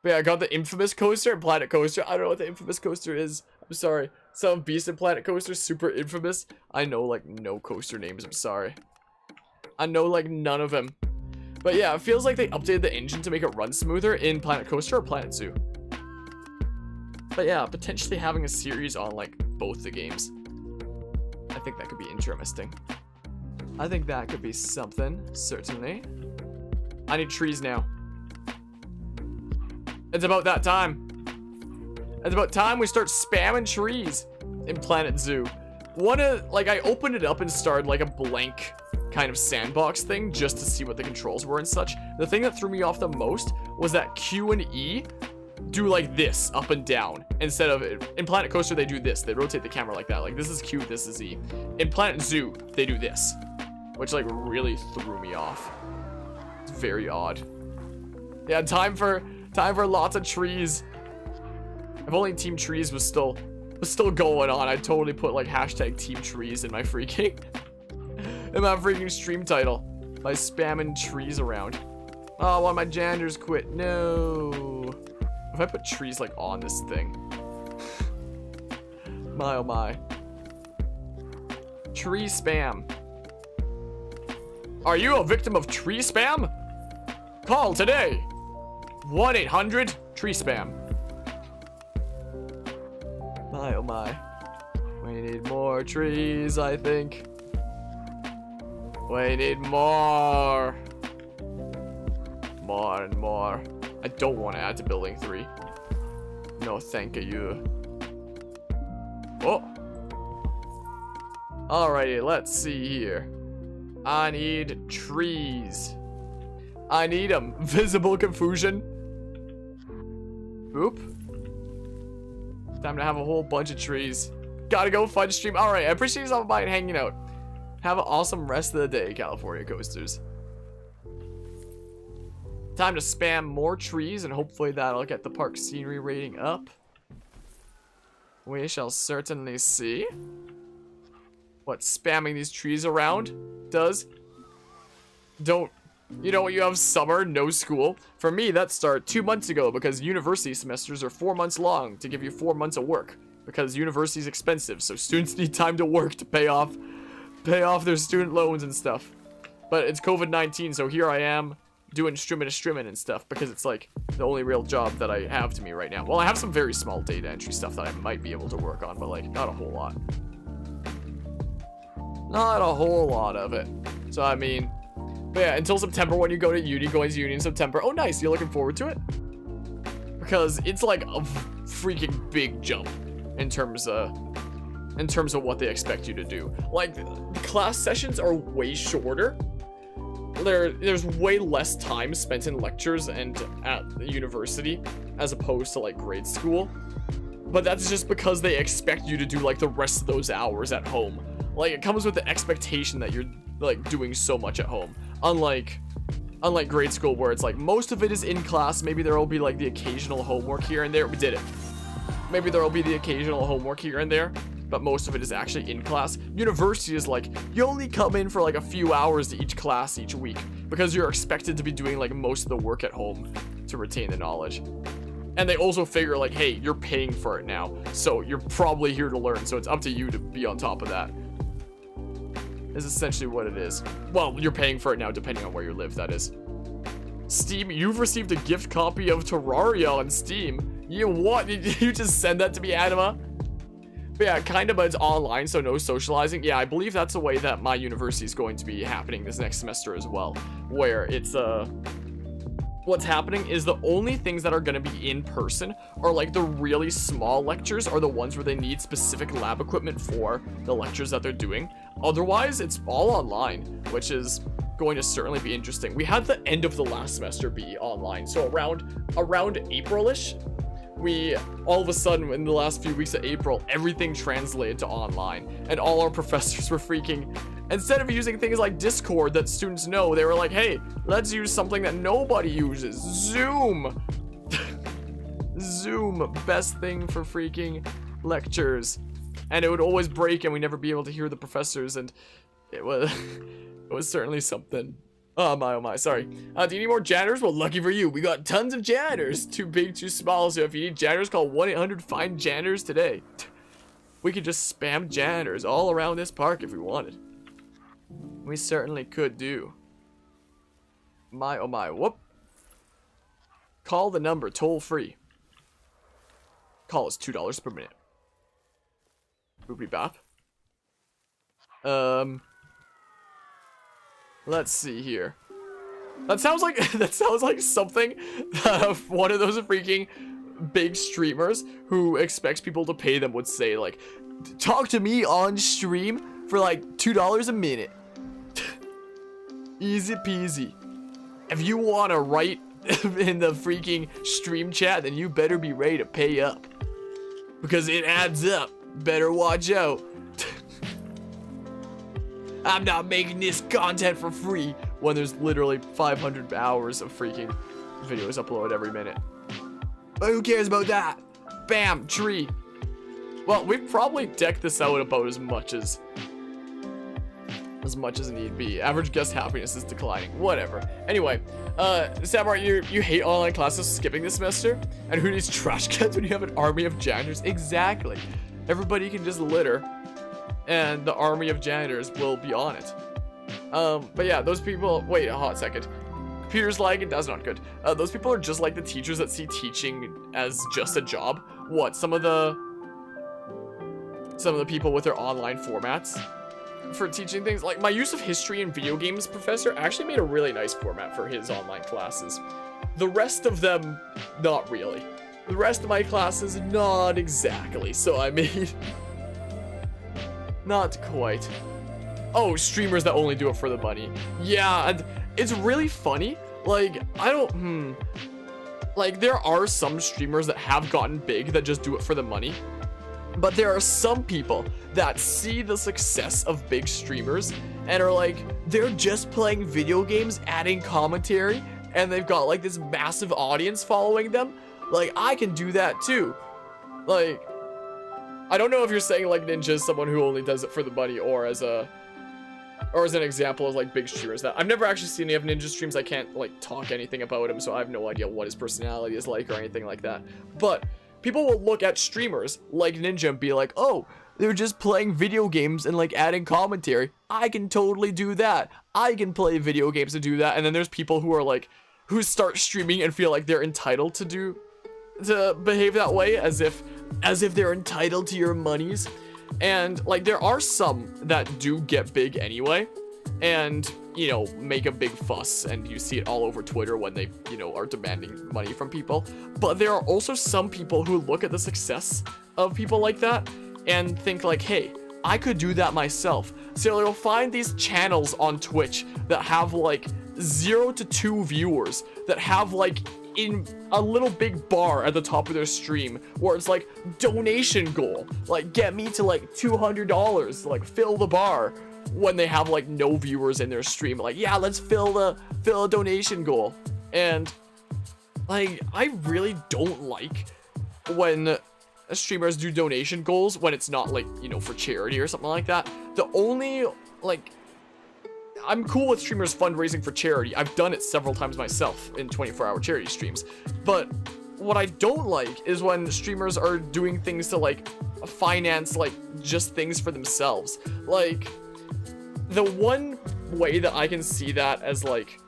But yeah, I got the infamous coaster and Planet Coaster. I don't know what the infamous coaster is. I'm sorry. Some Beast and Planet Coaster, super infamous. I know like no coaster names, I'm sorry. I know like none of them. But yeah, it feels like they updated the engine to make it run smoother in Planet Coaster or Planet Zoo. But yeah, potentially having a series on like both the games. I think that could be interesting. I think that could be something, certainly. I need trees now. It's about that time. It's about time we start spamming trees in Planet Zoo. Like, I opened it up and started like a blank kind of sandbox thing just to see what the controls were and such. The thing that threw me off the most was that Q and E do like this, up and down, instead of in Planet Coaster they do this. They rotate the camera like that. Like, this is Q, this is E. In Planet Zoo, they do this, which like really threw me off. It's very odd. Yeah, time for lots of trees. If only Team Trees was still going on, I'd totally put like hashtag Team Trees in my freaking stream title by spamming trees around. Oh, one of my janitors quit. No. If I put trees like on this thing. My oh my. Tree spam. Are you a victim of tree spam? Call today. 1-800-TREE-SPAM. My oh my. We need more trees, I think. We need more. More and more. I don't want to add to building 3. No, thank you. Oh. Alrighty, let's see here. I need trees. I need them. Visible confusion. Oop. Time to have a whole bunch of trees. Gotta go fun stream. Alright, I appreciate you stopping by and hanging out. Have an awesome rest of the day, California Coasters. Time to spam more trees, and hopefully that'll get the park scenery rating up. We shall certainly see what spamming these trees around does. You know, you have summer, no school. For me, that started 2 months ago because university semesters are 4 months long to give you 4 months of work. Because university is expensive, so students need time to work to pay off their student loans and stuff. But it's COVID-19, so here I am doing streaming and stuff because it's like the only real job that I have to me right now. Well, I have some very small data entry stuff that I might be able to work on, but like not a whole lot. Not a whole lot of it. So I mean, but yeah, until September when you go to uni, going to uni in September. Oh, nice. You're looking forward to it? Because it's like a freaking big jump in terms of what they expect you to do. Like, the class sessions are way shorter. There's way less time spent in lectures and at the university as opposed to like grade school. But that's just because they expect you to do like the rest of those hours at home. Like, it comes with the expectation that you're like doing so much at home. Unlike grade school where it's like most of it is in class. Maybe there will be like the occasional homework here and there. We did it. Maybe there will be the occasional homework here and there, but most of it is actually in class. University is like, you only come in for like a few hours to each class each week. because you're expected to be doing like most of the work at home to retain the knowledge. And they also figure like, hey, you're paying for it now, so you're probably here to learn, so it's up to you to be on top of that. Is essentially what it is. Well, you're paying for it now depending on where you live, that is. Steam, you've received a gift copy of Terraria on Steam. You what? Did you just send that to me, Anima? But yeah, kind of, but it's online, so no socializing. Yeah, I believe that's the way that my university is going to be happening this next semester as well. Where it's, what's happening is the only things that are going to be in person are like the really small lectures, or the ones where they need specific lab equipment for the lectures that they're doing. Otherwise, it's all online, which is going to certainly be interesting. We had the end of the last semester be online, so around April-ish, we all of a sudden in the last few weeks of April, everything translated to online, and all our professors were freaking. Instead of using things like Discord that students know, they were like, hey, let's use something that nobody uses. Zoom. Zoom, best thing for freaking lectures. And it would always break and we'd never be able to hear the professors, and it was it was certainly something. Oh my, sorry. Do you need more janitors? Well, lucky for you, we got tons of janitors. Too big, too small, so if you need janitors, call 1-800-FIND-JANITORS today. We could just spam janitors all around this park if we wanted. We certainly could do. My, oh my, whoop. Call the number, toll free. Call is $2 per minute. Boopity bop. Let's see here. That sounds like something that one of those freaking big streamers who expects people to pay them would say, like, talk to me on stream for like $2 a minute. Easy peasy. If you want to write in the freaking stream chat, then you better be ready to pay up, because it adds up. Better watch out. I'm not making this content for free when there's literally 500 hours of freaking videos uploaded every minute. But who cares about that? Bam, tree. Well, we've probably decked this out about as much as need be. Average guest happiness is declining. Whatever. Anyway, Samar, you hate online classes skipping this semester? And who needs trash cans when you have an army of janitors? Exactly. Everybody can just litter, and the army of janitors will be on it. But yeah, those people, wait a hot second. Computer's lagging, that's not good. Those people are just like the teachers that see teaching as just a job. What, some of the people with their online formats for teaching things, like my use of history and video games professor actually made a really nice format for his online classes. The rest of them, not really. The rest of my classes, not exactly. So I mean, not quite. Oh, streamers that only do it for the money. Yeah, and it's really funny. Like, I don't, like, there are some streamers that have gotten big that just do it for the money. But there are some people that see the success of big streamers and are like, they're just playing video games, adding commentary, and they've got like this massive audience following them. Like, I can do that too. Like, I don't know if you're saying like Ninja is someone who only does it for the money, or as an example of like big streamers. That I've never actually seen any of Ninja streams. I can't like talk anything about him, so I have no idea what his personality is like or anything like that. But people will look at streamers like Ninja and be like, oh, they're just playing video games and like adding commentary. I can totally do that. I can play video games and do that. And then there's people who are like, who start streaming and feel like they're entitled to behave that way, as if they're entitled to your monies. And like, there are some that do get big anyway, and you know, make a big fuss, and you see it all over Twitter when they, you know, are demanding money from people. But there are also some people who look at the success of people like that and think like, hey, I could do that myself. So they'll find these channels on Twitch that have like 0 to 2 viewers, that have like in a little big bar at the top of their stream where it's like donation goal, like get me to like $200, like fill the bar, when they have like no viewers in their stream. Like, yeah, let's fill a donation goal. And like, I really don't like when streamers do donation goals when it's not like, you know, for charity or something like that. The only, like, I'm cool with streamers fundraising for charity. I've done it several times myself in 24-hour charity streams. But what I don't like is when streamers are doing things to like finance like just things for themselves. Like, the one way that I can see that as like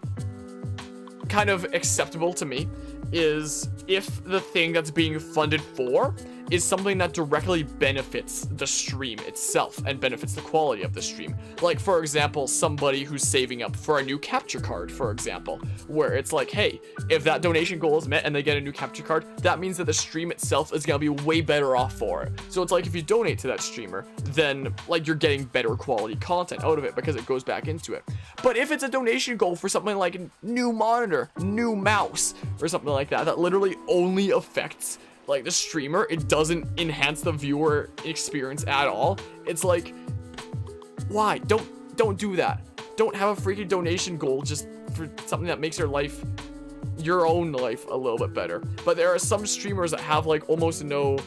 kind of acceptable to me is if the thing that's being funded for is something that directly benefits the stream itself and benefits the quality of the stream. Like, for example, somebody who's saving up for a new capture card, for example, where it's like, hey, if that donation goal is met and they get a new capture card, that means that the stream itself is gonna be way better off for it. So it's like, if you donate to that streamer, then like you're getting better quality content out of it because it goes back into it. But if it's a donation goal for something like a new monitor, new mouse, or something like that, that literally only affects like the streamer, it doesn't enhance the viewer experience at all. It's like, why? Don't do that. Don't have a freaking donation goal just for something that makes your own life a little bit better. But there are some streamers that have like almost no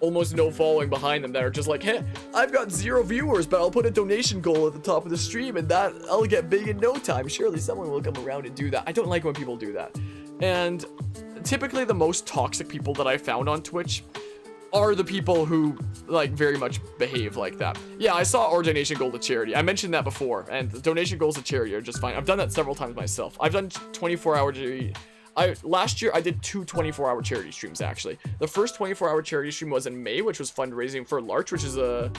following behind them that are just like, hey, I've got 0 viewers, but I'll put a donation goal at the top of the stream and that I'll get big in no time. Surely someone will come around and do that. I don't like when people do that. And typically the most toxic people that I found on Twitch are the people who like very much behave like that. Yeah, I saw our donation goal to charity. I mentioned that before, and the donation goals to charity are just fine. I've done that several times myself. I've done 24-hour charity. Last year I did 2 24-hour charity streams actually. The first 24-hour charity stream was in May, which was fundraising for Larch, which is a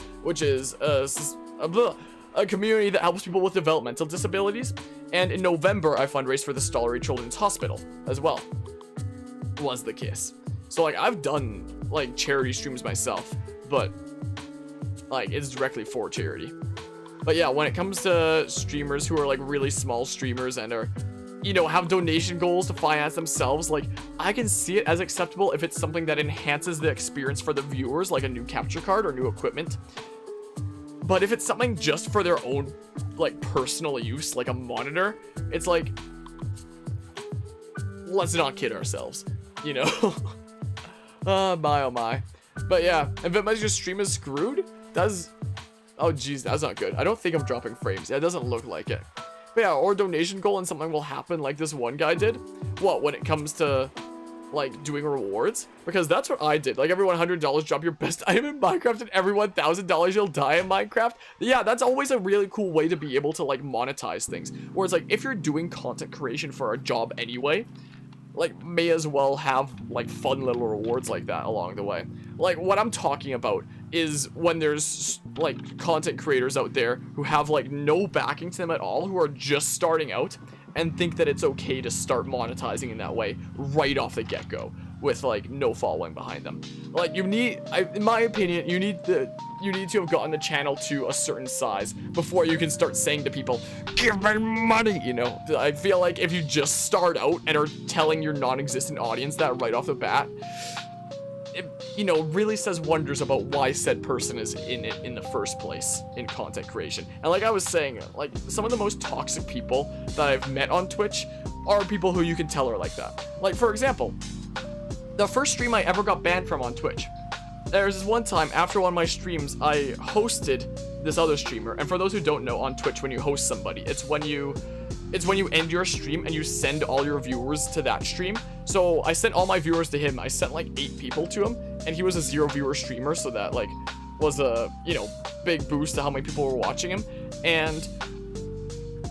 community that helps people with developmental disabilities. And in November I fundraised for the Stollery Children's Hospital as well. Was the case. So like I've done like charity streams myself, but like it's directly for charity. But yeah, when it comes to streamers who are like really small streamers and are, you know, have donation goals to finance themselves, like I can see it as acceptable if it's something that enhances the experience for the viewers, like a new capture card or new equipment. But if it's something just for their own like personal use, like a monitor, it's like, let's not kid ourselves, you know. My oh my. But yeah, if your stream is screwed, oh geez, that's not good. I don't think I'm dropping frames. Yeah, it doesn't look like it. But yeah, or donation goal and something will happen like this one guy did. What, when it comes to like doing rewards? Because that's what I did. Like every $100 drop your best item in Minecraft, and every $1,000 you'll die in Minecraft. Yeah, that's always a really cool way to be able to like monetize things. Whereas like if you're doing content creation for a job anyway, like may as well have like fun little rewards like that along the way. Like what I'm talking about is when there's like content creators out there who have like no backing to them at all, who are just starting out and think that it's okay to start monetizing in that way right off the get-go with like no following behind them. Like you need, in my opinion, you need to have gotten the channel to a certain size before you can start saying to people, give me money, you know. I feel like if you just start out and are telling your non-existent audience that right off the bat, it, you know, really says wonders about why said person is in it in the first place in content creation. And like I was saying, like some of the most toxic people that I've met on Twitch are people who you can tell are like that. Like for example, the first stream I ever got banned from on Twitch. There's this one time after one of my streams, I hosted this other streamer. And for those who don't know, on Twitch, when you host somebody, it's when you end your stream and you send all your viewers to that stream. So I sent all my viewers to him. I sent like 8 people to him, and he was a 0 viewer streamer. So that like was a, you know, big boost to how many people were watching him. And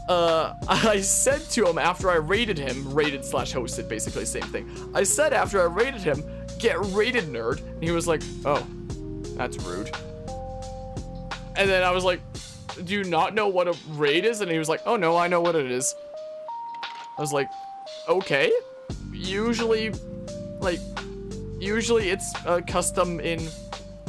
I said to him after I rated him, rated/hosted, basically the same thing. I said after I rated him, get rated, nerd. And he was like, oh, that's rude. And then I was like, do you not know what a raid is? And he was like, oh no, I know what it is. I was like, okay. Usually it's a custom in,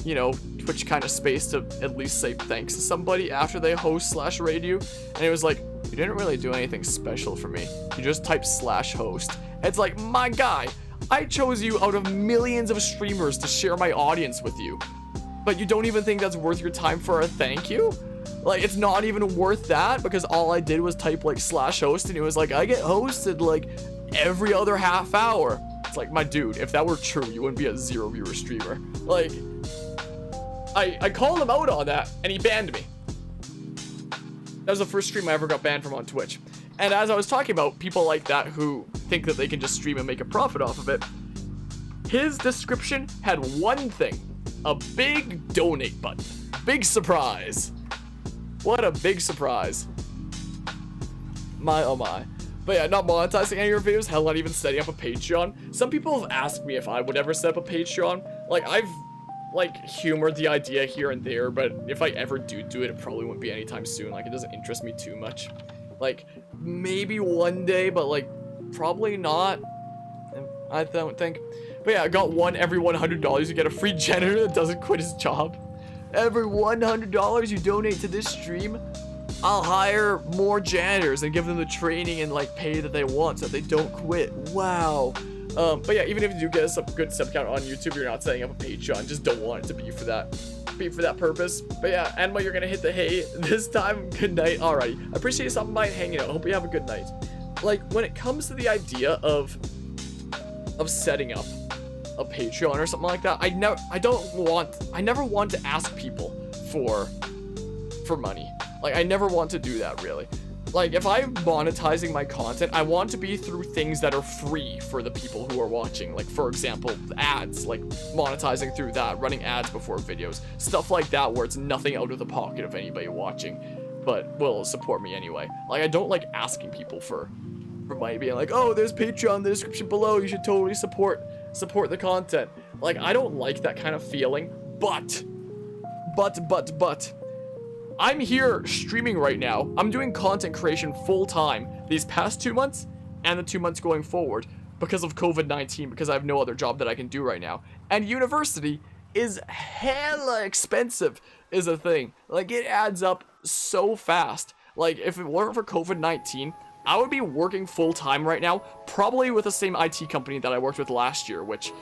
you know, Twitch kind of space to at least say thanks to somebody after they host/raid you. And he was like, you didn't really do anything special for me. You just typed /host. It's like, my guy, I chose you out of millions of streamers to share my audience with you. But you don't even think that's worth your time for a thank you? Like, it's not even worth that because all I did was type like /host, and he was like, I get hosted like every other half hour. It's like, my dude, if that were true, you wouldn't be a 0 viewer streamer. Like, I called him out on that and he banned me. That was the first stream I ever got banned from on Twitch. And as I was talking about, people like that who think that they can just stream and make a profit off of it, his description had one thing, a big donate button. Big surprise. What a big surprise. My oh my. But yeah, not monetizing any of your videos, hell, not even setting up a Patreon. Some people have asked me if I would ever set up a Patreon. Like, I've, like, humored the idea here and there, but if I ever do it, it probably won't be anytime soon. Like, it doesn't interest me too much. Like, maybe one day, but, like, probably not. I don't think. But yeah, I got one every $100 you get a free janitor that doesn't quit his job. Every $100 you donate to this stream, I'll hire more janitors and give them the training and like pay that they want so that they don't quit. Wow. But yeah, even if you do get a good sub count on YouTube, you're not setting up a Patreon. Just don't want it to be for that purpose. But yeah, Anma, you're gonna hit the hay this time. Good night. Alrighty. I appreciate you stopping by and hanging out. Hope you have a good night. Like, when it comes to the idea of setting up a Patreon or something like that, I never want to ask people for money. Like, I never want to do that, really. Like, if I'm monetizing my content, I want to be through things that are free for the people who are watching. Like, for example, ads, like monetizing through that, running ads before videos, stuff like that where it's nothing out of the pocket of anybody watching, but will support me anyway. Like, I don't like asking people for money, being like, oh, there's Patreon in the description below, you should totally support the content. Like, I don't like that kind of feeling, but I'm here streaming right now. I'm doing content creation full time these past 2 months and the 2 months going forward because of COVID-19, because I have no other job that I can do right now. And university is hella expensive is a thing. Like, it adds up so fast. Like, if it weren't for COVID-19, I would be working full time right now, probably with the same IT company that I worked with last year, which,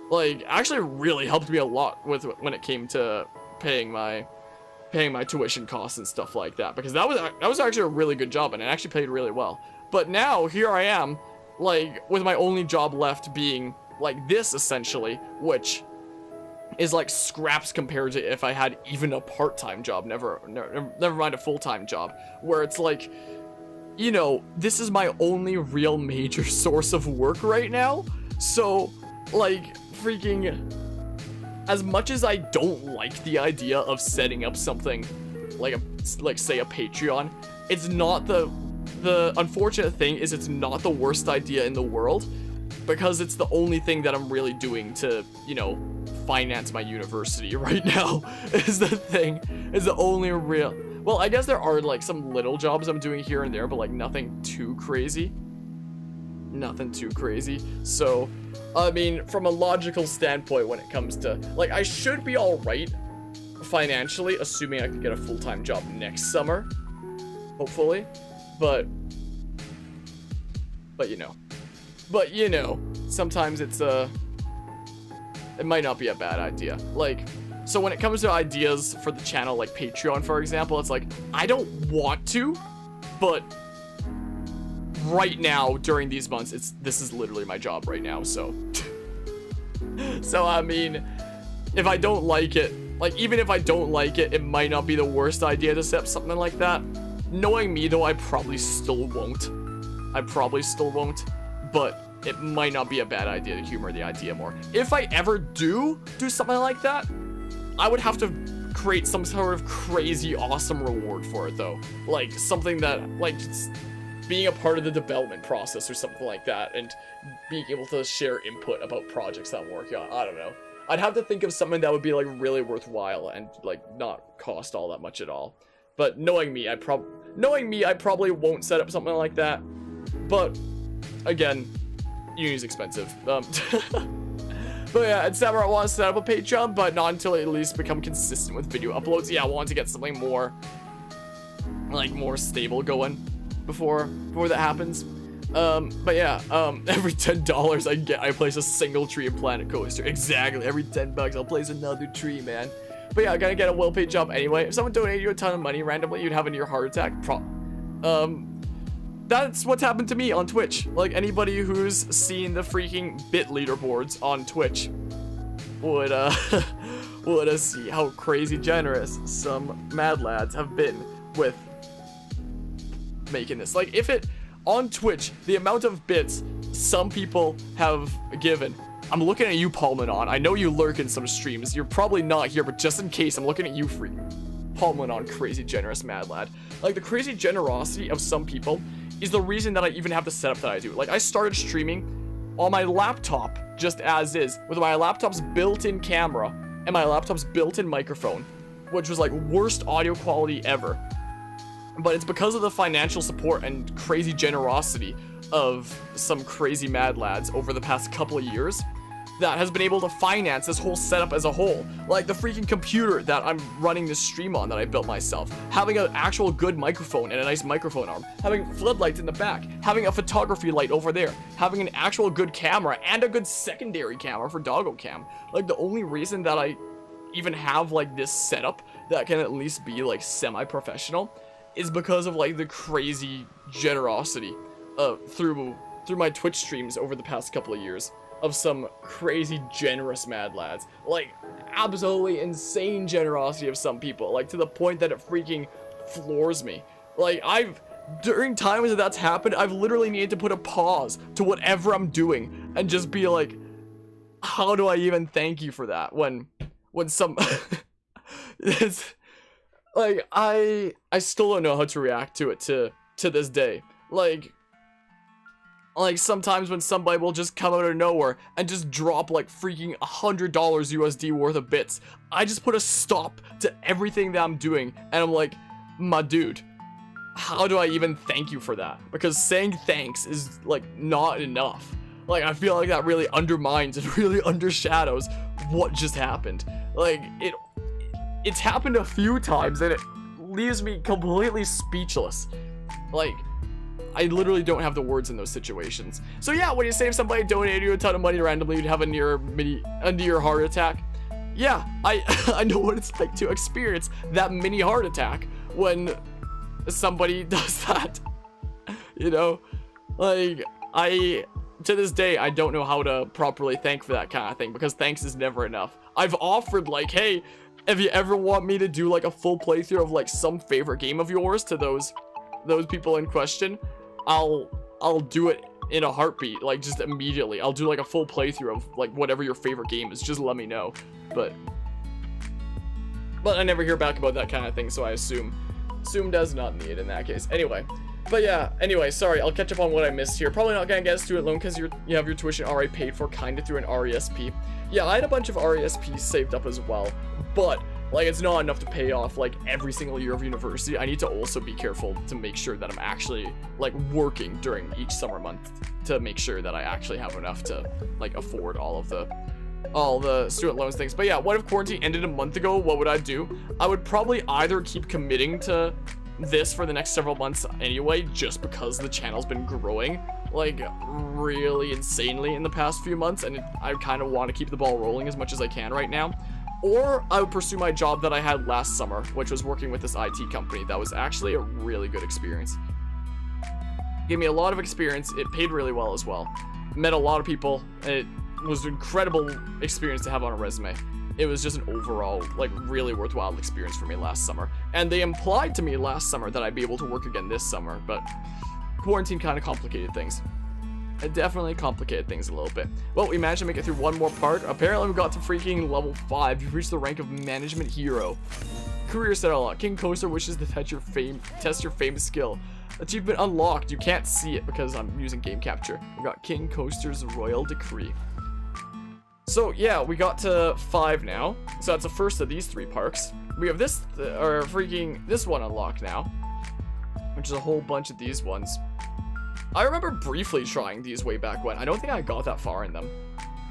like, actually really helped me a lot with when it came to paying my tuition costs and stuff like that, because that was actually a really good job and it actually paid really well. But now here I am, like, with my only job left being like this essentially, which is like scraps compared to if I had even a part-time job, never mind a full-time job, where it's like, you know, this is my only real major source of work right now. So, like, freaking, as much as I don't like the idea of setting up something like say a Patreon, it's not the unfortunate thing is it's not the worst idea in the world, because it's the only thing that I'm really doing to, you know, finance my university right now. Is the only real, well, I guess there are like some little jobs I'm doing here and there, but like nothing too crazy. So, I mean, from a logical standpoint, when it comes to, like, I should be all right financially, assuming I can get a full-time job next summer, hopefully. But you know, sometimes it might not be a bad idea. Like, so when it comes to ideas for the channel, like Patreon, for example, it's like, I don't want to, but right now during these months, this is literally my job right now. So I mean, if I don't like it, like, even if I don't like it, it might not be the worst idea to set up something like that. Knowing me though, I probably still won't, but it might not be a bad idea to humor the idea more. If I ever do something like that, I would have to create some sort of crazy awesome reward for it though. Like, something that, like, just being a part of the development process or something like that, and being able to share input about projects that I'm working on. I don't know. I'd have to think of something that would be, like, really worthwhile and, like, not cost all that much at all. But knowing me, I probably won't set up something like that. But again, uni's expensive. But yeah, and Samurai wants to set up a Patreon, but not until I at least become consistent with video uploads. Yeah, I want to get something more, like, more stable going before that happens. But yeah, every $10 I get, I place a single tree in Planet Coaster. Exactly, every $10 I'll place another tree, man. But yeah, I gotta get a well-paid job anyway. If someone donated you a ton of money randomly, you'd have a near heart attack. That's what's happened to me on Twitch. Like, anybody who's seen the freaking bit leaderboards on Twitch would see how crazy generous some mad lads have been with making this. Like, if it, on Twitch, the amount of bits some people have given. I'm looking at you, Palmanon. I know you lurk in some streams. You're probably not here, but just in case, I'm looking at you, freaking Palmanon, crazy generous mad lad. Like, the crazy generosity of some people is the reason that I even have the setup that I do. Like, I started streaming on my laptop, just as is, with my laptop's built-in camera and my laptop's built-in microphone, which was like worst audio quality ever. But it's because of the financial support and crazy generosity of some crazy mad lads over the past couple of years that has been able to finance this whole setup as a whole. Like the freaking computer that I'm running this stream on that I built myself, having an actual good microphone and a nice microphone arm, having floodlights in the back, having a photography light over there, having an actual good camera and a good secondary camera for Doggo Cam. Like, the only reason that I even have like this setup that can at least be like semi-professional is because of like the crazy generosity through my Twitch streams over the past couple of years of some crazy generous mad lads. Like, absolutely insane generosity of some people, like to the point that it freaking floors me. Like, during times that that's happened, I've literally needed to put a pause to whatever I'm doing and just be like, how do I even thank you for that when some it's like I still don't know how to react to it to this day. Like sometimes when somebody will just come out of nowhere and just drop like freaking $100 USD worth of bits, I just put a stop to everything that I'm doing and I'm like, my dude, how do I even thank you for that? Because saying thanks is like not enough. Like, I feel like that really undermines and really undershadows what just happened. Like, it's happened a few times and it leaves me completely speechless. Like, I literally don't have the words in those situations. So yeah, when you say if somebody donated you a ton of money randomly, you'd have a near heart attack. Yeah, I know what it's like to experience that mini heart attack when somebody does that. You know, like, to this day, I don't know how to properly thank for that kind of thing, because thanks is never enough. I've offered like, hey, if you ever want me to do like a full playthrough of like some favorite game of yours to those people in question, I'll do it in a heartbeat, like just immediately. I'll do like a full playthrough of like whatever your favorite game is, just let me know. But I never hear back about that kind of thing, so I assumed as not need in that case. Anyway, sorry, I'll catch up on what I missed here. Probably not gonna get a student loan because you have your tuition already paid for kinda through an RESP. Yeah, I had a bunch of RESPs saved up as well, but like, it's not enough to pay off like every single year of university. I need to also be careful to make sure that I'm actually like working during each summer month to make sure that I actually have enough to like afford all the student loans things. But yeah, what if quarantine ended a month ago? What would I do? I would probably either keep committing to this for the next several months anyway, just because the channel's been growing like really insanely in the past few months, and I kind of want to keep the ball rolling as much as I can right now. Or I would pursue my job that I had last summer, which was working with this IT company. That was actually a really good experience. Gave me a lot of experience. It paid really well as well. Met a lot of people. It was an incredible experience to have on a resume. It was just an overall, like, really worthwhile experience for me last summer. And they implied to me last summer that I'd be able to work again this summer, but quarantine kind of complicated things. It definitely complicated things a little bit. Well, we managed to make it through one more part. Apparently, we got to freaking level 5. You've reached the rank of management hero. Career set unlocked. King Coaster wishes to test your fame skill. Achievement unlocked. You can't see it because I'm using game capture. We got King Coaster's royal decree. So yeah, we got to 5 now. So that's the first of these 3 parks. We have this one unlocked now, which is a whole bunch of these ones. I remember briefly trying these way back when. I don't think I got that far in them.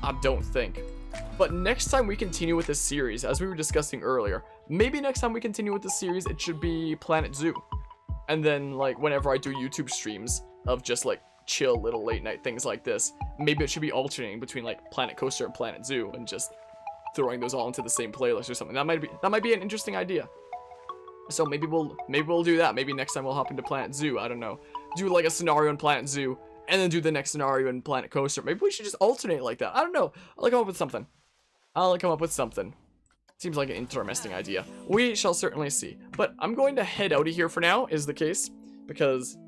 I don't think. But next time we continue with this series, as we were discussing earlier, maybe next time we continue with this series, it should be Planet Zoo. And then, like, whenever I do YouTube streams of just, like, chill little late night things like this, maybe it should be alternating between, like, Planet Coaster and Planet Zoo and just throwing those all into the same playlist or something. That might be an interesting idea. So maybe we'll do that. Maybe next time we'll hop into Planet Zoo. I don't know. Do like a scenario in Planet Zoo and then do the next scenario in Planet Coaster. Maybe we should just alternate like that. I don't know. I'll come up with something. Seems like an interesting idea. We shall certainly see. But I'm going to head out of here for now, is the case, because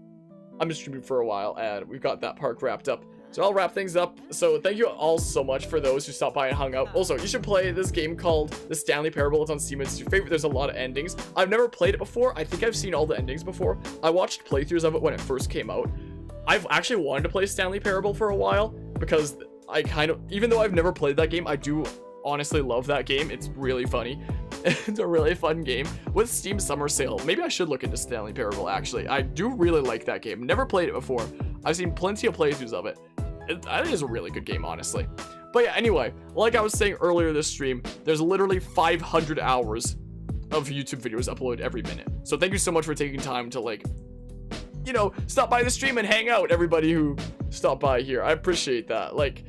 I'm just streaming for a while, and we've got that park wrapped up. So I'll wrap things up. So thank you all so much for those who stopped by and hung out. Also, you should play this game called The Stanley Parable. It's on Steam. It's your favorite. There's a lot of endings. I've never played it before. I think I've seen all the endings before. I watched playthroughs of it when it first came out. I've actually wanted to play Stanley Parable for a while because I kind of, even though I've never played that game, I do honestly love that game. It's really funny. It's a really fun game with Steam Summer Sale. Maybe I should look into Stanley Parable, actually. I do really like that game. Never played it before. I've seen plenty of playthroughs of it. I think it's a really good game, honestly. But yeah, anyway, like I was saying earlier this stream, there's literally 500 hours of YouTube videos uploaded every minute. So thank you so much for taking time to, like, you know, stop by the stream and hang out, everybody who stopped by here. I appreciate that. Like,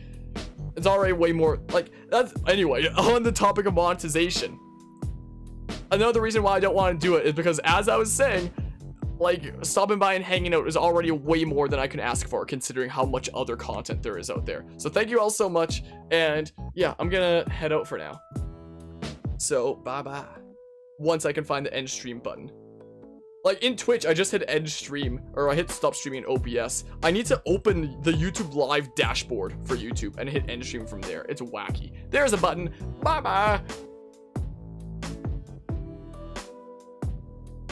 it's already way more, like, that's, anyway, on the topic of monetization. Another reason why I don't want to do it is because, as I was saying, like, stopping by and hanging out is already way more than I can ask for, considering how much other content there is out there. So thank you all so much, and yeah, I'm gonna head out for now. So, bye-bye. Once I can find the end stream button. Like, in Twitch, I just hit end stream, or I hit stop streaming in OBS. I need to open the YouTube live dashboard for YouTube and hit end stream from there. It's wacky. There's a button. Bye-bye.